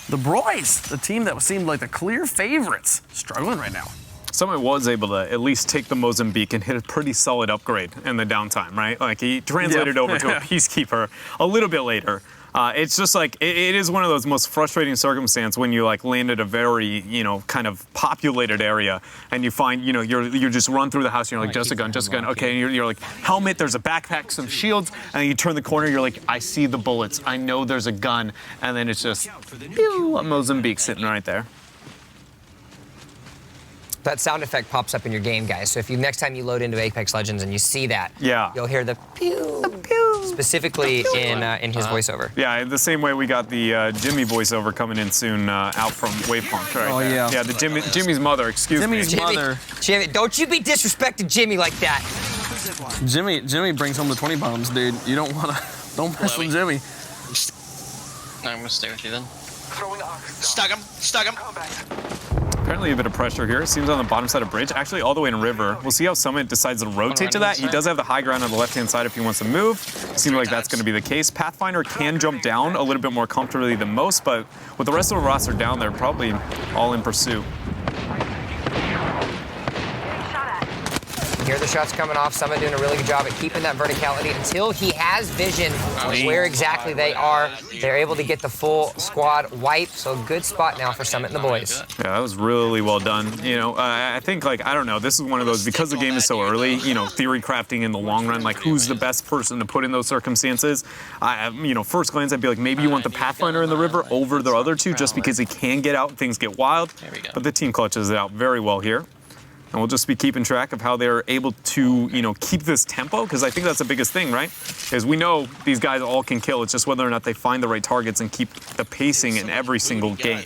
The Broys, the team that seemed like the clear favorites, struggling right now. Summit was able to at least take the Mozambique and hit a pretty solid upgrade in the downtime, right? Like he translated over to a Peacekeeper a little bit later. It's just like, it is one of those most frustrating circumstances when you like land at a very, kind of populated area and you find, you just run through the house and you're like, just a gun, okay, and you're like, helmet, there's a backpack, some shields, and then you turn the corner, you're like, I see the bullets, I know there's a gun, and then it's just, pew, a Mozambique sitting right there. That sound effect pops up in your game, guys. So if you next time you load into Apex Legends and you see that, you'll hear the pew, specifically in his voiceover. Yeah, the same way we got the Jimmy voiceover coming in soon out from Wavepunk, right? Oh, there. yeah. Yeah, the Jimmy's mother, excuse me. Jimmy's mother. Jimmy, don't you be disrespecting Jimmy like that. Jimmy brings home the 20 bombs, dude. You don't mess with Jimmy. I'm gonna stay with you then. Stuck him. Apparently a bit of pressure here. It seems on the bottom side of bridge, actually all the way in river. We'll see how Summit decides to rotate to that. He does have the high ground on the left-hand side if he wants to move. Seems like that's going to be the case. Pathfinder can jump down a little bit more comfortably than most, but with the rest of the roster down there, probably all in pursuit. Here the shots coming off. Summit doing a really good job at keeping that verticality until he has vision of where exactly they are. They're able to get the full squad wipe. So good spot now for Summit and the boys. Yeah, that was really well done. You know, I think, like, I don't know, this is one of those, because the game is so early, you know, theory crafting in the long run, like who's the best person to put in those circumstances. You know, first glance, I'd be like, maybe you want the Pathfinder in the river over the other two just because he can get out and things get wild. But the team clutches it out very well here. And we'll just be keeping track of how they're able to, you know, keep this tempo, because I think that's the biggest thing, right? Because we know these guys all can kill. It's just whether or not they find the right targets and keep the pacing in every single game.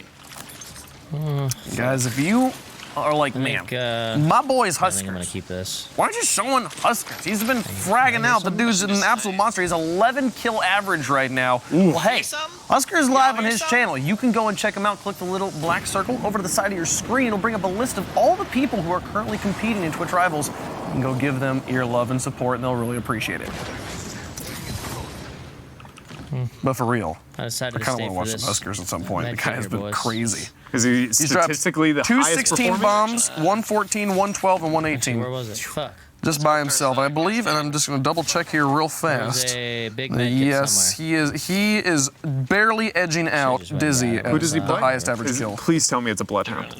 Guys, if you are like, man, my boy's Huskers. I'm gonna keep this. Why aren't you showing Huskers? He's been fragging out. The dude's an absolute monster. He's 11 kill average right now. Well, hey, Huskers live on his channel. You can go and check him out. Click the little black circle over to the side of your screen. It'll bring up a list of all the people who are currently competing in Twitch Rivals. You can go give them your love and support, and they'll really appreciate it. But for real, I kind of want to watch some Huskers at some point. The guy has been crazy. Is he statistically the highest performing? 216 bombs, 114, 112, and 118. Where was it? Fuck. Just by himself, I believe, and I'm just going to double check here real fast. A big med kit yes, somewhere. he is barely edging out Dizzy Who does he the play? highest average kill. Please tell me it's a Bloodhound.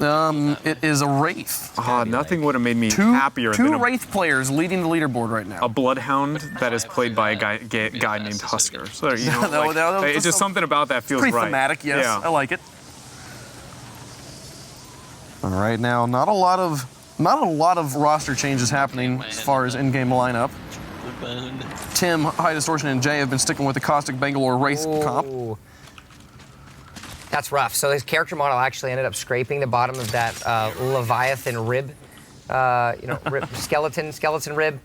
It is a Wraith. Nothing would have made me happier than two Wraith players leading the leaderboard right now. a Bloodhound that is played by a guy named Husker. So you know, it's just something about that feels pretty right. thematic, yes. Yeah. I like it. And right now, not a lot of roster changes happening as far as in-game lineup. Tim, High Distortion, and Jay have been sticking with the Caustic Bangalore Wraith comp. That's rough. So his character model actually ended up scraping the bottom of that Leviathan rib. Skeleton rib,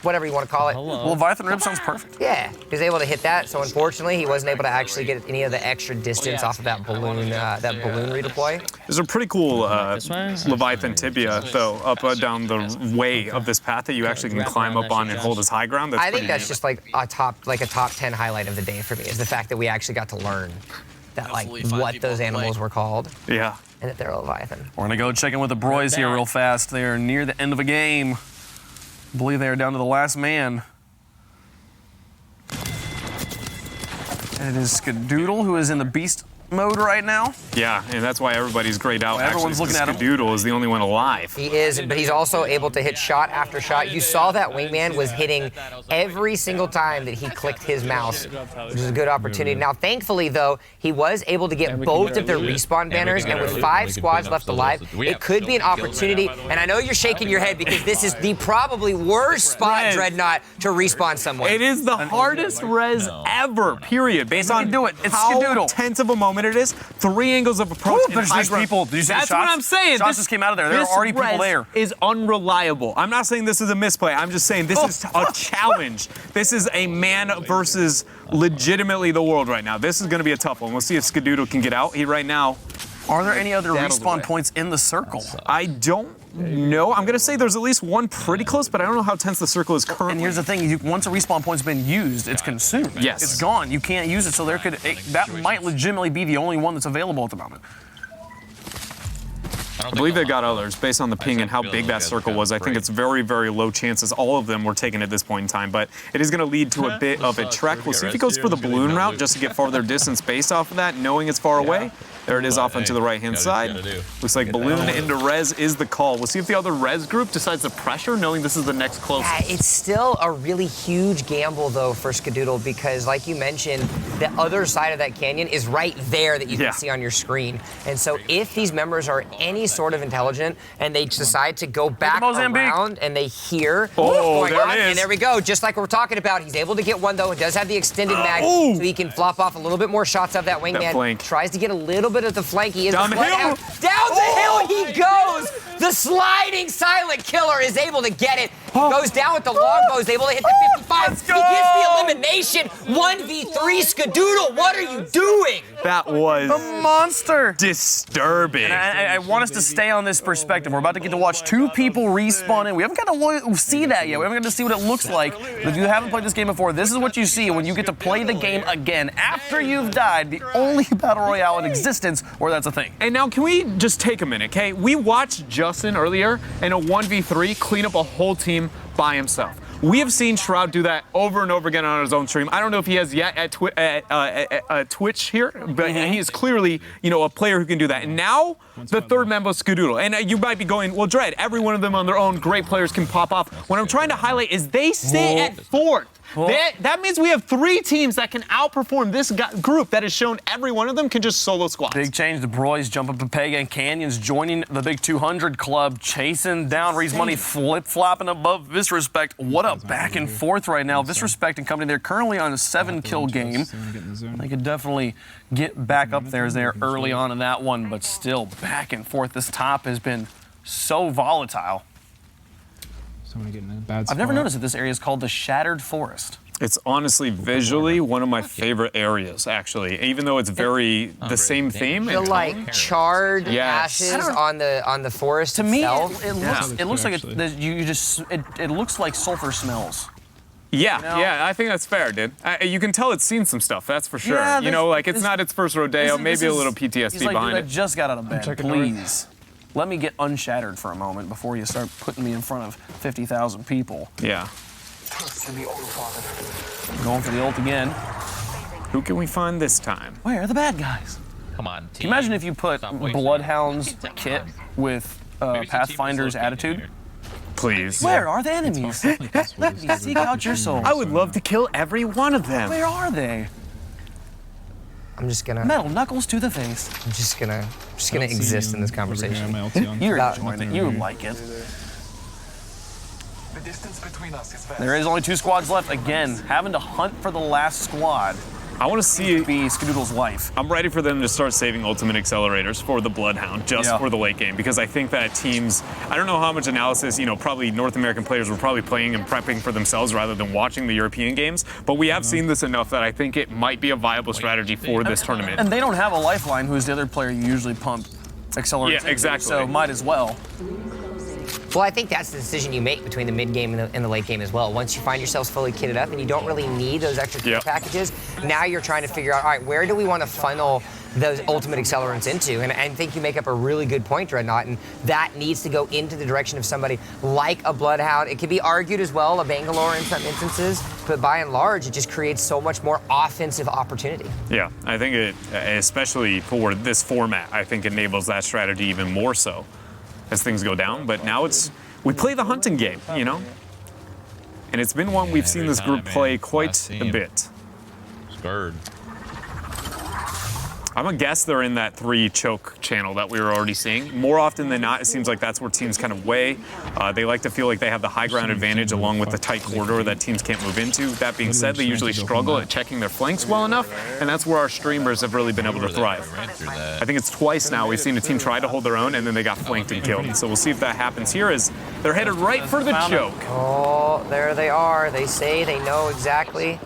whatever you want to call it. Leviathan rib sounds perfect. Yeah, he was able to hit that. So unfortunately, he wasn't able to actually get any of the extra distance off of that balloon redeploy. There's a pretty cool Leviathan tibia, though, up down the way of this path that you actually can climb up on and hold as high ground. I think that's just like a top 10 highlight of the day for me, is the fact that we actually got to learn that, like, what those animals were called. Yeah. And that they're a Leviathan. We're gonna go check in with the Broys here real fast. They are near the end of a game. I believe they are down to the last man. And it is Skadoodle who is in the beast mode right now. Yeah, and that's why everybody's grayed out. Everyone's looking at him. Skadoodle is the only one alive. He is, but he's also able to hit shot after shot. You saw that Wingman was hitting every single time that he clicked his mouse, which is a good opportunity. Now, thankfully, though, he was able to get both of their respawn banners, and with 5 squads left alive, it could be an opportunity. And I know you're shaking your head because this is the probably worst spot, Dreadnought, to respawn someone. It is the hardest res ever, period, based on It's how Skadoodle. tense of a moment it is. 3 angles of approach. and there's high these ground. people. Did you see the That's shots? what I'm saying. Shots just came out of there. There are already people there. This is unreliable. I'm not saying this is a misplay. I'm just saying this is a challenge. This is a man versus legitimately the world right now. This is going to be a tough one. We'll see if Skadoodle can get out. He right now. Are there any other respawn points in the circle? I don't know. I'm going to say there's at least one pretty close, but I don't know how tense the circle is currently. And here's the thing, once a respawn point's been used, it's consumed. Yes. It's gone. You can't use it, so that might legitimately be the only one that's available at the moment. I believe they got others based on the ping and how big that circle was. I think it's very, very low chances all of them were taken at this point in time, but it is going to lead to a bit of a trek. We'll see if he goes for the balloon route just to get farther distance based off of that, knowing it's far away. There it is off onto the right-hand side. Looks like balloon into res is the call. We'll see if the other res group decides to pressure, knowing this is the next closest. Yeah, it's still a really huge gamble, though, for Skadoodle, because, like you mentioned, the other side of that canyon is right there that you can see on your screen. And so if these members are any sort of intelligent and they decide to go back around and they hear what's going on, and there we go, just like we're talking about, he's able to get one, though. It does have the extended mag, so he can flop off a little bit more shots of that Wingman. That flank. Tries to get a little bit of the flank. He is down the hill. Down the hill he goes. The sliding silent killer is able to get it. Goes down with the longbow, is able to hit the 55. Let's go! He gets the elimination. 1v3 Skadoodle, what are you doing? That was a monster. Disturbing. And I want us to stay on this perspective. We're about to get to watch two people respawn in. We haven't got to see that yet. We haven't got to see what it looks like. But if you haven't played this game before, this is what you see when you get to play the game again after you've died. The only battle royale in existence where that's a thing. And now, can we just take a minute, okay? We watched Justin earlier in a 1v3 clean up a whole team by himself. We have seen Shroud do that over and over again on his own stream. I don't know if he has yet at Twitch here, but he is clearly, you know, a player who can do that. And now, the third member of Skadoodle. And you might be going, well, Dread, every one of them on their own, great players can pop off. What I'm trying to highlight is they sit at fourth. That means we have 3 teams that can outperform this group that has shown every one of them can just solo squats. Big change. The Broys jump up to Pega and Canyons joining the big 200 club, chasing down Reese Money, flip-flopping above Visrespect. What a back and forth right now. Visrespect and company, they're currently on a 7-kill game. They could definitely get back up there as they're early on in that one, but still back and forth. This top has been so volatile. I've never noticed that this area is called the Shattered Forest. It's honestly visually one of my favorite areas, actually. Even though it's very the same theme. The like charred ashes on the forest to itself. Me, it looks like it looks like sulfur smells. Yeah, You know? yeah, I think that's fair, dude. You can tell it's seen some stuff, that's for sure. Yeah, you know, like it's not its first rodeo, maybe a little PTSD he's like, behind dude, it. I just got out of bed, please. Let me get unshattered for a moment before you start putting me in front of 50,000 people. Yeah. Going for the ult again. Who can we find this time? Where are the bad guys? Come on, team. Can you imagine if you put Bloodhound's kit with Pathfinder's attitude? Please. Where are the enemies? Seek out your souls. I would love to kill every one of them. Where are they? I'm just gonna metal knuckles to the face. I'm just gonna exist in this conversation. You're enjoying it. You like it. There is only 2 squads left. Again, having to hunt for the last squad. I want to see it be Skadoodle's life. I'm ready for them to start saving ultimate accelerators for the Bloodhound, just for the late game, because I think that teams, I don't know how much analysis, you know, probably North American players were probably playing and prepping for themselves rather than watching the European games, but we have seen this enough that I think it might be a viable strategy for this tournament. And they don't have a lifeline, who's the other player you usually pump accelerators into, exactly. so might as well. Well, I think that's the decision you make between the mid game and the late game as well. Once you find yourselves fully kitted up and you don't really need those extra care packages, now you're trying to figure out, all right, where do we want to funnel those ultimate accelerants into? And I think you make up a really good point, Dreadnought, and that needs to go into the direction of somebody like a Bloodhound. It could be argued as well, a Bangalore in some instances, but by and large, it just creates so much more offensive opportunity. Yeah, I think it, especially for this format, I think enables that strategy even more so as things go down. But now we play the hunting game, you know? And it's been one we've seen this group play quite a bit. Scared. I'm gonna guess they're in that 3 choke channel that we were already seeing. More often than not, it seems like that's where teams kind of weigh. They like to feel like they have the high ground advantage along with the tight corridor that teams can't move into. That being said, they usually struggle at checking their flanks well enough, and that's where our streamers have really been able to thrive. I think it's twice now we've seen a team try to hold their own and then they got flanked and killed. So we'll see if that happens here as they're headed right for the choke. Oh, there they are. They say they know exactly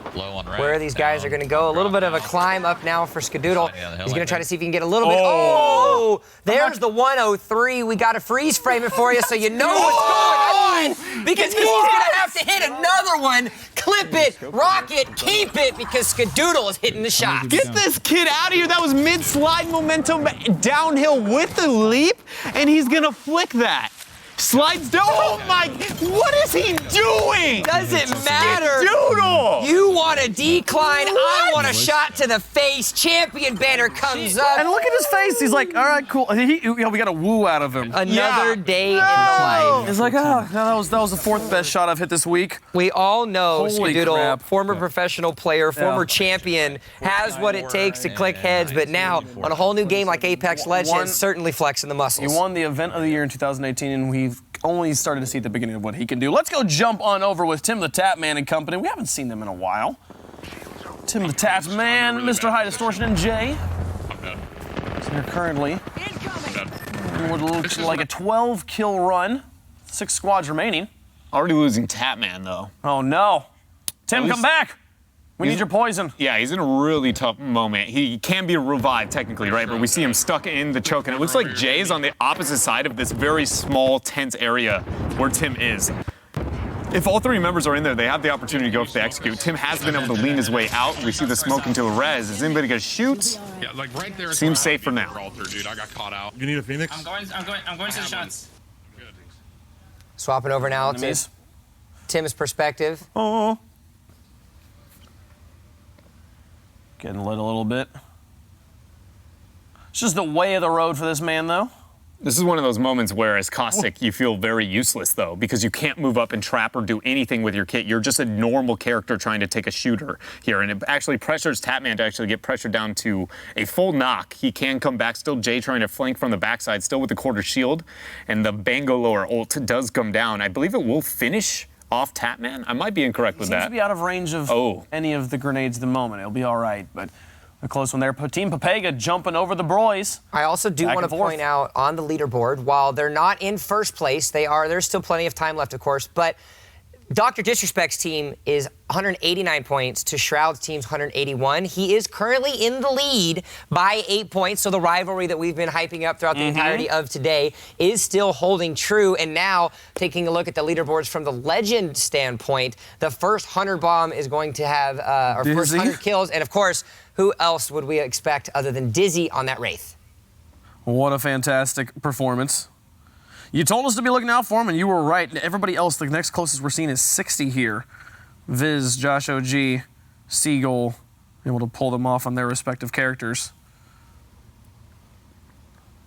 where these guys are going to go. A little bit of a climb up now for Skadoodle. He's going to try to see if he can get a little bit. Oh, there's the 103. We got to freeze frame it for you so you know what's going on, because he's going to have to hit another one. Clip it, rock it, keep it, because Skadoodle is hitting the shot. Get this kid out of here. That was mid-slide momentum downhill with the leap, and he's going to flick that. Slides down. Oh my, what is he doing? Doesn't matter. Skadoodle! You want a decline, I want a shot to the face. Champion banner comes up. And look at his face. He's like, all right, cool. We got a woo out of him. Another day in life. He's like, oh, no, that was the 4th best shot I've hit this week. We all know Holy Skadoodle, crap. former professional player, former champion, has what it takes to click heads, but now on a whole new game like Apex Legends, certainly flexing the muscles. He won the event of the year in 2018, and we've only started to see the beginning of what he can do. Let's go jump on over with Tim the Tap Man and company. We haven't seen them in a while. Tim the Tap Man, Mr. High Distortion, and Jay. So they're currently Would look like a 12-kill run. 6 squads remaining. Already losing Tatman, though. Oh, no. Tim, come back. We need your poison. Yeah, he's in a really tough moment. He can be revived, technically, right? But we see him stuck in the choke, and it looks like Jay's on the opposite side of this very small, tense area where Tim is. If all 3 members are in there, they have the opportunity to go if they execute. Tim has been able to lean his way out. We see the smoke into a res. Is anybody gonna shoot? Yeah, like right there. Seems safe for now. Dude, I got caught out. You need a Phoenix? I'm going to the shots. Swapping over now to Tim's perspective. Oh. Getting lit a little bit. It's just the way of the road for this man, though. This is one of those moments where, as Caustic, you feel very useless, though, because you can't move up and trap or do anything with your kit. You're just a normal character trying to take a shooter here, and it actually pressures Tatman to actually get pressured down to a full knock. He can come back. Still Jay trying to flank from the backside, still with the quarter shield, and the Bangalore ult does come down. I believe it will finish off Tatman. I might be incorrect with that. Seems to be out of range of any of the grenades at the moment. It'll be all right, but a close one there. Team Papega jumping over the broys. I also do want to point out on the leaderboard, while they're not in first place, there's still plenty of time left, of course, but Dr. Disrespect's team is 189 points to Shroud's team's 181. He is currently in the lead by 8 points, so the rivalry that we've been hyping up throughout the entirety of today is still holding true. And now, taking a look at the leaderboards from the Legend standpoint, the first 100 bomb is going to have, our first 100 kills, and of course, who else would we expect other than Dizzy on that Wraith? What a fantastic performance. You told us to be looking out for him, and you were right. Everybody else, the next closest we're seeing is 60 here. Viz, Josh OG, Seagull, able to pull them off on their respective characters.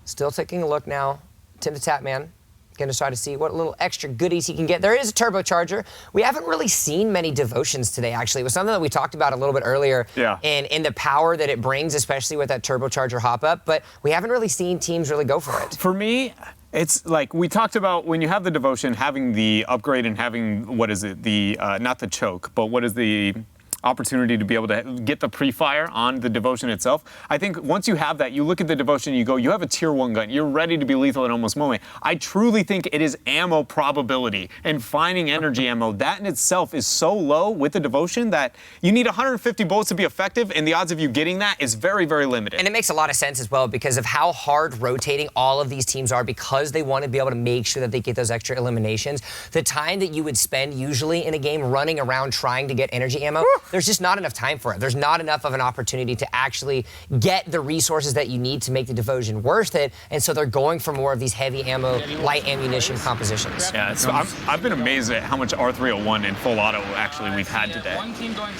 Still taking a look now. Tim the Tatman. Going to try to see what little extra goodies he can get. There is a turbocharger. We haven't really seen many devotions today, actually. It was something that we talked about a little bit earlier in the power that it brings, especially with that turbocharger hop-up, but we haven't really seen teams really go for it. For me, it's like we talked about when you have the devotion, having the upgrade and having, what is it, the, not the choke, but what is the opportunity to be able to get the pre-fire on the devotion itself. I think once you have that, you look at the devotion, you go, you have a tier 1 gun. You're ready to be lethal at almost moment. I truly think it is ammo probability and finding energy ammo. That in itself is so low with the devotion that you need 150 bullets to be effective, and the odds of you getting that is very, very limited. And it makes a lot of sense as well because of how hard rotating all of these teams are, because they want to be able to make sure that they get those extra eliminations. The time that you would spend usually in a game running around trying to get energy ammo, there's just not enough time for it. There's not enough of an opportunity to actually get the resources that you need to make the devotion worth it, and so they're going for more of these heavy ammo, light ammunition compositions. Yeah, so I've been amazed at how much R301 and full auto actually we've had today.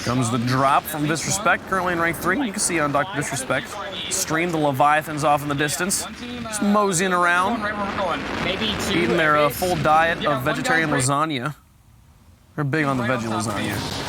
Comes the drop from Disrespect, currently in rank 3. You can see on Dr. Disrespect. Stream the Leviathans off in the distance. Just moseying around, eating their full diet of vegetarian lasagna. They're big on the veggie lasagna.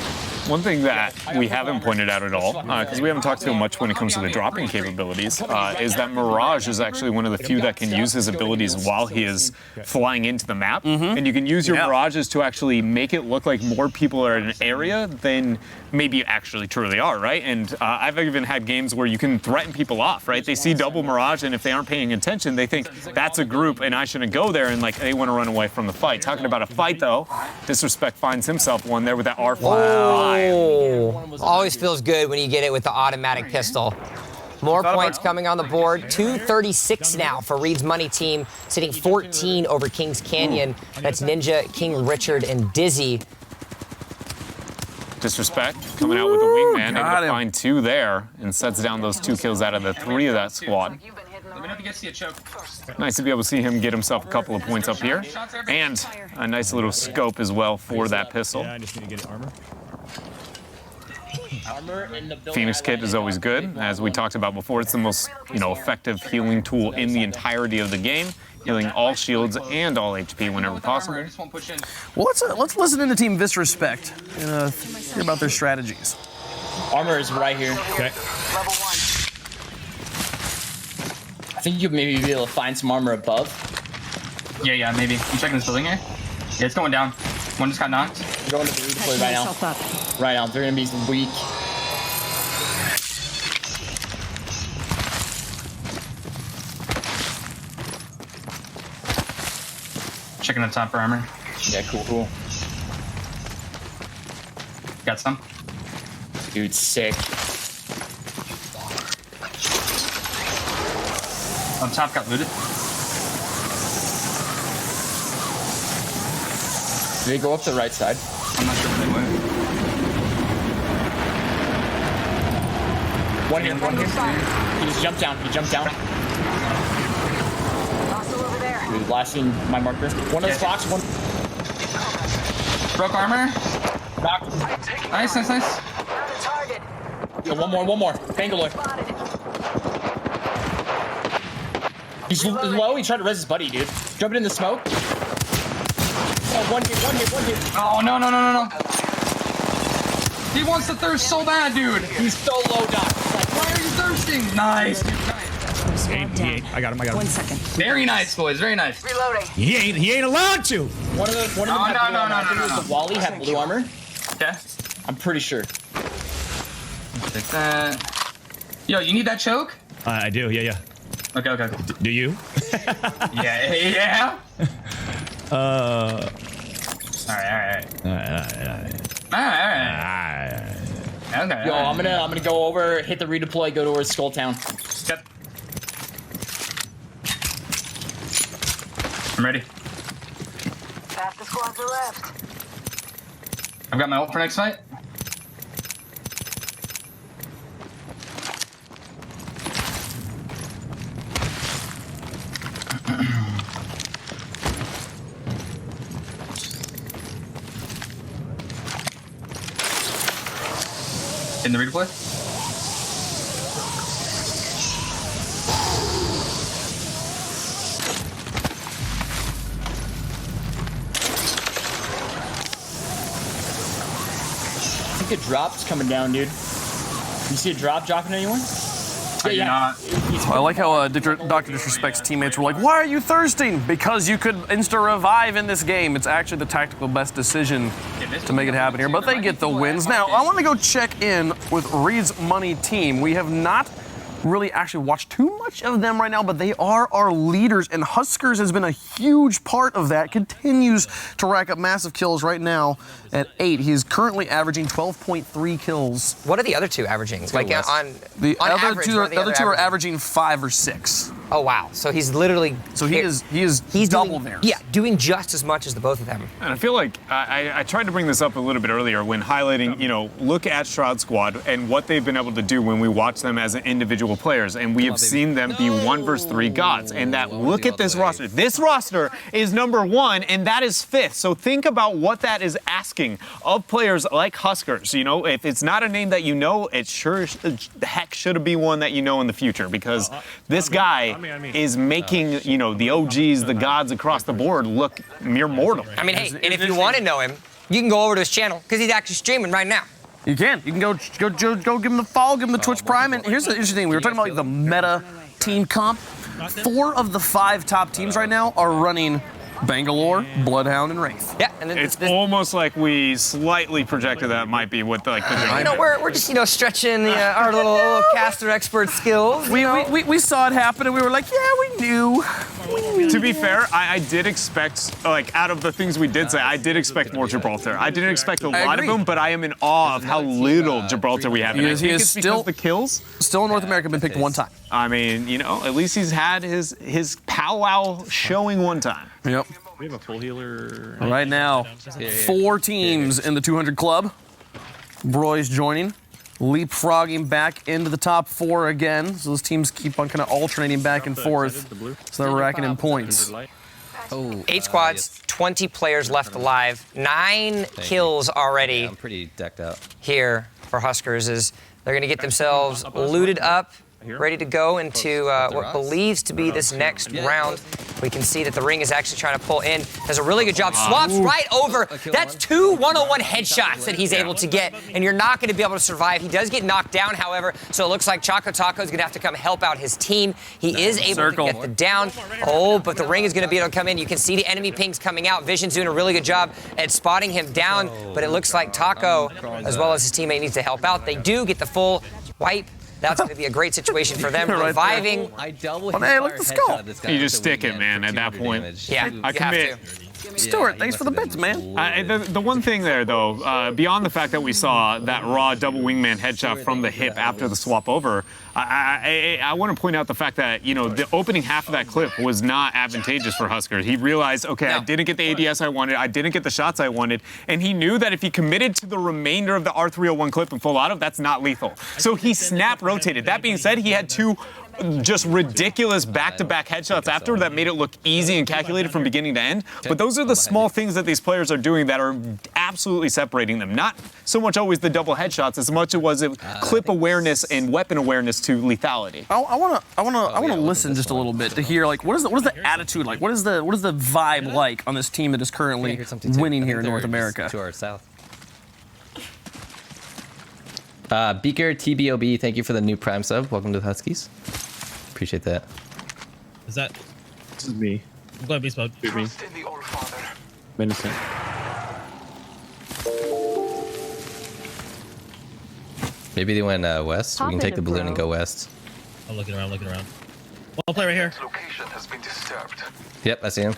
One thing that we haven't pointed out at all, because we haven't talked too much when it comes to the dropping capabilities, is that Mirage is actually one of the few that can use his abilities while he is flying into the map. And you can use your Mirages to actually make it look like more people are in an area than maybe you actually truly are, right? And I've even had games where you can threaten people off, right? They see double Mirage, and if they aren't paying attention, they think that's a group and I shouldn't go there, and like they want to run away from the fight. Talking about a fight, though, Disrespect finds himself one there with that R5. Oh, always feels good when you get it with the automatic pistol. More points coming on the board. 236 now for Reed's Money team, sitting 14 over Kings Canyon. That's Ninja, King Richard, and Dizzy. Disrespect coming out with a wingman, able to find 2 there, and sets down those 2 kills out of the 3 of that squad. Nice to be able to see him get himself a couple of points up here, and a nice little scope as well for that pistol. Yeah, I just need to get armor. Phoenix Kit is always good. As we talked about before, it's the most, effective healing tool in the entirety of the game, healing all shields and all HP whenever possible. Well, let's listen into Team Disrespect and hear about their strategies. Armor is right here. Okay. Level 1. I think you'll maybe be able to find some armor above. Yeah, maybe. I'm checking this building here. Yeah, it's going down. One just got knocked. I'm going to the redeploy right now. Right now, they're gonna be weak. checking the top for armor. Yeah, cool. Got some? Dude, sick. On top got looted. Did they go up to the right side? I'm not sure if they went. One here. He just jumped down. Dude, blasting my marker. One of the box, one. Broke armor. Knocked. Nice. Yo, one more. Bangalore. He's low. He tried to res his buddy, dude. Jumping in the smoke. Oh, one hit. Oh, no. He wants to thirst so bad, dude. He's so low, Doc. Why are you thirsting? Nice. He ain't. I got him. 1 second. Very nice, boys. Very nice. Reloading. He ain't allowed to. One of them had blue armor. I think it was the Wally had blue armor. Okay. I'm pretty sure. Take that. Yo, you need that choke? I do. Yeah. Okay. Do you? Yeah. All Alright. Okay. Yo, I'm gonna go over, hit the redeploy, go towards Skull Town. Yep. I'm ready. Half the squads are left. I've got my ult for next fight. In the redeploy? I think a drop's coming down, dude. You see a drop dropping anyone? I do not. I like how Dr. Disrespect's teammates were like, why are you thirsting? Because you could insta-revive in this game. It's actually the tactical best decision to make it happen here, but they get the wins. Now, I want to go check in with Reed's Money team. We have not really actually watched too much of them right now, but they are our leaders, and Huskers has been a huge part of that, continues to rack up massive kills right now at 8. He is currently averaging 12.3 kills. What are the other two averaging? Like on The on other average, two what are the two are averaging 5 or 6. Oh wow! So he's literally he's double doing, theirs. Yeah, doing just as much as the both of them. And I feel like I tried to bring this up a little bit earlier when highlighting, look at Shroud Squad and what they've been able to do when we watch them as individual players. And we have seen them be 1 versus 3 gods. And that, look at this roster. This roster is number 1, and that is 5th. So think about what that is asking of players like Huskers. If it's not a name that you know, it sure the heck should be one that you know in the future, because this guy is making, the OGs, the gods across the board look mere mortal. I mean, hey, and if you want to know him, you can go over to his channel because he's actually streaming right now. You can go give him the follow, give him the Twitch Prime. And here's the interesting thing: we were talking about like the meta team comp. 4 of the 5 top teams right now are running Bangalore, Bloodhound, and Wraith. Yeah, and then it's almost like we slightly projected that might be what the we're just stretching our little caster expert skills. We saw it happen and we were like, yeah, we knew. To be fair, I did expect, out of the things we did say, I did expect more Gibraltar. I didn't expect a lot of them, but I am in awe of how little Gibraltar we have. He is still the kills. Still in North America, been picked 1 time. I mean, at least he's had his powwow showing 1 time. Yep. We have a full healer. Right now, 4 teams in the 200 club. Broy's joining, leapfrogging back into the top 4 again. So those teams keep on kind of alternating back and forth. So they're racking in points. 8 squads, 20 players left alive, 9 kills already. Yeah, I'm pretty decked out here for Huskers. Is they're going to get themselves looted up, ready to go into what believes to be this next round. We can see that the ring is actually trying to pull in. Does a really good job. Swaps right over. That's 2 1-on-1 headshots that he's able to get, and you're not going to be able to survive. He does get knocked down, however, so it looks like Choco Taco is going to have to come help out his team. He is able to get the down. Oh, but the ring is going to be able to come in. You can see the enemy pings coming out. Vision's doing a really good job at spotting him down, but it looks like Taco, as well as his teammate, needs to help out. They do get the full wipe. That's going to be a great situation for them. Reviving. I double hey, look at the skull. You just stick it, man, at that point. Yeah, I commit. Stuart, thanks for the bits, man. The one thing there, though, beyond the fact that we saw that raw double wingman headshot from the hip after the swap over, I want to point out the fact that, you know, the opening half of that clip was not advantageous for Husker. He realized, okay, I didn't get the ADS I wanted, I didn't get the shots I wanted, and he knew that if he committed to the remainder of the R301 clip and full auto, that's not lethal. So he snap rotated. That being said, he had two just ridiculous back-to-back headshots after that made it look easy and calculated from beginning to end. But those are the small things that these players are doing that are absolutely separating them. Not so much always the double headshots as much as it was clip awareness and weapon awareness to lethality. I wanna listen just a little bit to hear like what is the attitude like? What is the vibe like on this team that is currently winning here in North America? To our south. Beaker TBOB, thank you for the new Prime sub. Welcome to the Huskies. Appreciate that. Is that? This is me. I'm glad Beast Mode. Shoot me. Innocent. Maybe they went west. We can take the balloon and go west. I'm looking around. I'll play right here. Location has been disturbed. Yep, I see him.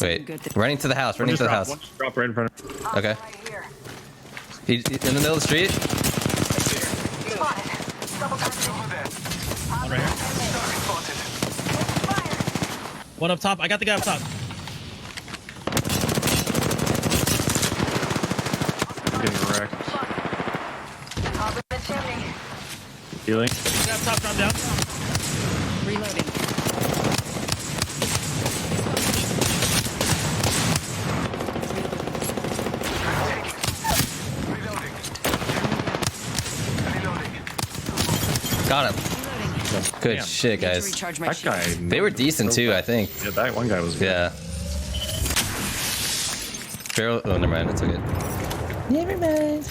Wait, running to the house. Running to the house. Drop right in front of me. Okay. He's in the middle of the street. Right here. One up top. I got the guy up top. I'm getting wrecked. Healing. Guy up top, drop down. Reloading. Got him. Good shit, guys. That guy. They were decent too, I think. Yeah, that one guy was good. Yeah. Feral. Oh, never mind. It's okay. Never mind.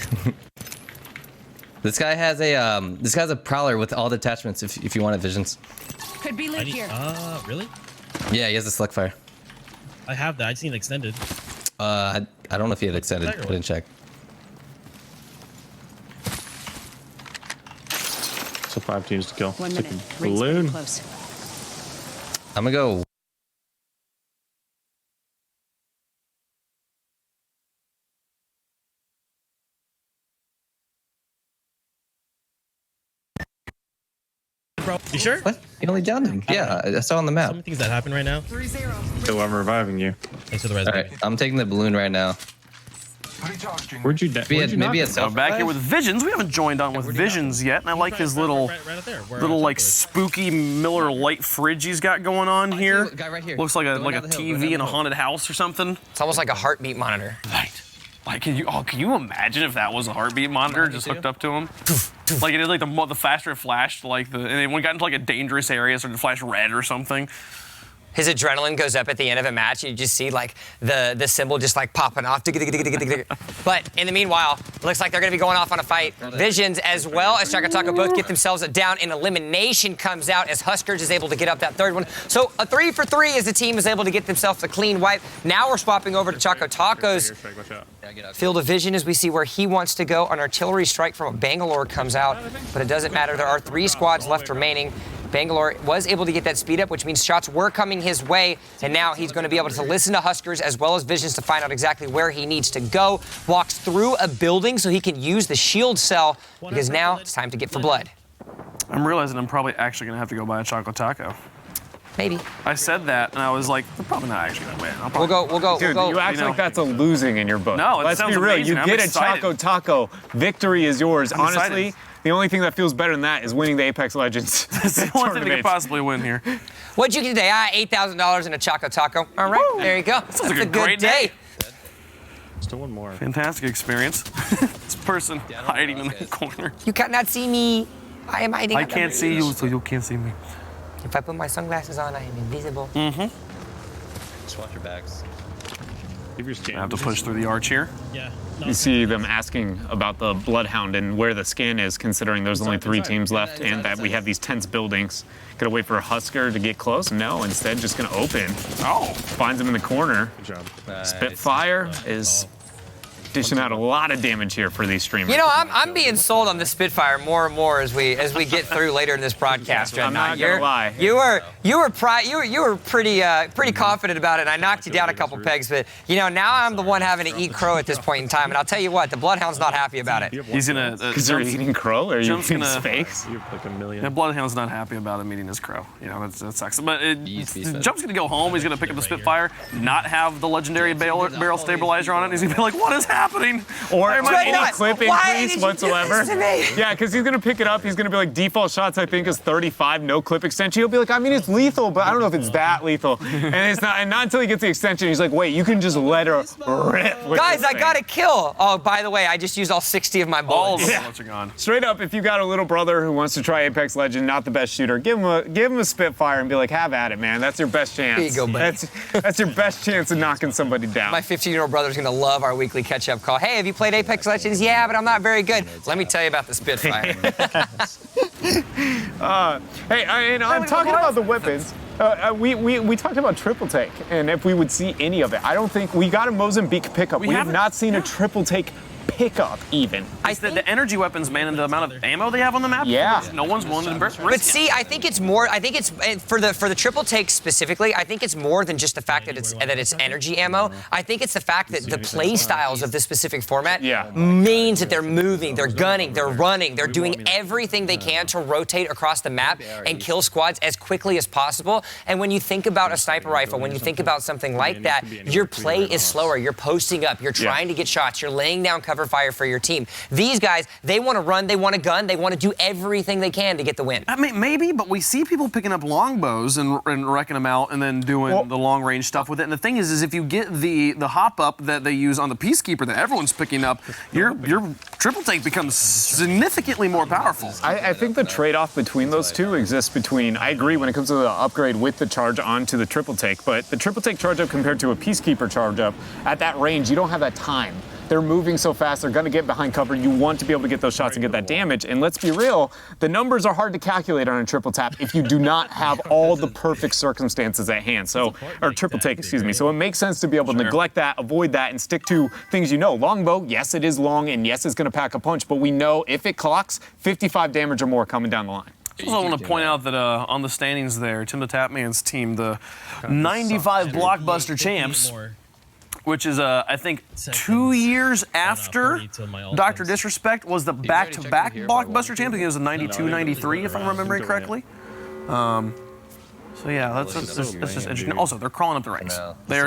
This guy has a prowler with all the attachments. If you wanted visions. Could be loot here. Really? Yeah, he has a slug fire. I have that. I've seen extended. I don't know if he had extended. I didn't check. So 5 teams to kill. 1 minute. Balloon. Close. I'm gonna go. Bro, you sure? What? You only downed him? Yeah, I saw on the map. Some things that happen right now. 3-0. So I'm reviving you. Thanks for the res. All right, I'm taking the balloon right now. Where'd you maybe it's So back here with Visions. We haven't joined on with Visions yet, and I like his little like spooky Miller Lite fridge he's got going on here. Guy right here. Looks like a TV in a haunted house or something. It's almost like a heartbeat monitor. Right. Like, can you imagine if that was a heartbeat monitor just hooked up to him? Like it is like the faster it flashed, like and then when it got into like a dangerous area, started to flash red or something. His adrenaline goes up at the end of a match. You just see like the symbol just like popping off. But in the meanwhile, it looks like they're going to be going off on a fight. Visions as well as Choco Taco both get themselves down. An elimination comes out as Huskers is able to get up that third one. So a 3 for 3 as the team is able to get themselves a clean wipe. Now we're swapping over to Choco Taco's field of vision as we see where he wants to go. An artillery strike from Bangalore comes out, but it doesn't matter. There are 3 squads left remaining. Bangalore was able to get that speed up, which means shots were coming his way, and now he's going to be able to listen to Huskers as well as Visions to find out exactly where he needs to go. Walks through a building so he can use the shield cell, because now it's time to get for blood. I'm realizing I'm probably actually going to have to go buy a Choco Taco. Maybe. I said that, and I was like, they're probably not actually going to win. We'll go. Dude, you act like that's a losing in your book. No, it Let's sounds be real. amazing. You I'm get excited. a Choco Taco. Victory is yours. I'm Honestly, excited. the only thing that feels better than that is winning the Apex Legends. That's the only thing they could possibly win here. What'd you get today? $8,000 in a Choco Taco. All right, there you go. Sounds like That's a great day. Still one more. Fantastic experience. This person hiding in the corner. You cannot see me. I am hiding. I can't see you, so you can't see me. If I put my sunglasses on, I am invisible. Mm-hmm. Just watch your backs. I have to push through the arch here. Yeah. You see them asking about the Bloodhound and where the scan is, considering there's only 3 teams left and that we have these tense buildings. Gonna wait for a Husker to get close? No, instead just gonna open. Oh. Finds him in the corner. Good job. Spitfire is dishing out a lot of damage here for these streamers. You know, I'm being sold on the Spitfire more and more as we get through later in this broadcast. I'm not gonna lie. You were pretty confident about it. And I knocked you down a couple pegs, but you know, now I'm the one having to eat crow at this point in time. And I'll tell you what, the Bloodhound's not happy about it. He's gonna. Because you're eating crow, or you're eating his face? The Bloodhound's not happy about him eating his crow. You know, that sucks. But Jump's gonna go home. He's gonna pick up the Spitfire, not have the legendary barrel stabilizer on it. He's gonna be like, "What is happening?" Or any clip increase whatsoever. Yeah, because he's gonna pick it up. He's gonna be like, default shots I think is 35, no clip extension. He'll be like, I mean, it's lethal, but I don't know if it's that lethal. And it's not. And not until he gets the extension, he's like, wait, you can just let her rip. Guys, I got a kill. Oh, by the way, I just used all 60 of my bullets. All the bullets are gone. Straight up, if you got a little brother who wants to try Apex Legend, not the best shooter, give him a Spitfire and be like, have at it, man. That's your best chance. Here you go, buddy. That's your best chance of knocking somebody down. My 15-year-old brother's gonna love our weekly catch-up call. Hey, have you played Apex Legends? Yeah, but I'm not very good. Let me tell you about the Spitfire. Hey, and I'm talking about the weapons. We talked about triple take, and if we would see any of it. I don't think we got a Mozambique pickup. We have not seen a triple take pickup even. The energy weapons, man, and the amount of ammo they have on the map. Yeah. No one's willing to risk it. But see, I think it's more. I think it's for the triple take specifically. I think it's more than just the fact that it's energy ammo. I think it's the fact that the play styles of this specific format means that they're moving, they're gunning, they're running, they're doing everything they can to rotate across the map and kill squads as quickly as possible. And when you think about a sniper rifle, when you think about something like that, your play is slower. You're posting up, you're trying to get shots, you're laying down cover fire for your team. These guys, they want to run, they want to gun, they want to do everything they can to get the win. I mean, maybe, but we see people picking up longbows and wrecking them out and then doing the long range stuff with it. And the thing is if you get the hop up that they use on the Peacekeeper that everyone's picking up, your triple take becomes significantly more powerful. I think the trade-off between those two exists between, I agree when it comes to the upgrade with the charge onto the triple take, but the triple take charge up compared to a Peacekeeper charge up, at that range, you don't have that time. They're moving so fast, they're gonna get behind cover. You want to be able to get those shots and get that damage. And let's be real, the numbers are hard to calculate on a triple tap if you do not have all the perfect circumstances at hand. So, or triple take, excuse me. So it makes sense to be able to neglect that, avoid that, and stick to things you know. Longbow, yes, it is long, and yes, it's gonna pack a punch, but we know if it clocks, 55 damage or more coming down the line. I also want to point out that on the standings there, Tim the Tapman's team, the 95 Blockbuster champs, which is, I think, 2 years after Dr. Disrespect was the back-to-back Blockbuster champ. I think it was a 92-93, if I'm remembering correctly. So yeah, that's just interesting. Also, they're crawling up the ranks. They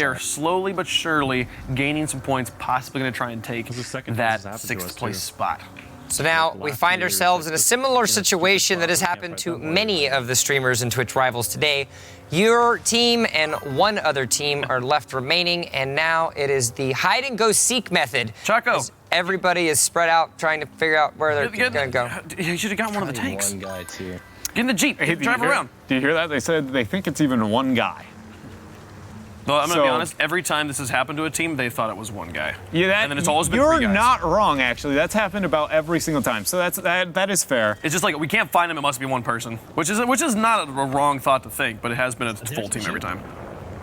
are slowly but surely gaining some points, possibly going to try and take that 6th place spot. So now we find ourselves in a similar situation that has happened to many of the streamers and Twitch rivals today. Your team and one other team are left remaining, and now it is the hide-and-go-seek method. Chaco. Everybody is spread out trying to figure out where they're going to go. You should have got one of the tanks. One guy too. Get in the Jeep. Drive around. Do you hear that? They said they think it's even one guy. Well, I'm going to be honest, every time this has happened to a team, they thought it was one guy. Yeah, and then it's always been 3 guys. You're not wrong, actually. That's happened about every single time. So that is fair. It's just like, we can't find him, it must be one person. Which is not a wrong thought to think, but it has been a full team every time.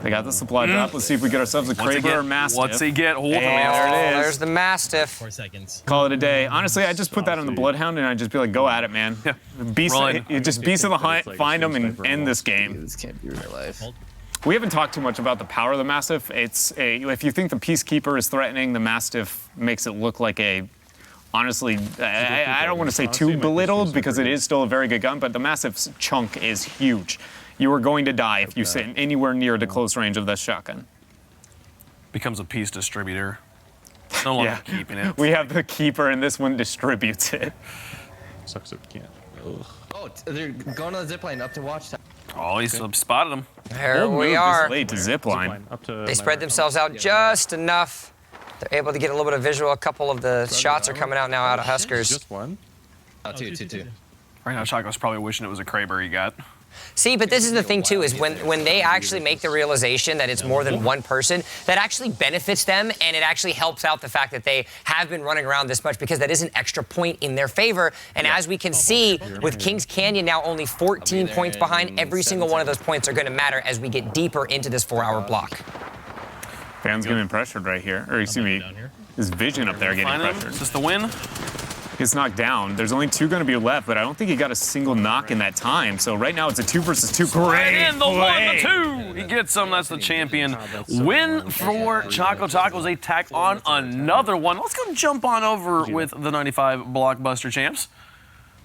They got the supply drop. Let's see if we get ourselves a Kraber or Mastiff. What's he get? Oh, there it is. There's the Mastiff. 4 seconds. Call it a day. Honestly, I just put that on the Bloodhound and I just be like, go at it, man. Yeah. Beast of the hunt, find them and end this game. This can't be real life. We haven't talked too much about the power of the Mastiff. If you think the Peacekeeper is threatening, the Mastiff makes it look like a, honestly, I don't want to say too belittled because it is still a very good gun, but the Mastiff's chunk is huge. You are going to die if you sit anywhere near the close range of this shotgun. Becomes a peace distributor. No longer keeping it. We have the Keeper, and this one distributes it. Sucks if you can't. Oh, they're going on the zipline up to watch tower. Oh, he's spotted him. There we are. Late to zipline. They spread themselves out just enough. They're able to get a little bit of visual. A couple of the shots are coming out now out of Huskers. Just one? Oh, two. Right now, Chaco's probably wishing it was a Kraber he got. See, but this is the thing too, is when they actually make the realization that it's more than one person, that actually benefits them, and it actually helps out the fact that they have been running around this much, because that is an extra point in their favor. And as we can see, with Kings Canyon now only 14 points behind, every single one of those points are going to matter as we get deeper into this 4-hour block. Fan's getting pressured right here, or excuse me. his vision up there getting Find him. pressured. Is this the win? Gets knocked down. There's only 2 going to be left, but I don't think he got a single knock in that time. So right now it's a 2 versus 2. Great And the play. 1-2. He gets some. That's the champion win for Choco Tacos. They tack on another one. Let's go jump on over with the 95 Blockbuster champs.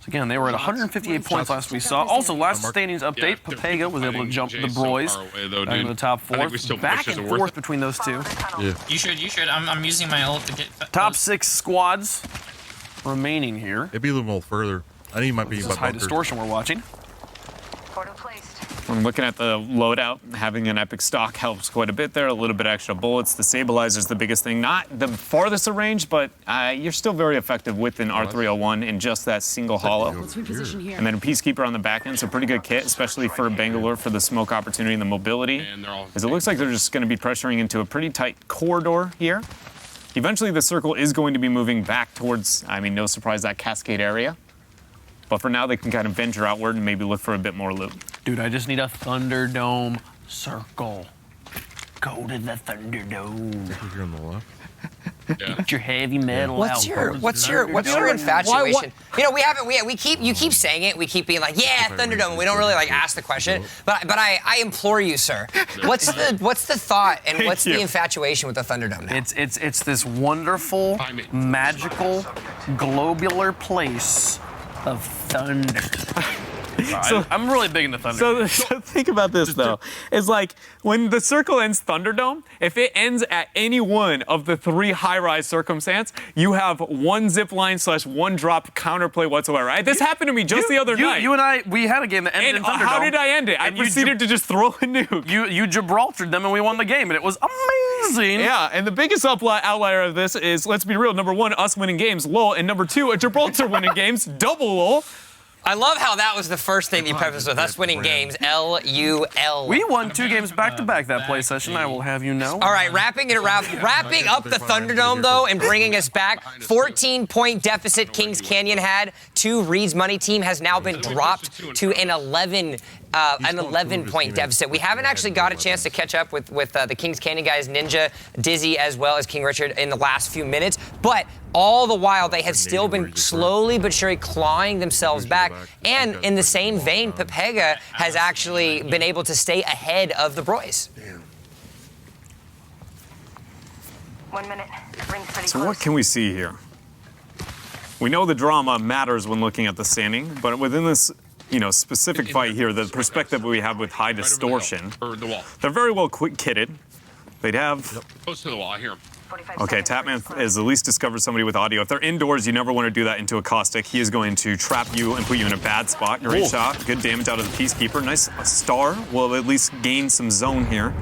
So again, they were at 158 points last we saw. Also, last standings update, Papega was able to jump the Broys back into the top 4. Back and forth between those two. Yeah. You should. I'm using my ult to get... Top 6 squads remaining here. Maybe a little more further. I think he might be This is high distortion we're watching. I'm looking at the loadout. Having an epic stock helps quite a bit there. A little bit extra bullets. The stabilizer's the biggest thing. Not the farthest of range, but you're still very effective with an R301 in just that single hollow. Let's reposition here. And then a Peacekeeper on the back end, so pretty good kit, especially for Bangalore for the smoke opportunity and the mobility. As it looks like they're just going to be pressuring into a pretty tight corridor here. Eventually, the circle is going to be moving back towards, I mean, no surprise, that Cascade area. But for now, they can kind of venture outward and maybe look for a bit more loot. Dude, I just need a Thunderdome circle. Go to the Thunderdome. Here on the left. Get your heavy metal What's out. your infatuation? You know, you keep saying it. We keep being like, yeah, Thunderdome. We don't really like ask the question. But I implore you, sir. What's the thought and what's the infatuation with the Thunderdome now? It's this wonderful, magical, globular place of thunder. I'm really big into thunder. So think about this, though. It's like when the circle ends Thunderdome, if it ends at any one of the 3 high-rise circumstance, you have 1 zip line / 1 drop counterplay whatsoever, right? This happened to me just the other night. You and I, we had a game that ended in Thunderdome. How did I end it? I proceeded to just throw a nuke. You Gibraltared them and we won the game, and it was amazing. Yeah, and the biggest outlier of this is, let's be real, number 1, us winning games, lol, and number 2, a Gibraltar winning games, double lol. I love how that was the first thing you prefaced with us winning games, LUL. We won 2 games back-to-back that play session, I will have you know. All right, wrapping up the Thunderdome, though, and bringing us back. 14-point deficit Kings Canyon had to Reed's Money Team has now been dropped to an 11-point deficit. We haven't actually got a chance to catch up with the Kings Canyon guys, Ninja, Dizzy, as well as King Richard in the last few minutes. But all the while, they have still been slowly but surely clawing themselves back. And in the same vein, Papega has actually been able to stay ahead of the Broys. 1 minute. Ring's pretty So close. what can we see here? We know the drama matters when looking at the standing, but within this, specific fight here, the perspective we have with high distortion, they're very well kitted. They'd have... Close to the wall, I hear him. Okay, Tapman has at least discovered somebody with audio. If they're indoors, you never want to do that into a caustic. He is going to trap you and put you in a bad spot. Great shot. Good damage out of the Peacekeeper. Nice star. Will at least gain some zone here.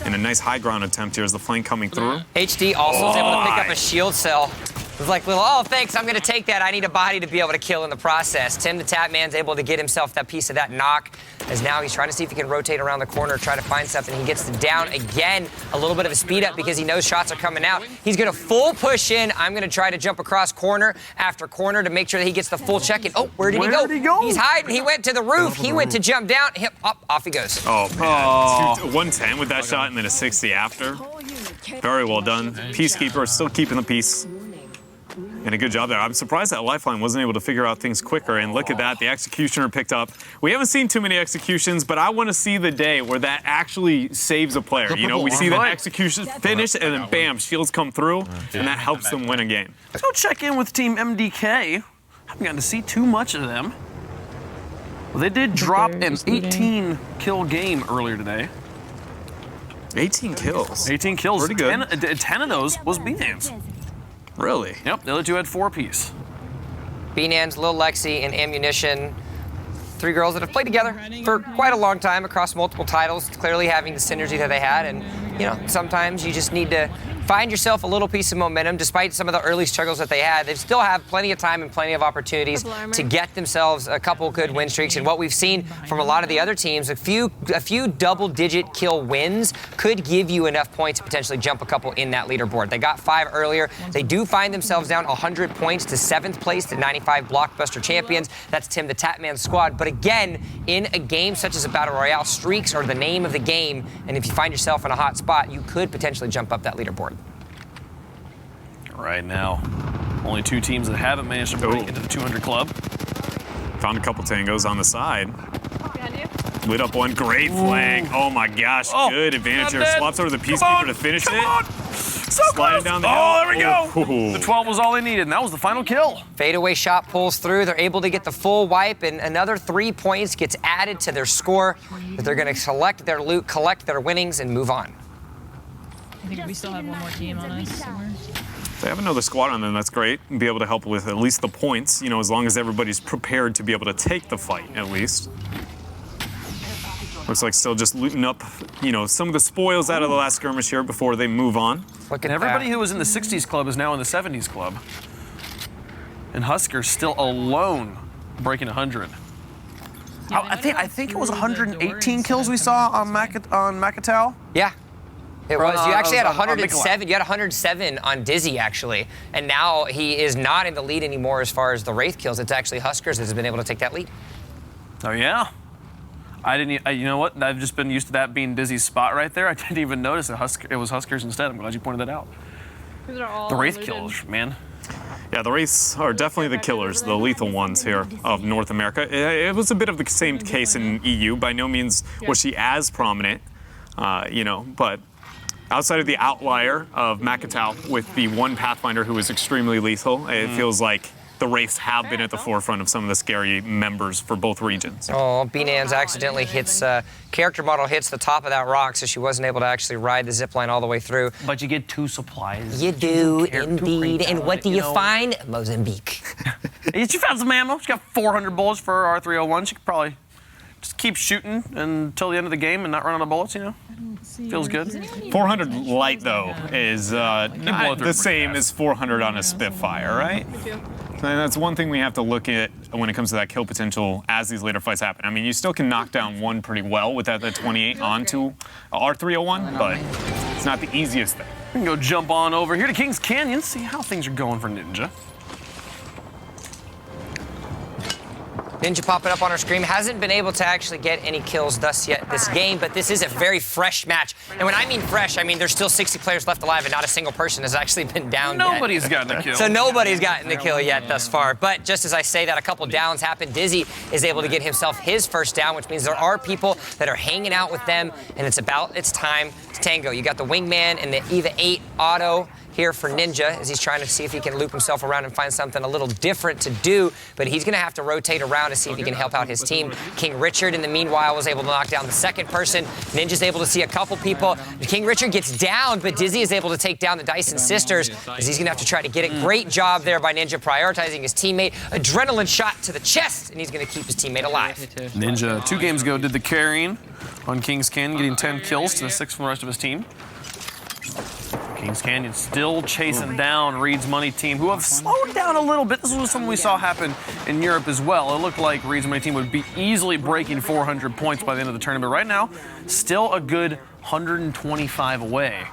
And a nice high ground attempt here as the flank coming through. HD also was able to pick up a shield cell. It was like, oh, thanks, I'm going to take that. I need a body to be able to kill in the process. Tim the Tapman's able to get himself that piece of that knock, as now he's trying to see if he can rotate around the corner, try to find something. He gets down again, a little bit of a speed up because he knows shots are coming out. He's going to full push in. I'm going to try to jump across corner after corner to make sure that he gets the full check in. Oh, where did he go? He's hiding. He went to the roof. He went to jump down. Off he goes. Oh, man. 110 with that shot and then a 60 after. Very well done. Peacekeeper still keeping the peace. And a good job there. I'm surprised that Lifeline wasn't able to figure out things quicker. And look at that, the Executioner picked up. We haven't seen too many executions, but I want to see the day where that actually saves a player. We see that execution finish, and then bam, shields come through, and that helps them win a game. Let's go check in with Team MDK. Haven't gotten to see too much of them. Well, they did drop an 18-kill game earlier today. 18 kills. 18 kills. Pretty good. 10 of those was B-Nans. Really? Yep, the other 2 had 4 apiece. B-Nans, Lil Lexi, and Ammunition. 3 girls that have played together for quite a long time across multiple titles, clearly having the synergy that they had. And, sometimes you just need to find yourself a little piece of momentum. Despite some of the early struggles that they had, they still have plenty of time and plenty of opportunities to get themselves a couple good win streaks. And what we've seen from a lot of the other teams, a few double-digit kill wins could give you enough points to potentially jump a couple in that leaderboard. They got 5 earlier. They do find themselves down 100 points to 7th place to 95 Blockbuster champions. That's Tim the Tapman's squad. But again, in a game such as a Battle Royale, streaks are the name of the game. And if you find yourself in a hot spot, you could potentially jump up that leaderboard. Right now, only 2 teams that haven't managed to break into the 200 club. Found a couple tangos on the side. Lit up one, great flank. Oh my gosh, good advantage here. Swaps over the Peacekeeper to finish it. Sliding down the hill. Oh, there we go. Ooh. The 12 was all they needed, and that was the final kill. Fadeaway shot pulls through. They're able to get the full wipe, and another 3 points gets added to their score. That they're going to select their loot, collect their winnings, and move on. I think we still have one more team on us somewhere. They have another squad on them, that's great. And be able to help with at least the points, you know, as long as everybody's prepared to be able to take the fight, at least. Looks like still just looting up, you know, some of the spoils out of the last skirmish here before they move on. Look at everybody who was in the 60s club is now in the 70s club. And Husker's still alone breaking 100. I think it was 118 kills we saw on Makatao. Yeah. It was. You actually had on 107. You had 107 on Dizzy, actually. And now he is not in the lead anymore as far as the Wraith kills. It's actually Huskers that has been able to take that lead. Oh, yeah. I didn't. You know what? I've just been used to that being Dizzy's spot right there. I didn't even notice it was Huskers instead. I'm glad you pointed that out. The Wraith killers, man. Yeah, the Wraiths are definitely the killers, the lethal ones here of North America. It was a bit of the same case in EU. By no means was she as prominent, you know, but outside of the outlier of Makatao with the one Pathfinder who was extremely lethal, it feels like the Wraiths have been at the forefront of some of the scary members for both regions. Oh, B-Nans accidentally hits, character model hits the top of that rock, so she wasn't able to actually ride the zipline all the way through. But you get 2 supplies. You do, indeed. And what do you find? Mozambique. She found some ammo. She got 400 bullets for her R301. She could probably just keep shooting until the end of the game and not run out of bullets, you know? Feels good. 400 light, though, is not the same as 400 on a Spitfire, right? And that's one thing we have to look at when it comes to that kill potential as these later fights happen. I mean, you still can knock down one pretty well with that 28 onto R301, but it's not the easiest thing. We can go jump on over here to Kings Canyon, see how things are going for Ninja. Ninja popping up on our screen. Hasn't been able to actually get any kills thus yet this game, but this is a very fresh match. And when I mean fresh, I mean there's still 60 players left alive and not a single person has actually been down yet. Nobody's gotten a kill. So nobody's gotten the kill yet thus far. But just as I say that, a couple downs happen. Dizzy is able to get himself his first down, which means there are people that are hanging out with them, and it's time to tango. You got the Wingman and the EVA 8 auto here for Ninja as he's trying to see if he can loop himself around and find something a little different to do, but he's going to have to rotate around to see if he can help out his team. King Richard, in the meanwhile, was able to knock down the second person. Ninja's able to see a couple people. King Richard gets down, but Dizzy is able to take down the Dyson sisters as he's going to have to try to get it. Great job there by Ninja, prioritizing his teammate. Adrenaline shot to the chest, and he's going to keep his teammate alive. Ninja, 2 games ago, did the carrying on Kings Canyon, getting 10 kills to the 6 from the rest of his team. Kings Canyon still chasing down Reed's Money team, who have slowed down a little bit. This was something we saw happen in Europe as well. It looked like Reed's Money team would be easily breaking 400 points by the end of the tournament. Right now, still a good 125 away.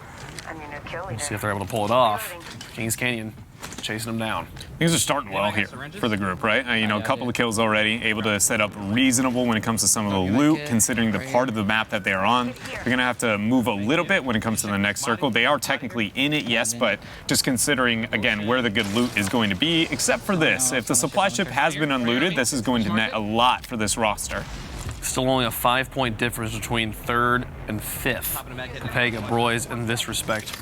Let's see if they're able to pull it off. Kings Canyon chasing them down. Things are starting well here for the group, right? You know, a couple of kills already, able to set up reasonable when it comes to some of the loot, considering the part of the map that they're on. They're going to have to move a little bit when it comes to the next circle. They are technically in it, yes, but just considering, again, where the good loot is going to be, except for this. If the supply ship has been unlooted, this is going to net a lot for this roster. Still only a 5-point difference between 3rd and 5th. Pega, Broyes, in this respect.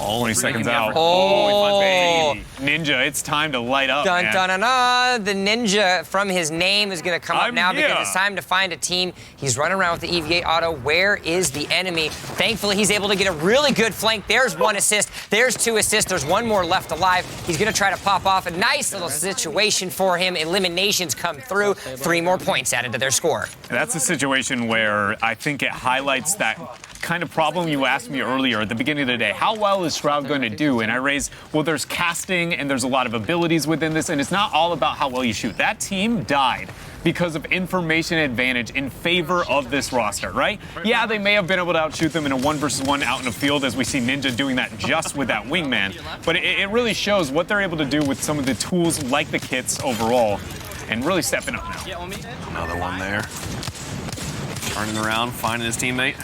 All 20 seconds out. Oh, Ninja, it's time to light up, dun, man. dun, dun, dun. The Ninja from his name is going to come up now because it's time to find a team. He's running around with the EVA auto. Where is the enemy? Thankfully, he's able to get a really good flank. There's 1 assist. There's 2 assists. There's 1 more left alive. He's going to try to pop off a nice little situation for him. Eliminations come through. 3 more points added to their score. That's a situation where I think it highlights that kind of problem you asked me earlier at the beginning of the day. How well is Shroud going to do? And I raised, well, there's casting and there's a lot of abilities within this, and it's not all about how well you shoot. That team died because of information advantage in favor of this roster, right? Yeah, they may have been able to outshoot them in a 1-versus-1 out in the field, as we see Ninja doing that just with that Wingman. But it really shows what they're able to do with some of the tools like the kits overall, and really stepping up now. Another one there. Turning around, finding his teammate.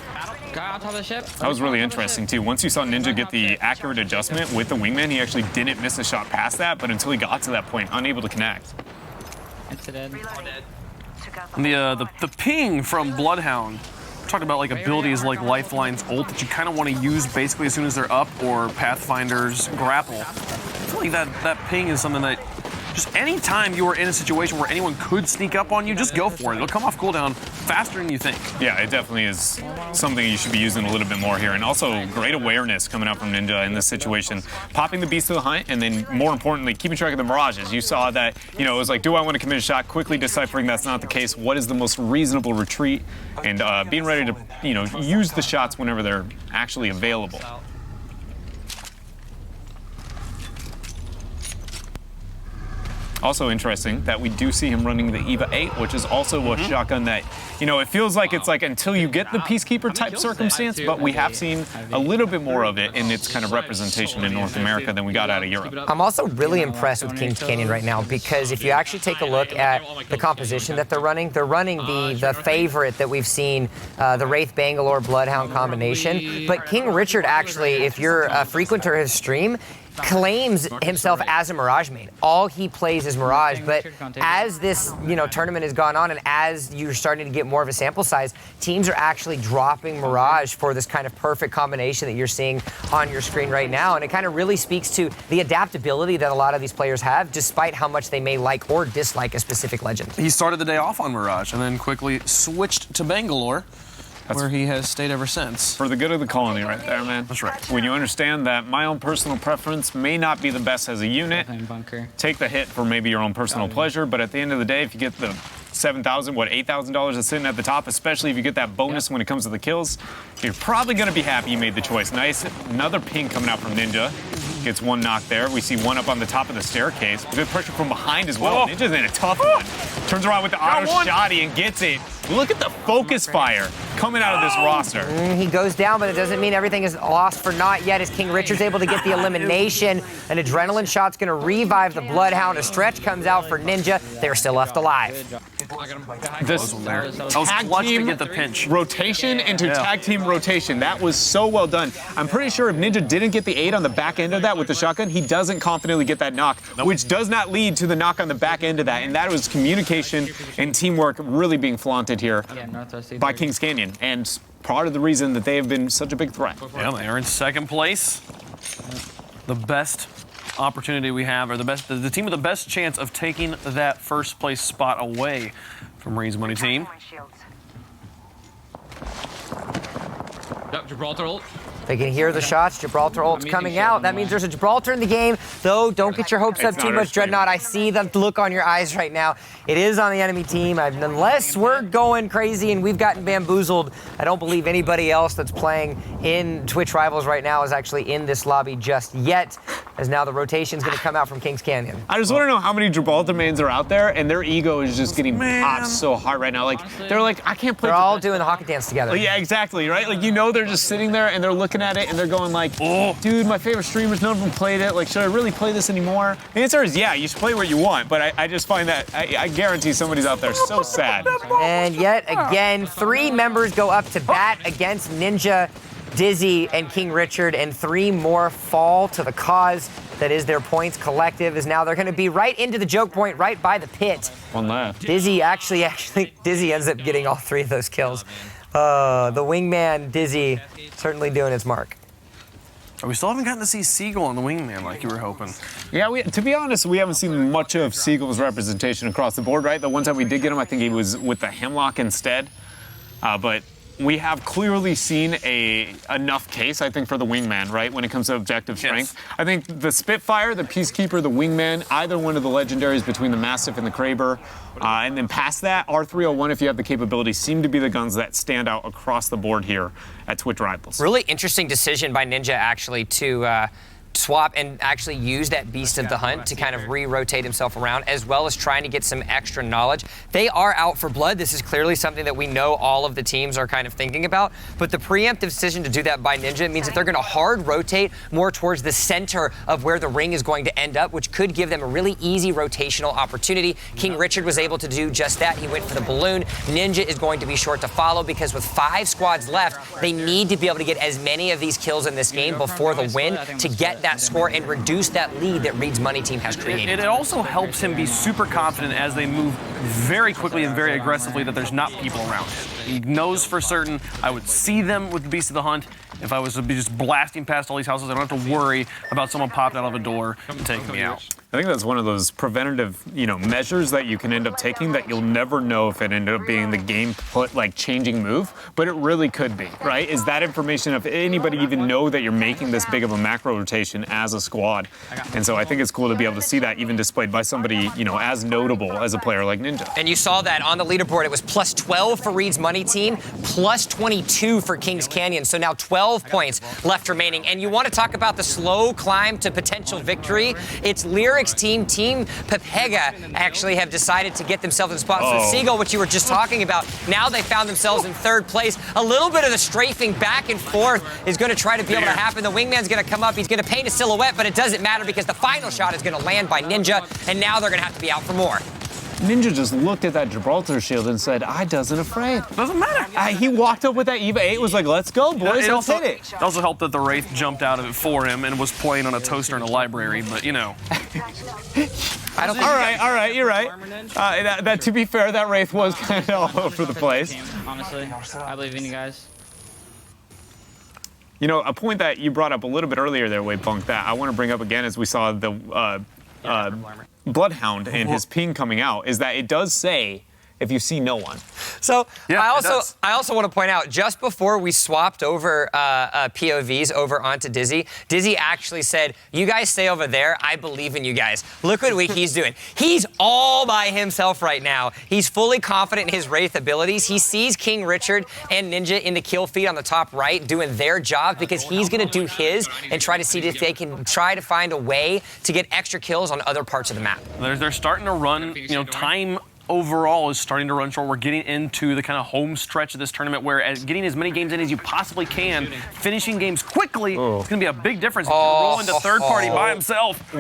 Guy on top of the ship. That was really interesting too. Once you saw Ninja get the accurate adjustment with the wingman, he actually didn't miss a shot past that, but until he got to that point, unable to connect. Incident. And the ping from Bloodhound, talking about like abilities like Lifeline's ult that you kind of want to use basically as soon as they're up, or Pathfinder's grapple. I feel like that ping is something that just any time you are in a situation where anyone could sneak up on you, just go for it. It'll come off cooldown faster than you think. Yeah, it definitely is something you should be using a little bit more here. And also great awareness coming out from Ninja in this situation. Popping the beast to the hunt, and then more importantly, keeping track of the mirages. You saw that, you know, it was like, do I want to commit a shot? Quickly deciphering that's not the case. What is the most reasonable retreat? And being ready to, you know, use the shots whenever they're actually available. Also interesting that we do see him running the EVA 8, which is also a shotgun that, you know, it feels like it's like until you get the Peacekeeper type circumstance, but we have seen a little bit more of it in its kind of representation in North America than we got out of Europe. I'm also really impressed with Kings Canyon right now, because if you actually take a look at the composition that they're running the favorite that we've seen, the Wraith Bangalore Bloodhound combination. But King Richard actually, if you're a frequenter of his stream, claims himself as a Mirage main. All he plays is Mirage, but as this, you know, tournament has gone on and as you're starting to get more of a sample size, teams are actually dropping Mirage for this kind of perfect combination that you're seeing on your screen right now, and it kind of really speaks to the adaptability that a lot of these players have, despite how much they may like or dislike a specific legend. He started the day off on Mirage and then quickly switched to Bangalore, where he has stayed ever since. For the good of the colony right there, man. That's right. When you understand that my own personal preference may not be the best as a unit, take the hit for maybe your own personal pleasure, but at the end of the day, if you get the $7,000, $8,000 that's sitting at the top, especially if you get that bonus when it comes to the kills, you're probably gonna be happy you made the choice. Nice, another ping coming out from Ninja. Gets one knock there. We see one up on the top of the staircase. Good pressure from behind as well. Ninja's in a tough one. Turns around with the auto shotty and gets it. Look at the focus fire coming out of this roster. He goes down, but it doesn't mean everything is lost for naught yet, as King Richard's able to get the elimination. An adrenaline shot's gonna revive the Bloodhound. A stretch comes out for Ninja. They're still left alive. This was clutch to get the pinch. Rotation into tag team rotation. That was so well done. I'm pretty sure if Ninja didn't get the 8 on the back end of that with the shotgun, he doesn't confidently get that knock, which does not lead to the knock on the back end of that. And that was communication and teamwork really being flaunted here by Kings Canyon. And part of the reason that they have been such a big threat. Yeah, they are in second place. The best opportunity we have, or the team with the best chance of taking that first place spot away from Raise Money Team. Yep, Gibraltar ult. They can hear the shots. Gibraltar ult's coming out. That means there's a Gibraltar in the game. Though, don't get your hopes up too much, Dreadnought. I see the look on your eyes right now. It is on the enemy team. Unless we're going crazy and we've gotten bamboozled, I don't believe anybody else that's playing in Twitch Rivals right now is actually in this lobby just yet, as now the rotation's going to come out from Kings Canyon. I just want to know how many Gibraltar mains are out there, and their ego is just getting popped so hard right now. Like, they're like, I can't play. They're all doing the hockey dance together. Like, yeah, exactly, right? Like, you know, they're just sitting there and they're looking at it and they're going like, oh, dude, my favorite streamers, none of them played it. Like, should I really play this anymore? The answer is yeah, you should play what you want, but I just find that, I guarantee somebody's out there so sad. And yet again, 3 members go up to bat against Ninja, Dizzy, and King Richard, and 3 more fall to the cause that is their points collective. Is now they're going to be right into the joke point, right by the pit. One left. Dizzy Dizzy ends up getting all 3 of those kills. The wingman, Dizzy, certainly doing its mark. We still haven't gotten to see Seagull on the wingman like you were hoping. Yeah, to be honest, we haven't seen much of Seagull's representation across the board, right? The one time we did get him, I think he was with the Hemlock instead. But we have clearly seen enough case, I think, for the wingman, right, when it comes to objective strength. Yes. I think the Spitfire, the Peacekeeper, the wingman, either one of the legendaries between the Mastiff and the Kraber, and then past that, R301, if you have the capability, seem to be the guns that stand out across the board here at Twitch Rivals. Really interesting decision by Ninja, actually, to swap and actually use that Beast of the Hunt to kind of re-rotate himself around, as well as trying to get some extra knowledge. They are out for blood. This is clearly something that we know all of the teams are kind of thinking about, but the preemptive decision to do that by Ninja means that they're going to hard rotate more towards the center of where the ring is going to end up, which could give them a really easy rotational opportunity. King Richard was able to do just that. He went for the balloon. Ninja is going to be short to follow because with 5 squads left, they need to be able to get as many of these kills in this game before the win to get that score and reduce that lead that Reed's money team has created. It also helps him be super confident as they move very quickly and very aggressively that there's not people around him. He knows for certain, I would see them with the Beast of the Hunt. If I was to be just blasting past all these houses, I don't have to worry about someone popping out of a door and taking me out. I think that's one of those preventative, measures that you can end up taking that you'll never know if it ended up being the game changing move, but it really could be, right? Is that information, if anybody even know that you're making this big of a macro rotation as a squad? And so I think it's cool to be able to see that even displayed by somebody, as notable as a player like Ninja. And you saw that on the leaderboard. It was plus 12 for Reed's money team, plus 22 for Kings Canyon. So now 12 points left remaining. And you want to talk about the slow climb to potential victory? It's Lyric's team, Team Pepega, actually have decided to get themselves in spots with Seagull, which you were just talking about. Now they found themselves in 3rd place. A little bit of the strafing back and forth is going to try to be able to happen. The wingman's going to come up. He's going to paint a silhouette, but it doesn't matter because the final shot is going to land by Ninja, and now they're going to have to be out for more. Ninja just looked at that Gibraltar shield and said, I doesn't afraid. Doesn't matter. He walked up with that EVA 8, was like, let's go, boys, let's hit it. It also helped that the Wraith jumped out of it for him and was playing on a toaster in a library, but I don't think all right, you're right. That to be fair, that Wraith was kind of all over the place. Honestly, I believe in you guys. A point that you brought up a little bit earlier there, Wade Bunk, that I want to bring up again as we saw the Bloodhound and his ping coming out, is that it does say if you see no one. So I also want to point out, just before we swapped over POVs over onto Dizzy, Dizzy actually said, you guys stay over there, I believe in you guys. Look what he's doing. He's all by himself right now. He's fully confident in his Wraith abilities. He sees King Richard and Ninja in the kill feed on the top right doing their job because he's going to do his and try to see if they can try to find a way to get extra kills on other parts of the map. They're starting to run, time overall is starting to run short. We're getting into the kind of home stretch of this tournament where getting as many games in as you possibly can, finishing games quickly, is going to be a big difference. If you roll into third party by himself.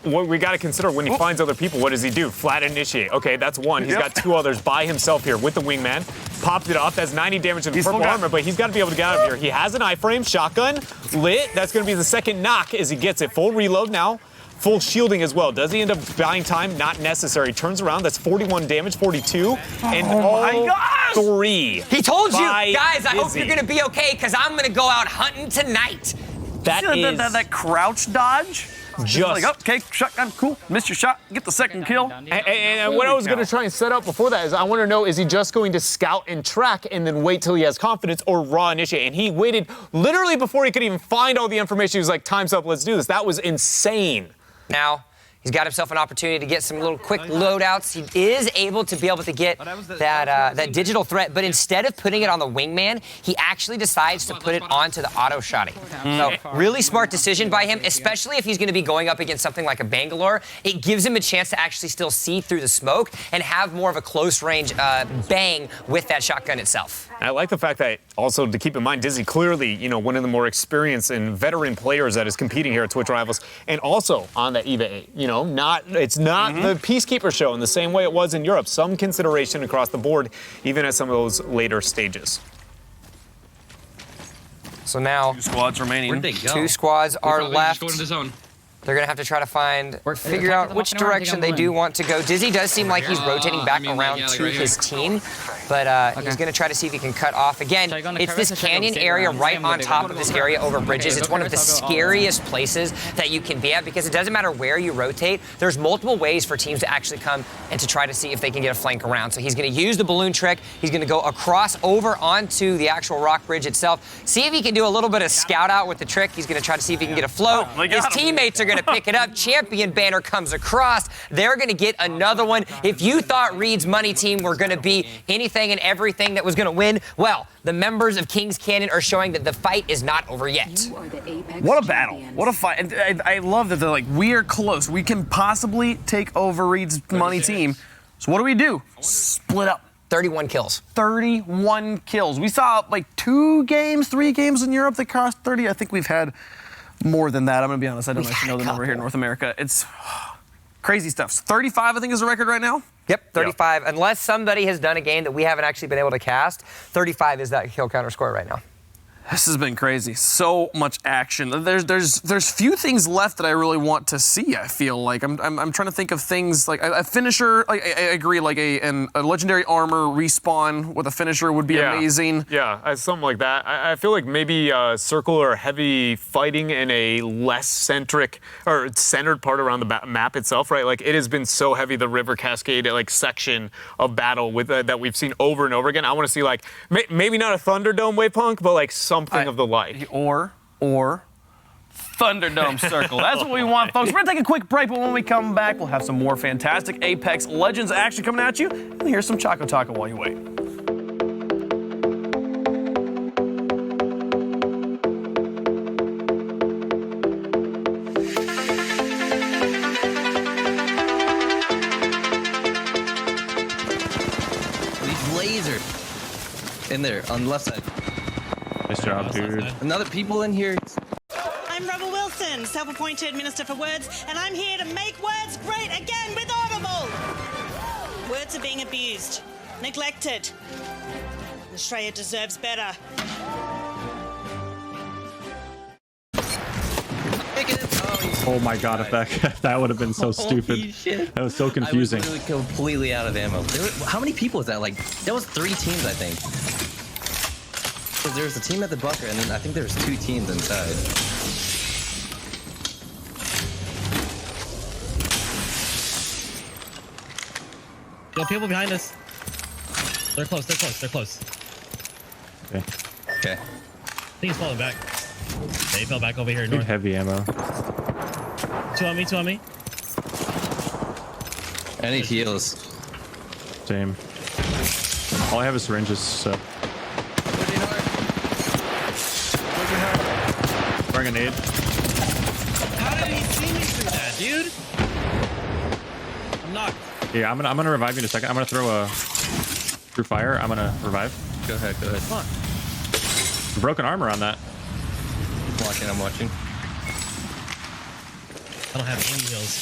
What we got to consider when he finds other people, what does he do? Flat initiate. Okay, that's one. He's got 2 others by himself here with the wingman. Popped it off. That's 90 damage to the purple armor, but he's got to be able to get out of here. He has an iframe, shotgun, lit. That's going to be the second knock as he gets it. Full reload now. Full shielding as well. Does he end up buying time? Not necessary. Turns around. That's 41 damage, 42. And my gosh! 3. He told you, guys, I hope you're going to be okay because I'm going to go out hunting tonight. That crouch dodge? Just like, okay, shotgun, cool. Missed your shot. Get the second kill. And what I was going to try and set up before that is I want to know, is he just going to scout and track and then wait till he has confidence, or raw initiate? And he waited literally before he could even find all the information. He was like, time's up, let's do this. That was insane. Now, he's got himself an opportunity to get some little quick loadouts. He is able to get that digital threat, but instead of putting it on the wingman, he actually decides to put it onto the auto shotty. So really smart decision by him, especially if he's going to be going up against something like a Bangalore. It gives him a chance to actually still see through the smoke and have more of a close range bang with that shotgun itself. I like the fact that also to keep in mind, Dizzy clearly, one of the more experienced and veteran players that is competing here at Twitch Rivals, and also on that EVA 8. It's not the Peacekeeper show in the same way it was in Europe. Some consideration across the board, even at some of those later stages. So now 2 squads remaining. Where'd they go? 2 squads are left. Just go into the zone. They're going to have to try to figure out which direction they do want to go. Dizzy does seem like he's rotating back around to his team, but he's going to try to see if he can cut off. Again, it's this canyon area right on top of this area over bridges. It's one of the scariest places that you can be at because it doesn't matter where you rotate. There's multiple ways for teams to actually come and to try to see if they can get a flank around. So he's going to use the balloon trick. He's going to go across over onto the actual rock bridge itself. See if he can do a little bit of scout out with the trick. He's going to try to see if he can get a float. His teammates are going going to pick it up. Champion banner comes across. They're going to get another one. If you thought Reed's money team were going to be anything and everything that was going to win, well, the members of Kings Canyon are showing that the fight is not over yet. What a battle. What a fight. And I love that they're like, we are close. We can possibly take over Reed's money team. So what do? Split up. 31 kills. 31 kills. We saw like 3 games in Europe that crossed 30. I think we've had more than that. I'm going to be honest. I don't actually know the number here in North America. It's crazy stuff. 35, I think, is the record right now. Yep, 35. Yep. Unless somebody has done a game that we haven't actually been able to cast, 35 is that kill counter score right now. This has been crazy. So much action. There's few things left that I really want to see. I feel like I'm trying to think of things like a finisher. Like I agree. Like a legendary armor respawn with a finisher would be amazing. Yeah, something like that. I feel like maybe circle or heavy fighting in a less centered part around the map itself. Right. Like it has been so heavy, the River Cascade like section of battle with that we've seen over and over again. I want to see like maybe not a Thunderdome Waypunk, but like something of the like. Or Thunderdome Circle. That's what we want, folks. We're going to take a quick break, but when we come back, we'll have some more fantastic Apex Legends action coming at you. And here's some Choco Taco while you wait. Laser in there on the left side. Nice job, dude. Another people in here. I'm Rebel Wilson, self-appointed Minister for Words, and I'm here to make words great again with Audible. Words are being abused, neglected. Australia deserves better. Oh my god, if that would have been so stupid. Shit. That was so confusing. I was literally completely out of ammo. How many people was that? Like, that was 3 teams, I think. So there was a team at the bunker, and then I think there was 2 teams inside. Yo, people behind us. They're close. Okay. Okay. I think he's falling back. They fell back over here Need north. heavy ammo. 2 on me. I need heals. Same. All I have is syringes, so. Throwing a nade. How did he see me through that, dude? I'm knocked. Yeah, I'm gonna revive you in a second. I'm gonna throw a through fire. I'm gonna revive. Go ahead. Come on. Broken armor on that. I'm watching. I don't have any heals.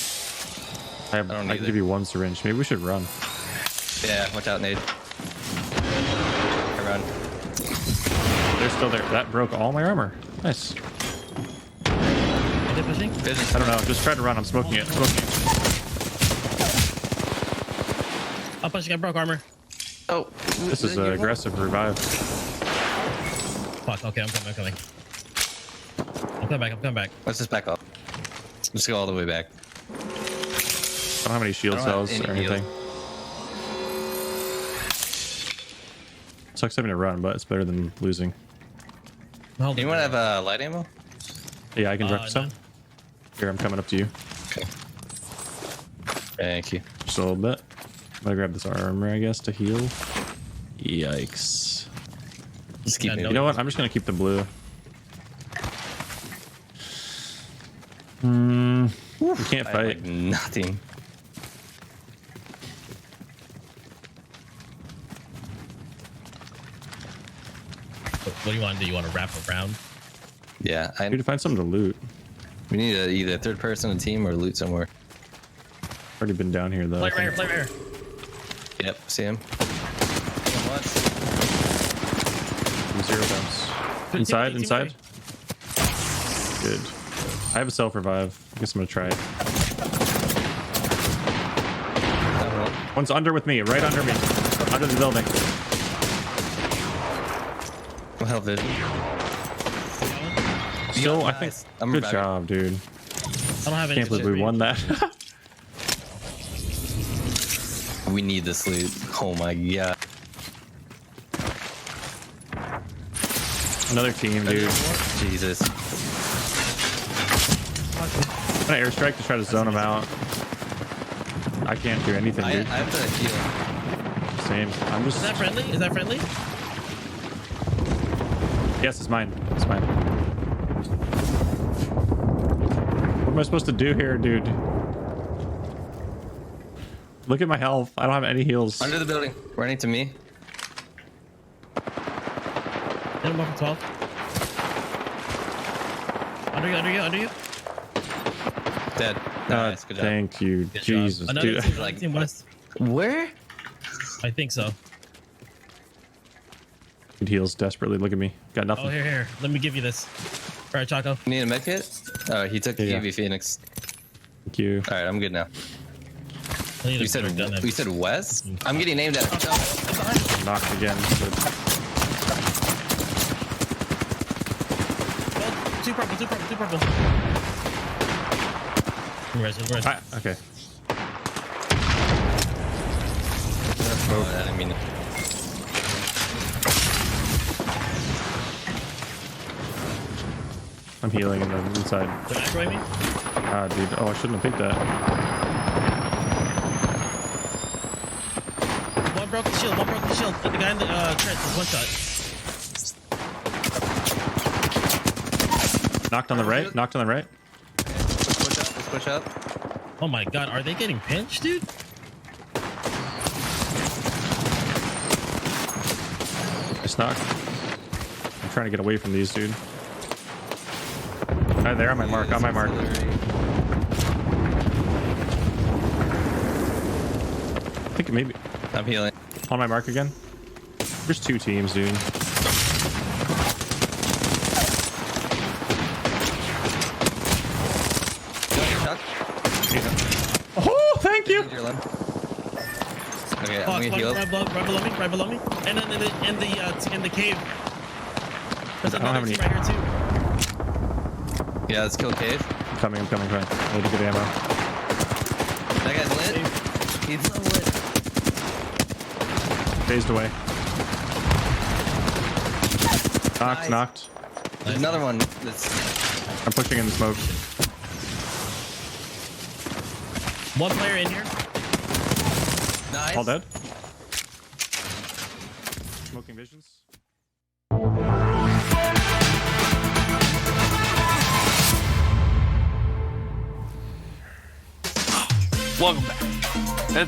I can give you 1 syringe. Maybe we should run. Yeah, watch out, Nate. I run. They're still there. That broke all my armor. Nice. Are they pushing? I don't know. Just try to run. I'm smoking it. I'm pushing. I broke armor. Oh. This is an aggressive revive. Fuck. Okay, I'm coming. I'm coming back. Let's just back up. Let's go all the way back. I don't have any shield cells or anything. Sucks having to run, but it's better than losing. Anyone have light ammo? Yeah, I can drop some. Here, I'm coming up to you. Okay. Thank you. Just a little bit. I'm gonna grab this armor, I guess, to heal. Yikes. Just keep you know what? I'm just gonna keep the blue. You can't fight. Like nothing. What do you want to do? You want to wrap around? Yeah, I need to find something to loot. We need to either third person a team or loot somewhere. Already been down here though. Play right here. Yep, see him. Zero dumps. Inside. Good. I have a self revive. I guess I'm gonna try it. One's under with me, right under me. Under the building. Well, hell, dude. Still, I think. Good job, dude. I don't have any. Can't believe we won that. We need this loot. Oh my god. Another team, dude. Jesus. I'm gonna airstrike to try to zone him out. I can't do anything, dude. I have to heal. Same. I'm just. Is that friendly? Is that friendly? Yes, it's mine. It's mine. What am I supposed to do here, dude? Look at my health. I don't have any heals. Under the building. Running to me. Hit him up for 12. Under you. Dead. Nice, good job. Thank you. Good Jesus, job. dude. Another team west. Where? I think so. Need heals desperately. Look at me. Got nothing. Oh, here. Let me give you this. All right, Chaco. You need a med kit? Oh, he took the Yeah. UV Phoenix. Thank you. All right, I'm good now. You said west? I'm getting named at. Knocked again. Two purple. Res. Okay. Oh, I didn't mean to. I'm healing in the inside. Did I throw me? Ah, dude. Oh, I shouldn't have picked that. One broke the shield. The guy in the trench was one shot. Knocked on the right. Let's push up. Oh my god, are they getting pinched, dude? Just knocked. I'm trying to get away from these, dude. Right there on my mark. I think maybe. I'm healing. On my mark again. There's two teams, dude. Oh, thank you. Okay, I'm gonna heal. Right below me. And then in the cave. There's another team right here too. Yeah, let's kill cave. I'm coming. I need to get ammo. That guy's lit. He's so lit. Phased away. Knocked. There's another one that's. I'm pushing in the smoke. One player in here. Nice. All dead. Smoking visions. Welcome back.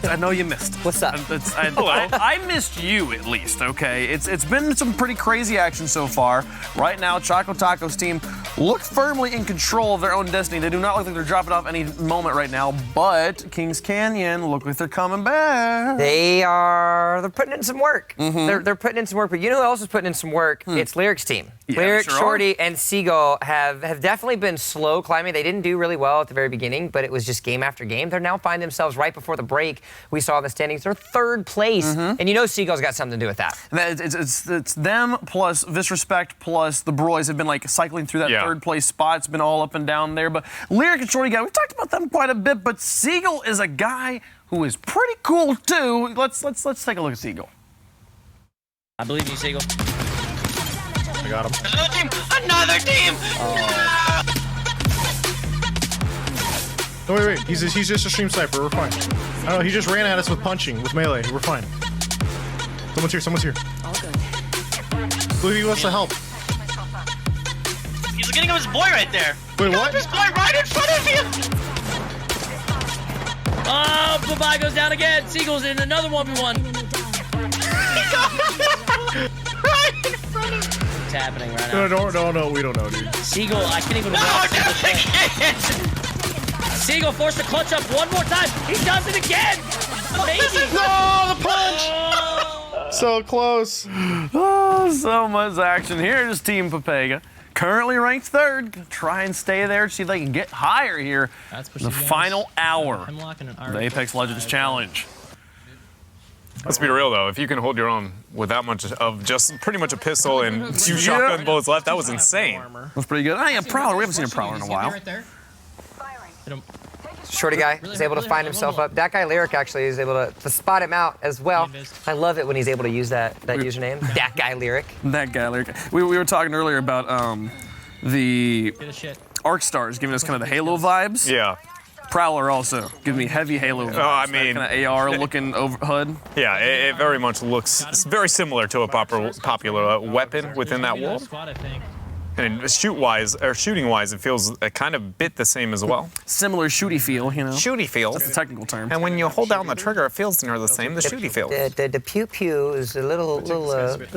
I know you missed. What's up? I missed you at least. Okay, it's been some pretty crazy action so far. Right now, Choco Taco's team look firmly in control of their own destiny. They do not look like they're dropping off any moment right now. But Kings Canyon look like they're coming back. They're putting in some work. They're putting in some work. But you know who else is putting in some work? It's Lyric's team. Yeah, Lyric, sure Shorty, and Seagull have definitely been slow climbing. They didn't do really well at the very beginning, but it was just game after game. They're now finding themselves right before the break. We saw in the standings, they're third place. And you know Seagull's got something to do with that. It's them plus Visrespect plus the Broys have been like cycling through that third place spot. It's been all up and down there. But Lyric and Shorty, we've talked about them quite a bit, but Seagull is a guy who is pretty cool too. Let's take a look at Seagull. I believe you, Seagull. I got him. Another team! No, wait. He's just a stream sniper. We're fine. I don't know. He just ran at us with punching, with melee. We're fine. Someone's here. All good. Blue, he wants to help. He's getting him his boy right there. Wait, what? His boy right in front of you! Oh, Babai goes down again. Seagull's in another 1v1. Right in front of him. What's happening right now? No, we don't know, dude. Seagull, I can't even No, walk. dude, I can't! Seagull forced to clutch up one more time. He does it again. Amazing. No, the punch! So close. Oh, so much action here. Here's Team Papega. Currently ranked third. Gonna try and stay there, see if they can get higher here. The final hour of the Apex Legends Challenge. Let's be real though, if you can hold your own with that much of just pretty much a pistol and 2 shotgun bullets left, that was insane. That's pretty good. Hey, a Prowler. We haven't seen a Prowler in a while. Shorty guy is able to find himself up. That guy Lyric actually is able to spot him out as well. I love it when he's able to use that username. That guy Lyric. That guy Lyric. We were talking earlier about the Arcstar is giving us kind of the Halo vibes. Yeah. Prowler also giving me heavy Halo vibes. Oh, I mean, kind of AR looking HUD. Yeah, it very much looks very similar to a popular weapon within that world. Squad, I think. And shooting-wise, it feels kind of bit the same as well. Similar shooty feel, you know. Shooty feel. That's the technical term. And when you hold down the trigger, it feels near the same. The shooty feel. The pew pew is a little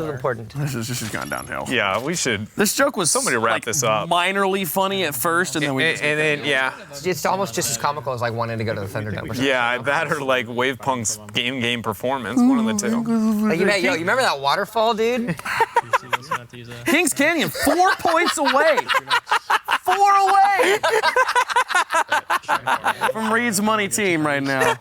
important. This has gone downhill. Yeah, we should. This joke was somebody wrap this up. Minorly funny at first, and then we. And then yeah. It's almost just as comical as like wanting to go to the Thunderdome or something. Yeah, that or like Wave Punk's game performance, one of the two. Like, you remember that waterfall, dude? Kings Canyon, 4 points away. 4 away from Reed's money team right now.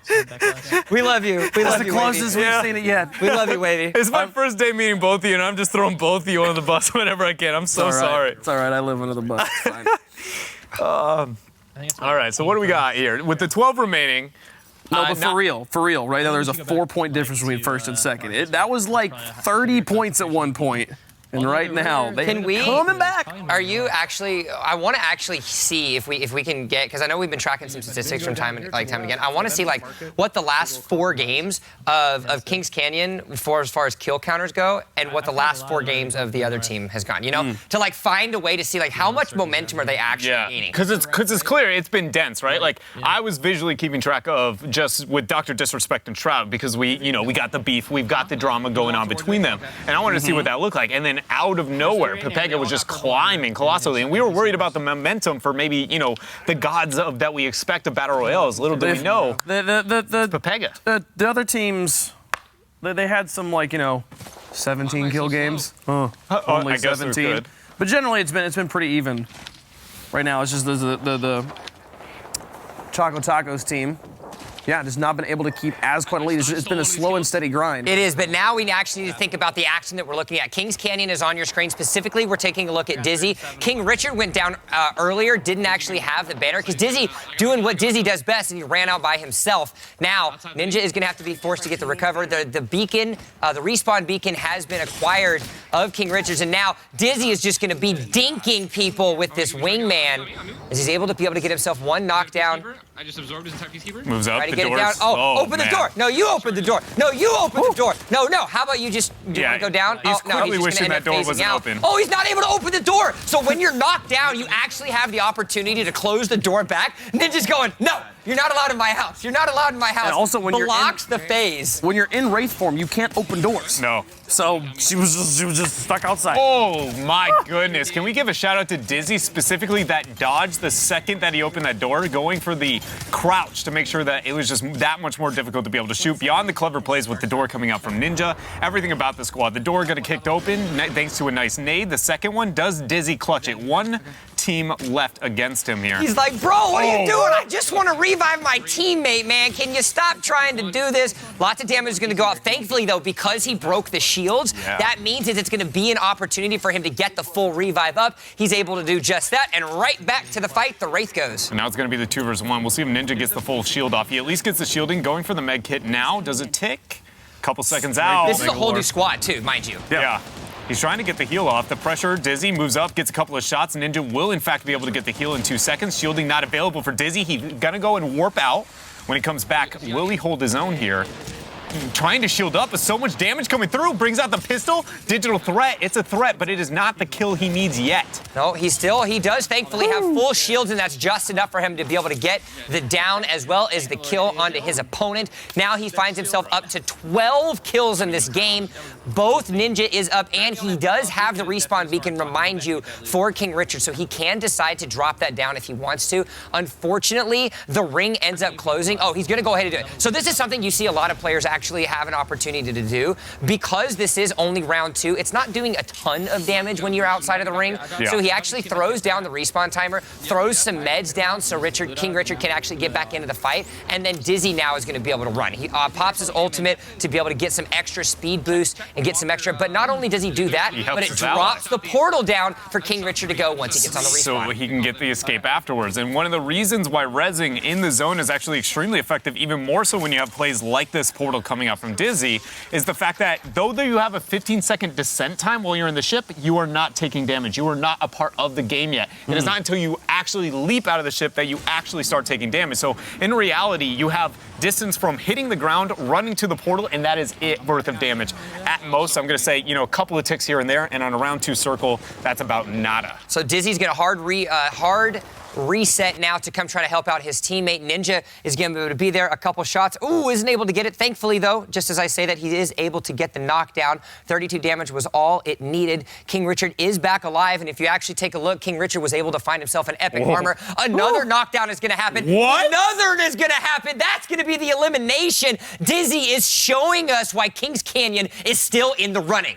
We love you. We love the you, closest Wavy. we've seen it yet. We love you, Wavy. It's my first day meeting both of you, and I'm just throwing both of you under the bus whenever I can. I'm so sorry. It's all right. I live under the bus. It's fine. All right, so what do we got here? With the 12 remaining. No, but for real, right now there's a 4-point difference between first and second. That was like 30 points at one point. And right now, they're coming back. Are you actually? I want to actually see if we can get, because I know we've been tracking some statistics from time and again. I want to see like what the last 4 games of Kings Canyon as far as kill counters go, and what the last 4 games of the other team has gone. You know, to like find a way to see like how much momentum are they actually gaining. Because it's clear it's been dense, right? Like I was visually keeping track of just with Dr. Disrespect and Shroud because we got the beef, we've got the drama going on between them, and I wanted to see what that looked like, and then out of nowhere, Pepega was just climbing colossally, and we were worried about the momentum for maybe, the gods of that we expect of Battle Royales. Little do we know, Pepega. The other teams, they had some 17 kill games. Only I guess 17. But generally, it's been pretty even. Right now, it's just the Choco Tacos team. Yeah, just not been able to keep as quite a lead. It's been a slow and steady grind. It is, but now we actually need to think about the action that we're looking at. Kings Canyon is on your screen. Specifically, we're taking a look at Dizzy. King Richard went down earlier, didn't actually have the banner, because Dizzy doing what Dizzy does best, and he ran out by himself. Now, Ninja is going to have to be forced to get the recover. The beacon, the respawn beacon has been acquired of King Richard's, and now Dizzy is just going to be dinking people with this wingman, as he's able to get himself 1 knockdown. I just absorbed his attack keeper. Moves up. Try to get it down. Oh, open the door. No, you open the door. No, you open the door. No. How about you just want to go down? He's probably wishing that door wasn't open. Oh, he's not able to open the door. So when you're knocked down, you actually have the opportunity to close the door back. Ninja's going, no, you're not allowed in my house. You're not allowed in my house. And also, when blocks the phase. When you're in Wraith form, you can't open doors. No. So she was just stuck outside. Oh my goodness! Can we give a shout out to Dizzy specifically that dodge the second that he opened that door, going for the crouch to make sure that it was just that much more difficult to be able to shoot. Beyond the clever plays with the door coming out from Ninja, everything about the squad. The door got kicked open thanks to a nice nade. The second one does Dizzy clutch it. 1 team left against him here. He's like, bro, what are you doing? I just want to revive my teammate, man. Can you stop trying to do this? Lots of damage is going to go out. Thankfully, though, because he broke the shields, that means that it's going to be an opportunity for him to get the full revive up. He's able to do just that, and right back to the fight, the Wraith goes. And now it's going to be the 2 versus 1. We'll see if Ninja gets the full shield off. He at least gets the shielding. Going for the med kit now. Does it tick? Couple seconds out. This is a whole new squad, too, mind you. Yeah. He's trying to get the heal off. The pressure, Dizzy moves up, gets a couple of shots. Ninja will, in fact, be able to get the heal in 2 seconds. Shielding not available for Dizzy. He's going to go and warp out. When he comes back, will he hold his own here? Trying to shield up, but so much damage coming through. Brings out the pistol. Digital threat. It's a threat, but it is not the kill he needs yet. No, he does thankfully have full shields, and that's just enough for him to be able to get the down as well as the kill onto his opponent. Now he finds himself up to 12 kills in this game. Both Ninja is up, and he does have the respawn beacon, remind you, for King Richard, so he can decide to drop that down if he wants to. Unfortunately, the ring ends up closing. Oh, he's going to go ahead and do it. So this is something you see a lot of players actually have an opportunity to do. Because this is only round 2, it's not doing a ton of damage when you're outside of the ring. So he actually throws down the respawn timer, throws some meds down so King Richard can actually get back into the fight, and then Dizzy now is going to be able to run. He pops his ultimate to be able to get some extra speed boost and get some extra, but not only does he do that, but it drops the portal down for King Richard to go once he gets on the respawn. So he can get the escape afterwards. And one of the reasons why rezzing in the zone is actually extremely effective, even more so when you have plays like this portal coming out from Dizzy is the fact that though you have a 15-second descent time while you're in the ship, you are not taking damage. You are not a part of the game yet. It is not until you actually leap out of the ship that you actually start taking damage. So in reality, you have distance from hitting the ground, running to the portal, and that is it worth of damage. At most, I'm going to say, a couple of ticks here and there, and on a round 2 circle, that's about nada. So Dizzy's going to hard reset now to come try to help out his teammate. Ninja is going to be there. A couple shots. Ooh, isn't able to get it. Thankfully, though, just as I say that, he is able to get the knockdown. 32 damage was all it needed. King Richard is back alive, and if you actually take a look, King Richard was able to find himself an epic armor. Another knockdown is going to happen. What? Another is going to happen. That's going to be the elimination. Dizzy is showing us why Kings Canyon is still in the running.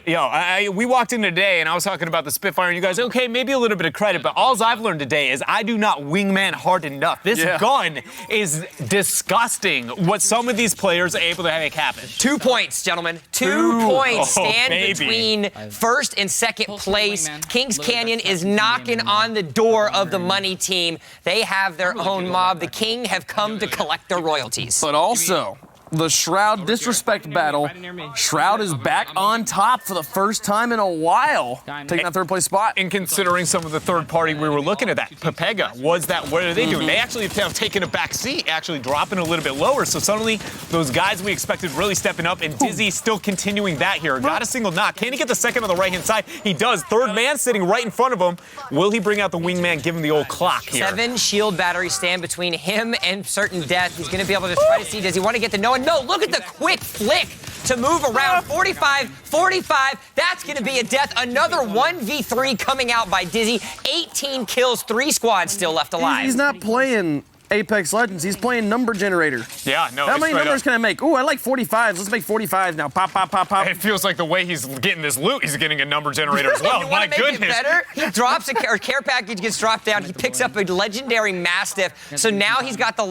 We walked in today, and I was talking about the Spitfire, and you guys, okay, maybe a little bit of credit, but all I've learned today is I do not wingman hard enough. This gun is disgusting what some of these players are able to make happen. 2 points, gentlemen. 2 points stand between first and second place. Kings Canyon is knocking on the door of the money team. They have their own mob. The King have come to collect their royalties. But also, the Shroud disrespect battle. Shroud is back on top for the first time in a while, taking that 3rd place spot. And considering some of the third party we were looking at, that Pepega, what are they doing? They actually have taken a back seat, actually dropping a little bit lower. So suddenly, those guys we expected really stepping up, and Dizzy still continuing that here. Got a single knock. Can he get the second on the right-hand side? He does. Third man sitting right in front of him. Will he bring out the wingman, give him the old clock here? 7 shield batteries stand between him and certain death. He's going to be able to try to see, does he want to get the no? No, look at the quick flick to move around. 45, 45. That's going to be a death. Another 1v3 coming out by Dizzy. 18 kills, 3 squads still left alive. He's not playing Apex Legends. He's playing number generator. Yeah, no. How many numbers can I make? Ooh, I like 45s. Let's make 45s now. Pop, pop, pop, pop. It feels like the way he's getting this loot, he's getting a number generator as well. My goodness. It better? He drops a care package, gets dropped down. He picks up a legendary Mastiff. So now he's got the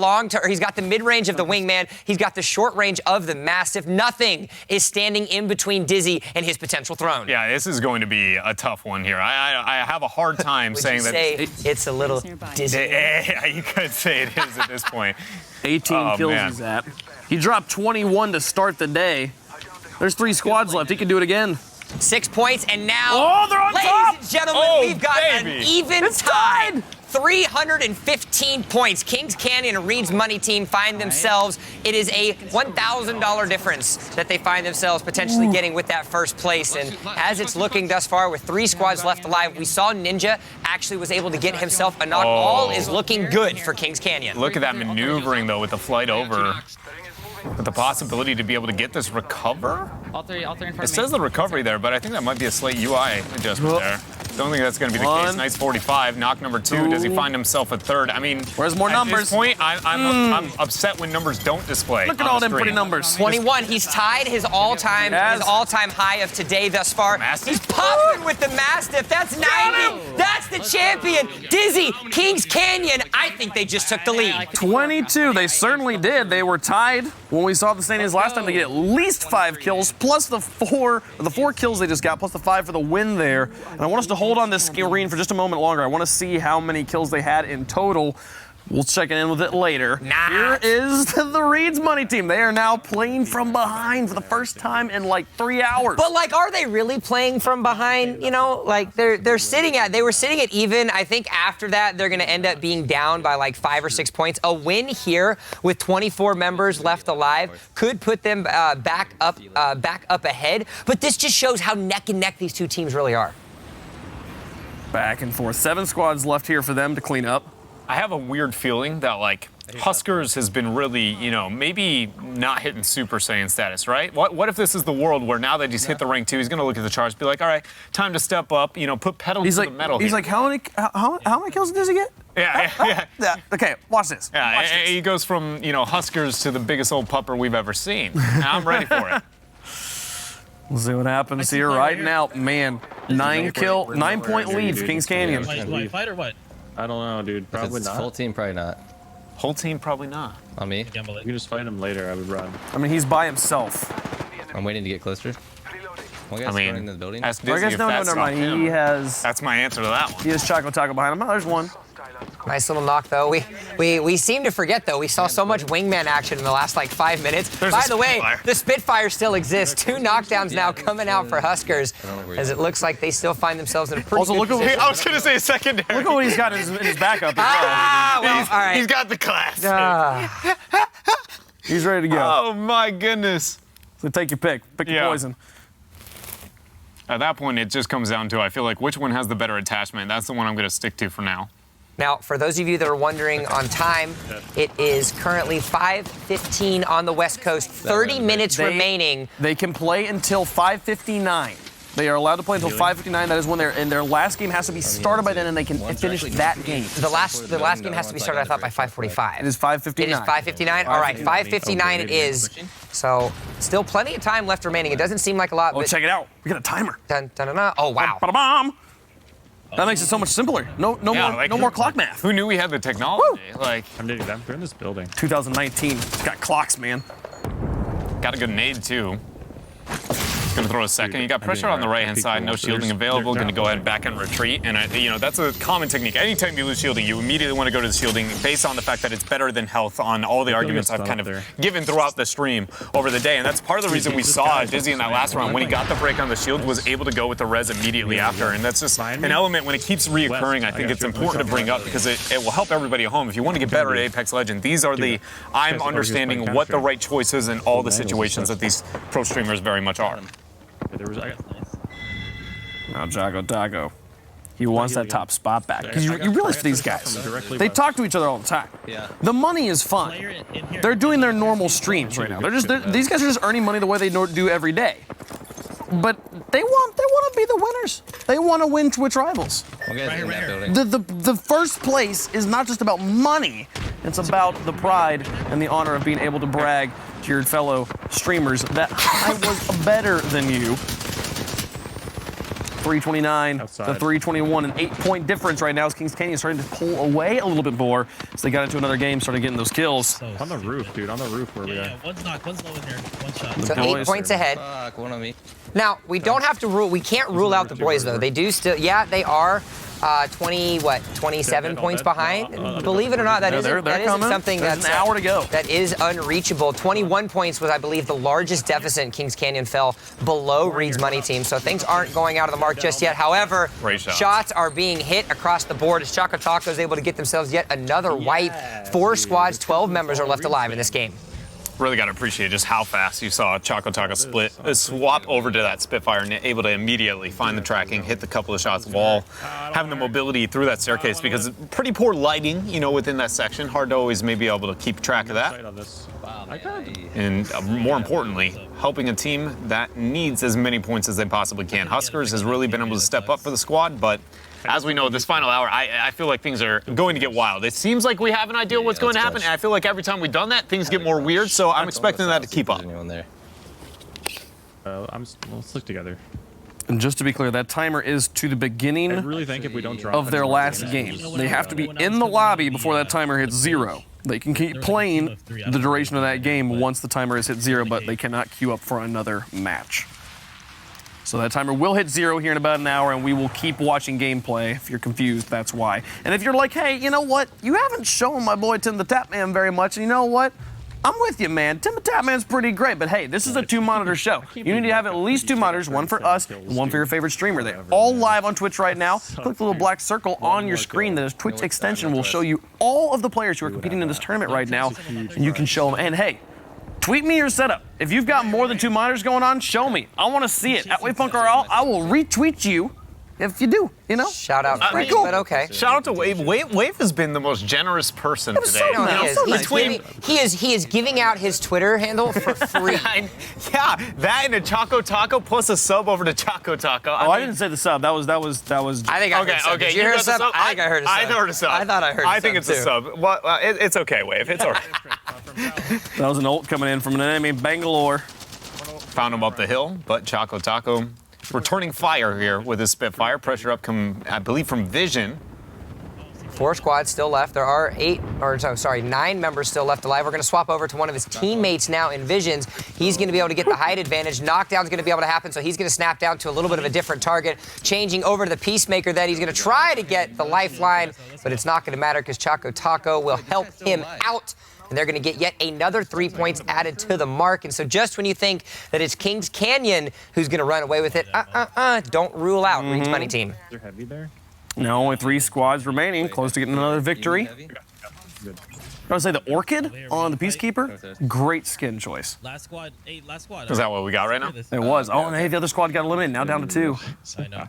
he's got the mid-range of the wingman. He's got the short range of the Mastiff. Nothing is standing in between Dizzy and his potential throne. Yeah, this is going to be a tough one here. I have a hard time saying that. It's a little Dizzy. Yeah, you could say it is at this point. 18 kills he's at. He dropped 21 to start the day. There's 3 squads left. He can do it again. 6 points, and now, they're on ladies top! and gentlemen, we've got an even tie. 315 points. Kings Canyon and Reed's money team find themselves. It is a $1,000 difference that they find themselves potentially getting with that first place. And as it's looking thus far, with 3 squads left alive, we saw Ninja actually was able to get himself a knock. All is looking good for Kings Canyon. Look at that maneuvering, though, with the flight over. With the possibility to be able to get this recover? All three in front of me. It says the recovery there, but I think that might be a slight UI adjustment there. Don't think that's going to be the case. Nice 45. Knock number 2. Does he find himself a third? I mean, where's more numbers? At this point, I'm upset when numbers don't display. Look at all them pretty numbers. 21. He's tied his all-time high of today thus far. Mastiff? He's popping with the Mastiff. That's 90. That's the champion. Dizzy, Kings Canyon. I think they just took the lead. 22. They certainly did. They were tied when we saw the standings last time. They get at least 5 kills plus the 4 kills they just got plus the 5 for the win there. And I want us to hold on this screen for just a moment longer. I want to see how many kills they had in total. We'll check in with it later. Here is the Reed's money team. They are now playing from behind for the first time in like 3 hours. But like, are they really playing from behind? You know, like they were sitting at even. I think after that they're going to end up being down by like 5 or 6 points. A win here with 24 members left alive could put them back up ahead. But this just shows how neck and neck these two teams really are. Back and forth. 7 squads left here for them to clean up. I have a weird feeling that, like, Huskers has been really, maybe not hitting Super Saiyan status, right? What if this is the world where now that he's hit the rank 2, he's going to look at the charts, be like, all right, time to step up, put pedal to the metal He's here. like, how many kills does he get? Yeah. Okay, watch this. Yeah, Watch this. He goes from, Huskers to the biggest old pupper we've ever seen. I'm ready for it. We'll see what happens here right now. Man, 9-point lead for Kings Canyon. Wait, fight or what? I don't know, dude. Probably not. Full team, probably not. Whole team, probably not. On me. You can just fight him later. I would run. I mean, he's by himself. I'm waiting to get closer. One guy's running in the building. Ask Dizzy if no, that's never mind. him. He has. That's my answer to that one. He has Choco Taco behind him. Oh, there's one. Nice little knock, though. We seem to forget, though. We saw so much wingman action in the last, like, 5 minutes. By the way, the Spitfire still exists. 2 knockdowns now coming out for Huskers, as it looks like they still find themselves in a pretty good position. I was going to say secondary. Look at what he's got in his backup. Well, all right. He's got the class. He's ready to go. Oh, my goodness. So take your pick. Pick your poison. At that point, it just comes down to, I feel like, which one has the better attachment. That's the one I'm going to stick to for now. Now, for those of you that are wondering on time, it is currently 5:15 on the West Coast, 30 minutes remaining. They can play until 5:59. They are allowed to play until 5:59. That is when their last game has to be started by then, and they can finish that game. The last game has to be started, I thought, by 5:45. It is 5:59. It is 5:59? All right, 5:59 it is. So, still plenty of time left remaining. It doesn't seem like a lot, but... check it out. We got a timer. Dun, dun, dun, dun. Oh, wow. Ba-da-bam. That makes it so much simpler. No more clock math. Who knew we had the technology? Woo! Like, they're in this building. 2019. It's got clocks, man. Got a good nade, too. Going to throw a second. You got pressure on the right-hand side, no shielding available. Going to go ahead and back and retreat. And, that's a common technique. Anytime you lose shielding, you immediately want to go to the shielding based on the fact that it's better than health on all the arguments I've kind of given throughout the stream over the day. And that's part of the reason we saw Dizzy in that last round. When he got the break on the shield, was able to go with the res immediately after. And that's just an element when it keeps reoccurring. I think it's important to bring up because it will help everybody at home. If you want to get better at Apex Legends, these are I'm understanding what the right choice is in all the situations that these pro streamers very much are. Now Jago Dago, he wants that top spot back. Because you realize for these guys, they talk to each other all the time. The money is fine. They're doing their normal streams right now. These guys are just earning money the way they do every day. But they want to be the winners. They want to win Twitch Rivals. The first place is not just about money. It's about the pride and the honor of being able to brag to your fellow streamers that I was better than you. 329 to 321, an 8-point difference right now as Kings Canyon is starting to pull away a little bit more as they got into another game, started getting those kills. On the roof, dude, on the roof where we are. One's knocked, one's low in here. One shot. So 8 points ahead. Fuck, one on me. Now, we can't rule out the boys, though. They do still, they are 27 points behind. Believe it or not, that isn't something that's an hour to go. That is unreachable. 21 points was, I believe, the largest deficit Kings Canyon fell below Reed's money team. So things aren't going out of the mark just yet. However, shots are being hit across the board as Choco Taco is able to get themselves yet another wipe. 4 squads, 12 members are left alive in this game. Really got to appreciate just how fast you saw Choco Taco swap over to that Spitfire and able to immediately find the tracking, hit the couple of shots wall, having the mobility through that staircase because pretty poor lighting, within that section. Hard to always maybe able to keep track of that. And more importantly, helping a team that needs as many points as they possibly can. Huskers has really been able to step up for the squad, but as we know, this final hour, I feel like things are going to get wild. It seems like we have an idea what's going to happen, and I feel like every time we've done that, things get more weird, so I'm expecting that to keep up. Let's stick together. And just to be clear, that timer is to the beginning of their last game. They have to be in the lobby before that timer hits 0. They can keep playing the duration of that game once the timer is hit 0, but they cannot queue up for another match. So that timer will hit 0 here in about an hour, and we will keep watching gameplay. If you're confused, that's why. And if you're like, hey, you know what? You haven't shown my boy Tim the Tapman very much, and you know what? I'm with you, man. Tim the Tapman's pretty great, but hey, this is a 2-monitor show. You need to have at least 2 monitors, one for us and one for your favorite streamer. They're all live on Twitch right now. Click the little black circle on your screen. The Twitch extension will show you all of the players who are competing in this tournament right now, and you can show them. And hey, tweet me your setup. If you've got more than 2 monitors going on, show me. I want to see it. At WavePunkRL, I will retweet you if you do, Shout out Frank, but okay. Shout out to Wave. Wave has been the most generous person today. No, he is giving out his Twitter handle for free. Yeah, that and a Choco Taco plus a sub over to Choco Taco. I didn't say the sub. That was. I think I heard a sub. Did you hear a sub? I think I heard a sub. I heard a sub. I thought I heard a sub. I think it's a sub. Well, it's okay, Wave. It's all right. That was an ult coming in from an enemy Bangalore. Found him up the hill, but Choco Taco returning fire here with his Spitfire. Pressure up, I believe, from Vision. 4 squads still left. There are 9 members still left alive. We're going to swap over to one of his teammates now in Visions. He's going to be able to get the height advantage. Knockdown's going to be able to happen, so he's going to snap down to a little bit of a different target. Changing over to the Peacemaker then. He's going to try to get the lifeline, but it's not going to matter because Choco Taco will help him out. And they're going to get yet another 3 points added to the mark. And so just when you think that it's Kings Canyon who's going to run away with it, don't rule out Reed's Money Team. They're heavy there. No, only 3 squads remaining, close to getting another victory. I would say the Orchid on the Peacekeeper, great skin choice. Last squad. Is that what we got right now? It was. Oh, and hey, the other squad got eliminated, now down to 2. I know.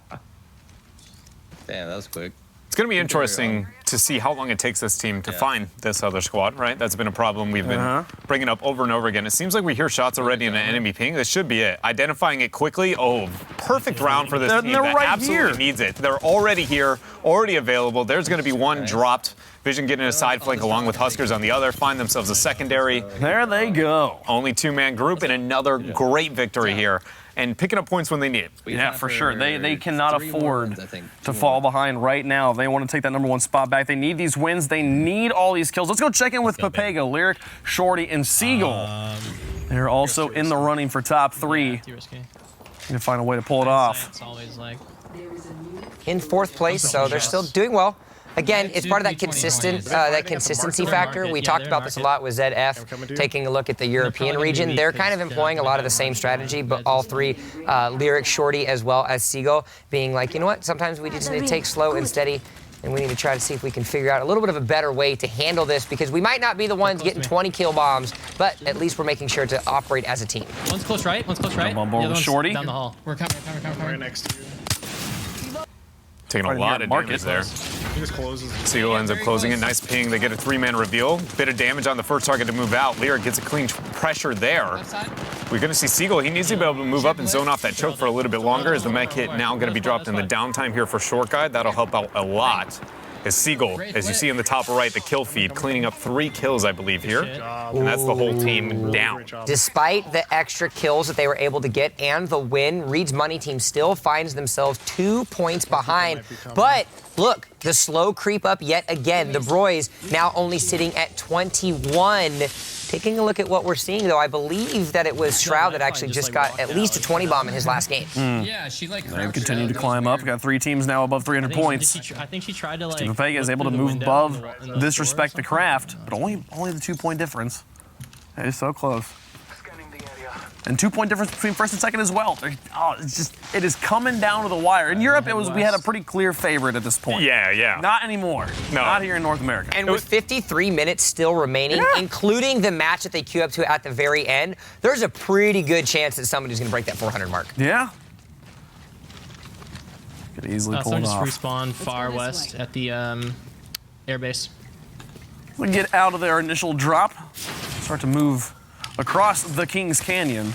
Damn, that was quick. It's going to be interesting to see how long it takes this team to find this other squad, right? That's been a problem we've been bringing up over and over again. It seems like we hear shots already in an enemy ping. This should be it. Identifying it quickly. Oh, perfect round for this team that absolutely needs it. They're already here, already available. There's going to be one dropped. Vision getting a side flank along with Huskers on the other. Find themselves a secondary. There they go. Only 2-man group and another great victory here. And picking up points when they need it. Yeah, for sure. They cannot afford to fall behind right now. They want to take that #1 spot back. They need these wins. They need all these kills. Let's go check in with Papega, Lyric, Shorty, and Seagull. They're also in the running for top 3. Need to find a way to pull it off. It's always like In 4th place, so they're still doing well. Again, it's part of that consistency factor. We talked about this a lot with ZF, taking a look at the European region. They're kind of employing a lot of the same strategy, but all 3, Lyric, Shorty, as well as Seagull, being like, you know what, sometimes we just need to take slow and steady, and we need to try to see if we can figure out a little bit of a better way to handle this, because we might not be the ones getting 20 kill bombs, but at least we're making sure to operate as a team. One's close right, one's close right. I'm on board with Shorty. Down the hall. We're coming. Right next to you. Taking a lot of damage there. Seagull ends up closing it. Nice ping. They get a 3-man reveal. Bit of damage on the first target to move out. Lyric gets a clean pressure there. We're going to see Seagull. He needs to be able to move up and zone off that choke for a little bit longer, as the mech hit now going to be dropped in the downtime here for Short Guy. That'll help out a lot. As Seagull, as you see in the top right, the kill feed, cleaning up 3 kills, I believe, here. And that's the whole team down. Despite the extra kills that they were able to get and the win, Reed's Money Team still finds themselves 2 points behind. But look, the slow creep up yet again. The Broys now only sitting at 21. Taking a look at what we're seeing, though, I believe that it was Shroud that actually just got at least a 20 bomb in his last game. Yeah, she like. They continue to climb up. Got 3 teams now above 300 points. I think she tried to like. Papega is able to move above Disrespect the Craft, but only the 2-point difference. It is so close. And 2-point difference between first and second as well. It is coming down to the wire. In Europe, we had a pretty clear favorite at this point. Yeah. Not anymore. No. Not here in North America. And with 53 minutes still remaining, including the match that they queue up to at the very end, there's a pretty good chance that somebody's going to break that 400 mark. Yeah. Could easily pull it off. Just respawn far west at the airbase. We get out of their initial drop, start to move across the Kings Canyon.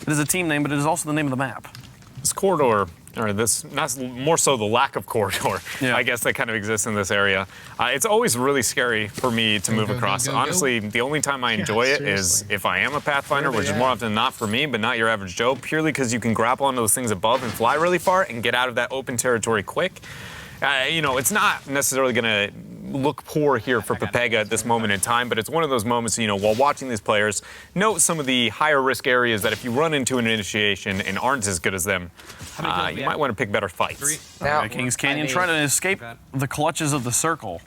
It is a team name, but it is also the name of the map. This corridor, or this, not more so the lack of corridor, I guess, that kind of exists in this area. It's always really scary for me to move across. Honestly, the only time I enjoy it is if I am a Pathfinder, which is more often than not for me, but not your average Joe, purely because you can grapple onto those things above and fly really far and get out of that open territory quick. It's not necessarily going to look poor here for Papega at this moment in time, but it's one of those moments, while watching these players, note some of the higher risk areas that if you run into an initiation and aren't as good as them, you might want to pick better fights. Now, Kings Canyon trying to escape the clutches of the circle.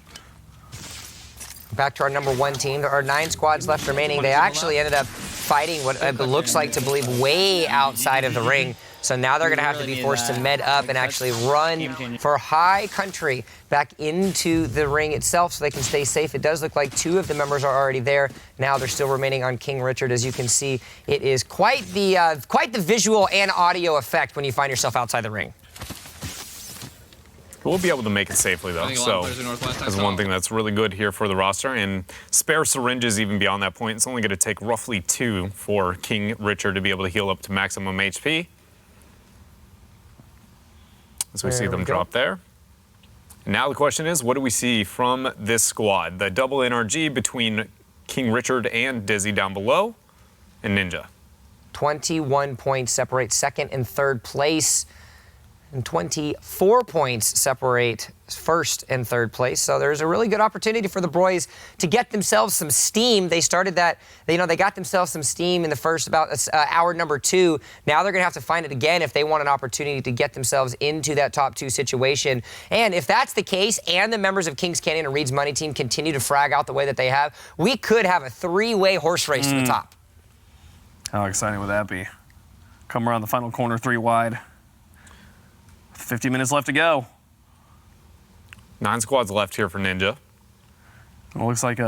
Back to our #1 team. There are 9 squads left remaining. They actually ended up fighting what it looks like to believe way outside of the ring. So now they're going to have to be forced to med up and actually run for high country back into the ring itself so they can stay safe. It does look like 2 of the members are already there. Now they're still remaining on King Richard. As you can see, it is quite the visual and audio effect when you find yourself outside the ring. We'll be able to make it safely, though, so that's one thing that's really good here for the roster. And spare syringes even beyond that point. It's only going to take roughly 2 for King Richard to be able to heal up to maximum HP. As we see them drop there. And now the question is, what do we see from this squad? The double NRG between King Richard and Dizzy down below, and Ninja. 21 points separate second and third place. and 24 points separate first and third place. So there's a really good opportunity for the boys to get themselves some steam. They started that, they got themselves some steam in the first about hour number 2. Now they're going to have to find it again if they want an opportunity to get themselves into that top 2 situation. And if that's the case, and the members of Kings Canyon and Reed's Money Team continue to frag out the way that they have, we could have a 3-way horse race to the top. How exciting would that be? Come around the final corner 3 wide. 50 minutes left to go. 9 squads left here for Ninja. Well, looks like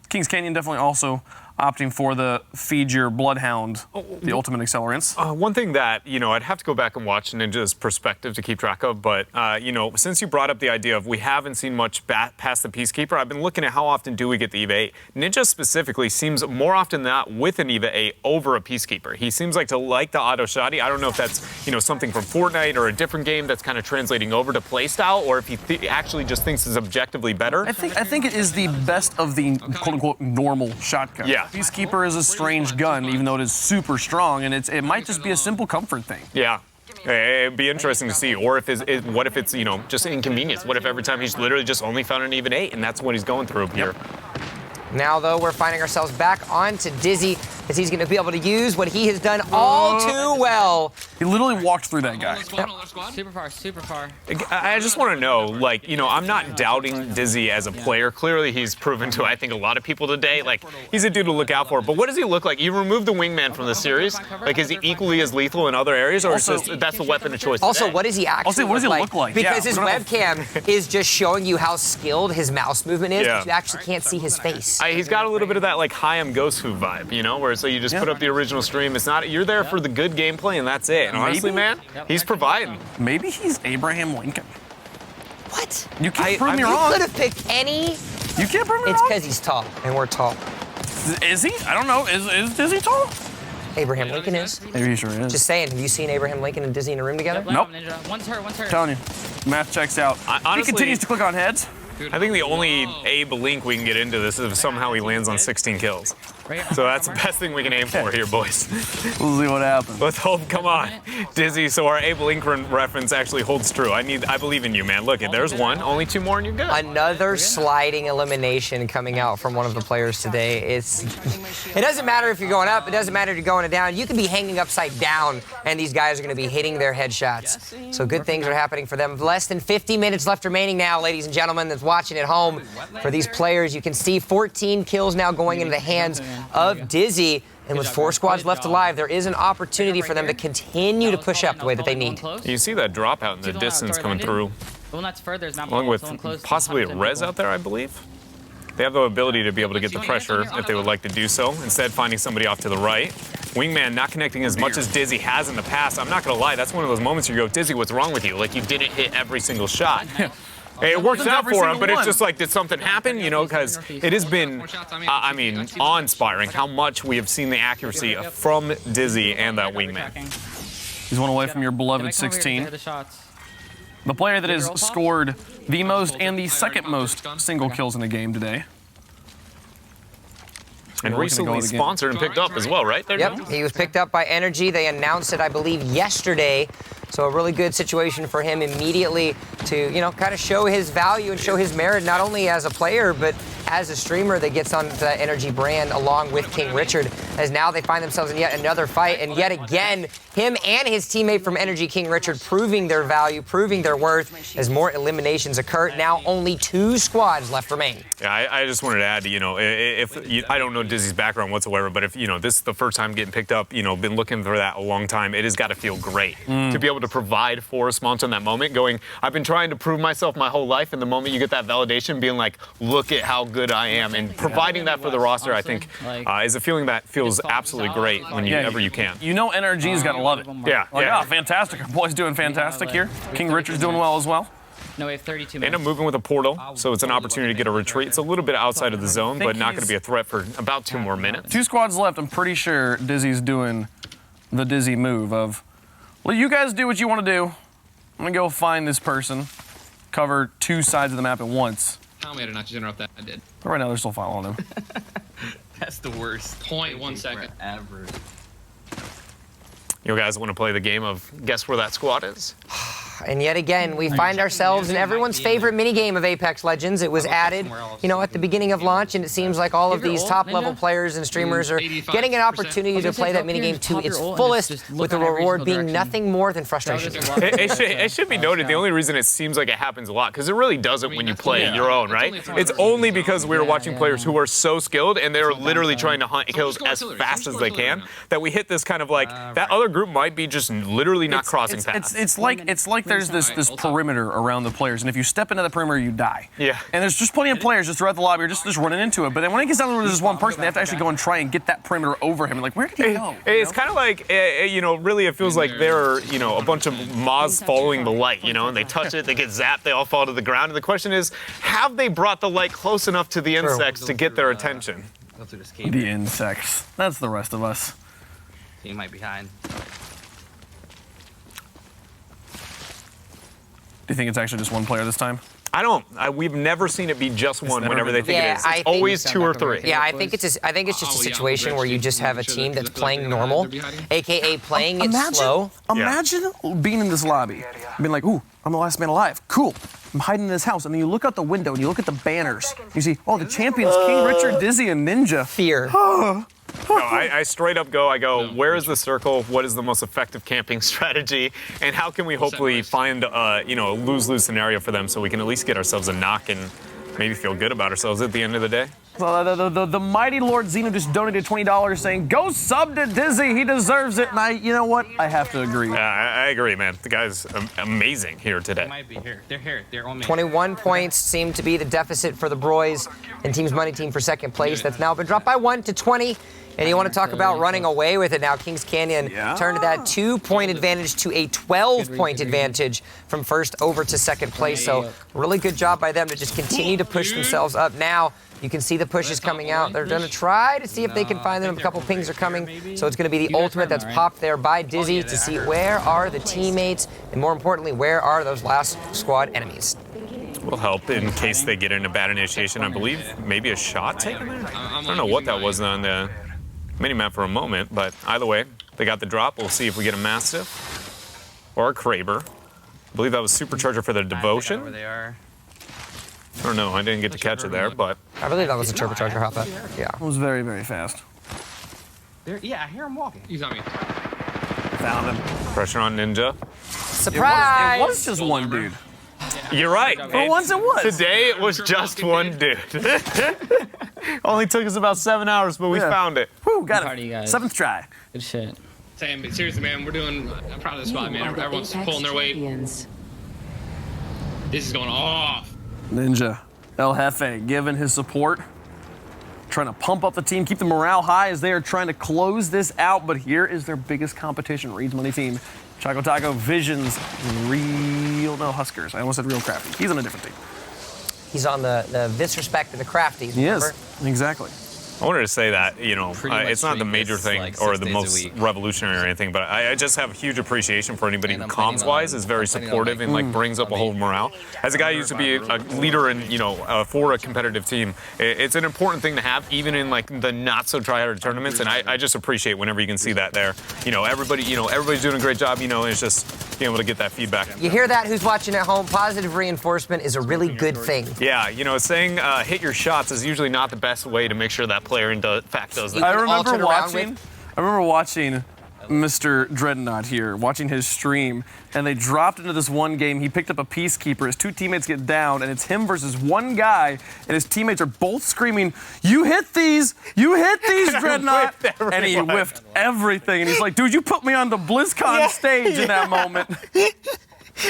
Kings Canyon definitely also opting for the feed your Bloodhound, the ultimate accelerants. One thing that, I'd have to go back and watch Ninja's perspective to keep track of, but, since you brought up the idea of we haven't seen much past the Peacekeeper, I've been looking at how often do we get the EVA 8. Ninja specifically seems more often than not with an EVA 8 over a Peacekeeper. He seems like to like the auto shotty. I don't know if that's, something from Fortnite or a different game that's kind of translating over to playstyle, or if he actually just thinks it's objectively better. I think it is the best of the quote-unquote normal shotgun. Yeah. Peacekeeper is a strange gun, even though it is super strong, and it might just be a simple comfort thing. Yeah. It'd be interesting to see. Or what if it's, just inconvenience? What if every time he's literally just only found an even 8, and that's what he's going through here? Now, though, we're finding ourselves back onto Dizzy, as he's going to be able to use what he has done all too well. He literally walked through that guy. Super far, super far. I just want to know, I'm not doubting Dizzy as a player. Clearly, he's proven to, I think, a lot of people today. He's a dude to look out for. But what does he look like? You remove the wingman from the series. Is he equally as lethal in other areas, or also, is that's the weapon of choice Also, today? what does he actually look like? Because his webcam is just showing you how skilled his mouse movement is, but you actually can't see his face. He's got a little bit of that Hi-Am Ghost-Fu vibe, where so you just put up the original stream. It's not, you're there for the good gameplay, and that's it. And honestly, man, he's providing. Maybe he's Abraham Lincoln. What? You can't prove me wrong. You could have picked any. You can't prove me It's wrong. because he's tall, and we're tall. Is he? I don't know. Is he tall? Abraham Lincoln is. Maybe he sure is. Just saying, have you seen Abraham Lincoln and Dizzy in a room together? Nope. One's hurt, one's hurt. Telling you, math checks out. Honestly, he continues to click on heads. I think the only Abe Link we can get into this is if somehow he lands on 16 kills. So that's the best thing we can aim for here, boys. We'll see what happens. Let's hope. Come on, Dizzy. So our Abe Link reference actually holds true. I believe in you, man. Look, there's one. Only 2 more, and you're good. Another sliding elimination coming out from one of the players today. It doesn't matter if you're going up. It doesn't matter if you're going down. You could be hanging upside down, and these guys are going to be hitting their headshots. So good things are happening for them. Less than 50 minutes left remaining now, ladies and gentlemen, that's watching at home. For these players, you can see 14 kills now going into the hands of Dizzy. And with 4 squads left alive, there is an opportunity for them to continue to push up the way that they need. You see that dropout in the distance coming through. The one that's further is not along with possibly a res out there, I believe. They have the ability to be able to get the pressure if they would like to do so, instead finding somebody off to the right. Wingman not connecting as much as Dizzy has in the past. I'm not going to lie, that's one of those moments you go, Dizzy, what's wrong with you? You didn't hit every single shot. It works out for him, but it's just did something happen? Because it has been, awe-inspiring how much we have seen the accuracy from Dizzy and that Wingman. He's one away from your beloved 16. The player that has scored the most and the second most single kills in a game today. And recently sponsored and picked up as well, right? Yep, he was picked up by Energy. They announced it, I believe, yesterday. So a really good situation for him immediately to, kind of show his value and show his merit, not only as a player, but as a streamer that gets on the Energy brand along with King Richard, as now they find themselves in yet another fight. And yet again, him and his teammate from Energy, King Richard, proving their value, proving their worth as more eliminations occur. Now only 2 squads left remain. Yeah, I just wanted to add, I don't know Dizzy's background whatsoever, but if, this is the first time getting picked up, been looking for that a long time, it has got to feel great to be able to provide for a sponsor in that moment, going, I've been trying to prove myself my whole life, and the moment you get that validation, being like, look at how good I am, and providing that for the roster, I think, is a feeling that feels absolutely great whenever you can. NRG's got to love it. Yeah. Fantastic. Our boy's doing fantastic here. King Richard's doing well as well. No, we have 32 minutes. End up moving with a portal, so it's an opportunity to get a retreat. It's a little bit outside of the zone, but not going to be a threat for about 2 more minutes. 2 squads left. I'm pretty sure Dizzy's doing the Dizzy move of, well, you guys do what you want to do. I'm going to go find this person, cover 2 sides of the map at once. Tell me to not just interrupt that. I did. But right now, they're still following him. That's the worst. 0.1 second. Ever. You guys want to play the game of guess where that squad is? And yet again, we find ourselves in everyone's favorite minigame of Apex Legends. It was added, at the beginning of launch, and it seems like all of these top-level players and streamers are getting an opportunity to play that minigame to its fullest, with the reward being nothing more than frustration. It should be noted, the only reason it seems like it happens a lot, because it really doesn't when you play your own, right? It's only because we were watching players who are so skilled, and they're literally trying to hunt kills as fast as they can, that we hit this kind of like, that other group might be just literally not crossing paths. It's like there's this perimeter around the players, and if you step into the perimeter, you die. Yeah. And there's just plenty of players just throughout the lobby, just running into it. But then when it gets down to this one person, they have to actually go and try and get that perimeter over him. Like, where did he go? It's kind of like, really it feels like they're, a bunch of moths following the light, and they touch it, they get zapped, they all fall to the ground. And the question is, have they brought the light close enough to the insects to get their attention? The insects. That's the rest of us. He might be behind. Do you think it's actually just one player this time? I don't. We've never seen it be just one whenever they think it is. It's always 2 or 3. Yeah, I think it's just a situation where you just have a team that's playing normal, aka playing it slow. Imagine being in this lobby, being like, ooh, I'm the last man alive. Cool. I'm hiding in this house. And then you look out the window and you look at the banners. You see, the champions, King Richard, Dizzy, and Ninja. Fear. No, I straight up go, where is the circle? What is the most effective camping strategy? And how can we hopefully find, a lose-lose scenario for them so we can at least get ourselves a knock and maybe feel good about ourselves at the end of the day? Well, the mighty Lord Xeno just donated $20 saying, go sub to Dizzy, he deserves it. And you know what? I have to agree. I agree, man. The guy's amazing here today. They might be here. They're here. They're on me. 21 points seem to be the deficit for the Broys and Team's Money Team for second place. That's now been dropped by 1 to 20. And you want to talk about running away with it now. Kings Canyon turned that 2-point advantage to a 12-point advantage from first over to second place. So really good job by them to just continue to push themselves up. Now you can see the pushes coming out. They're going to try to see if they can find them. A couple pings are coming. So it's going to be the ultimate that's popped there by Dizzy to see where are the teammates, and more importantly, where are those last squad enemies. Will help in case they get in a bad initiation. I believe maybe a shot taken there. I don't know what that was on the mini-map for a moment, but either way, they got the drop. We'll see if we get a Mastiff or a Kraber. I believe that was Supercharger for the Devotion. I don't know. I didn't get to catch it there, but I believe that was a turbocharger hop up. Yeah. It was very, very fast. Yeah, I hear him walking. He's on me. Found him. Pressure on Ninja. Surprise! It was just one dude. You're right. For once it was. Today it was just one dude. Only took us about 7 hours, but we found it. Whew, got it. 7th try. Good shit. Sam, seriously, man, I'm proud of the spot, man. Everyone's pulling their weight. This is going off. Ninja, El Jefe, giving his support, trying to pump up the team, keep the morale high as they are trying to close this out. But here is their biggest competition, Reed's Money Team. Choco Taco, Visions, Huskers. I almost said Real Crafty. He's on a different team. He's on the Visrespect of the Crafties. He is, exactly. I wanted to say that, it's not the major thing or the most revolutionary or anything, but I just have a huge appreciation for anybody who comms-wise is very supportive and brings up a whole morale. As a guy who used to be a leader in, for a competitive team, it's an important thing to have, even in the not-so-try-hard tournaments, and I just appreciate whenever you can see that there. Everybody's doing a great job, and it's just being able to get that feedback. You hear that, who's watching at home? Positive reinforcement is a really good thing. Yeah, saying hit your shots is usually not the best way to make sure that player in fact does that. I remember watching Mr. Dreadnought here, watching his stream, and they dropped into this one game. He picked up a Peacekeeper. His 2 teammates get down, and it's him versus one guy, and his teammates are both screaming, "You hit these! You hit these, Dreadnought!" And he whiffed everything. And he's like, "Dude, you put me on the BlizzCon stage in that moment."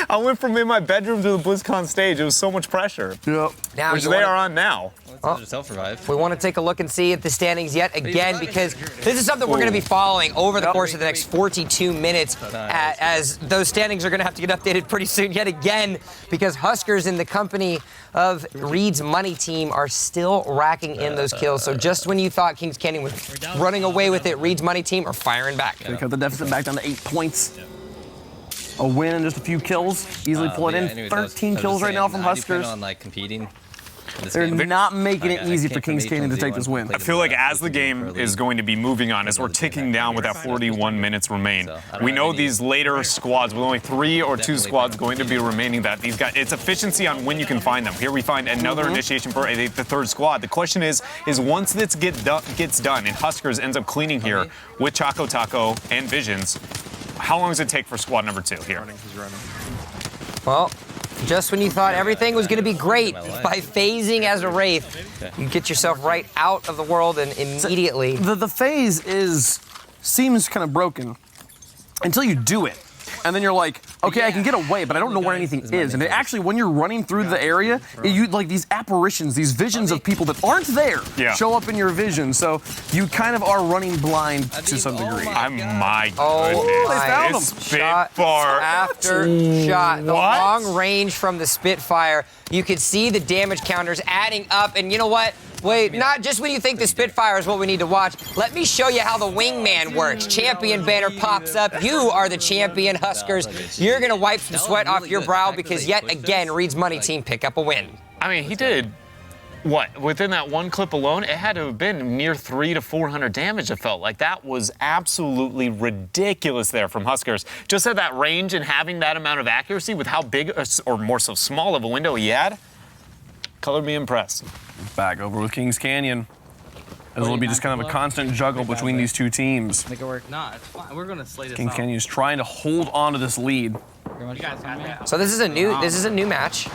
I went from in my bedroom to the BlizzCon stage. It was so much pressure. Yep. Which they are on now. We want to take a look and see at the standings yet again, because this is something we're going to be following over the course of the next 42 minutes, as those standings are going to have to get updated pretty soon yet again, because Huskers in the company of Reed's Money Team are still racking in those kills. So just when you thought Kings Canyon was running away with it, Reed's Money Team are firing back. They cut the deficit back down to 8 points. A win and just a few kills. Easily pull it in. 13 kills right now from Huskers. On competing They're not making it easy for Kings Canyon to take this win. I feel like as the game is going to be moving on, as we're ticking down with that 41 minutes remain, we know these later squads, with only 3 or 2 squads going to be remaining, that these guys, it's efficiency on when you can find them. Here we find another initiation for the 3rd squad. The question is once this gets done and Huskers ends up cleaning here with Choco Taco and Visions, how long does it take for squad number 2 here? Well, just when you thought everything was going to be great, by phasing as a Wraith, you get yourself right out of the world and immediately... The phase seems kind of broken until you do it. And then you're like, okay, I can get away, but I don't know where anything is. And it actually, when you're running through the area, you like these apparitions, these visions of people that aren't there show up in your vision. So you kind of are running blind to some degree. My goodness. Oh, they found him. Spitfire. After shot. The long range from the Spitfire. You could see the damage counters adding up. And you know what? Wait, not just when you think the Spitfire is what we need to watch. Let me show you how the wingman works. Champion banner pops up. You are the champion, Huskers. You're going to wipe some sweat off your brow because yet again, Reed's Money Team pick up a win. I mean, he did, what, within that one clip alone, it had to have been near 300 to 400 damage, it felt like. That was absolutely ridiculous there from Huskers. Just at that range and having that amount of accuracy with how big or more so small of a window he had, colored me impressed. Back over with Kings Canyon. It'll be just kind of a constant juggle between these two teams. Make it work. No, it's fine. We're gonna slay this Kings out. Canyon is trying to hold on to this lead. So this is a new match.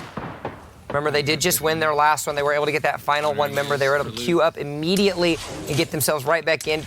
Remember, they did just win their last one. They were able to get that final one member. They were able to queue up immediately and get themselves right back in.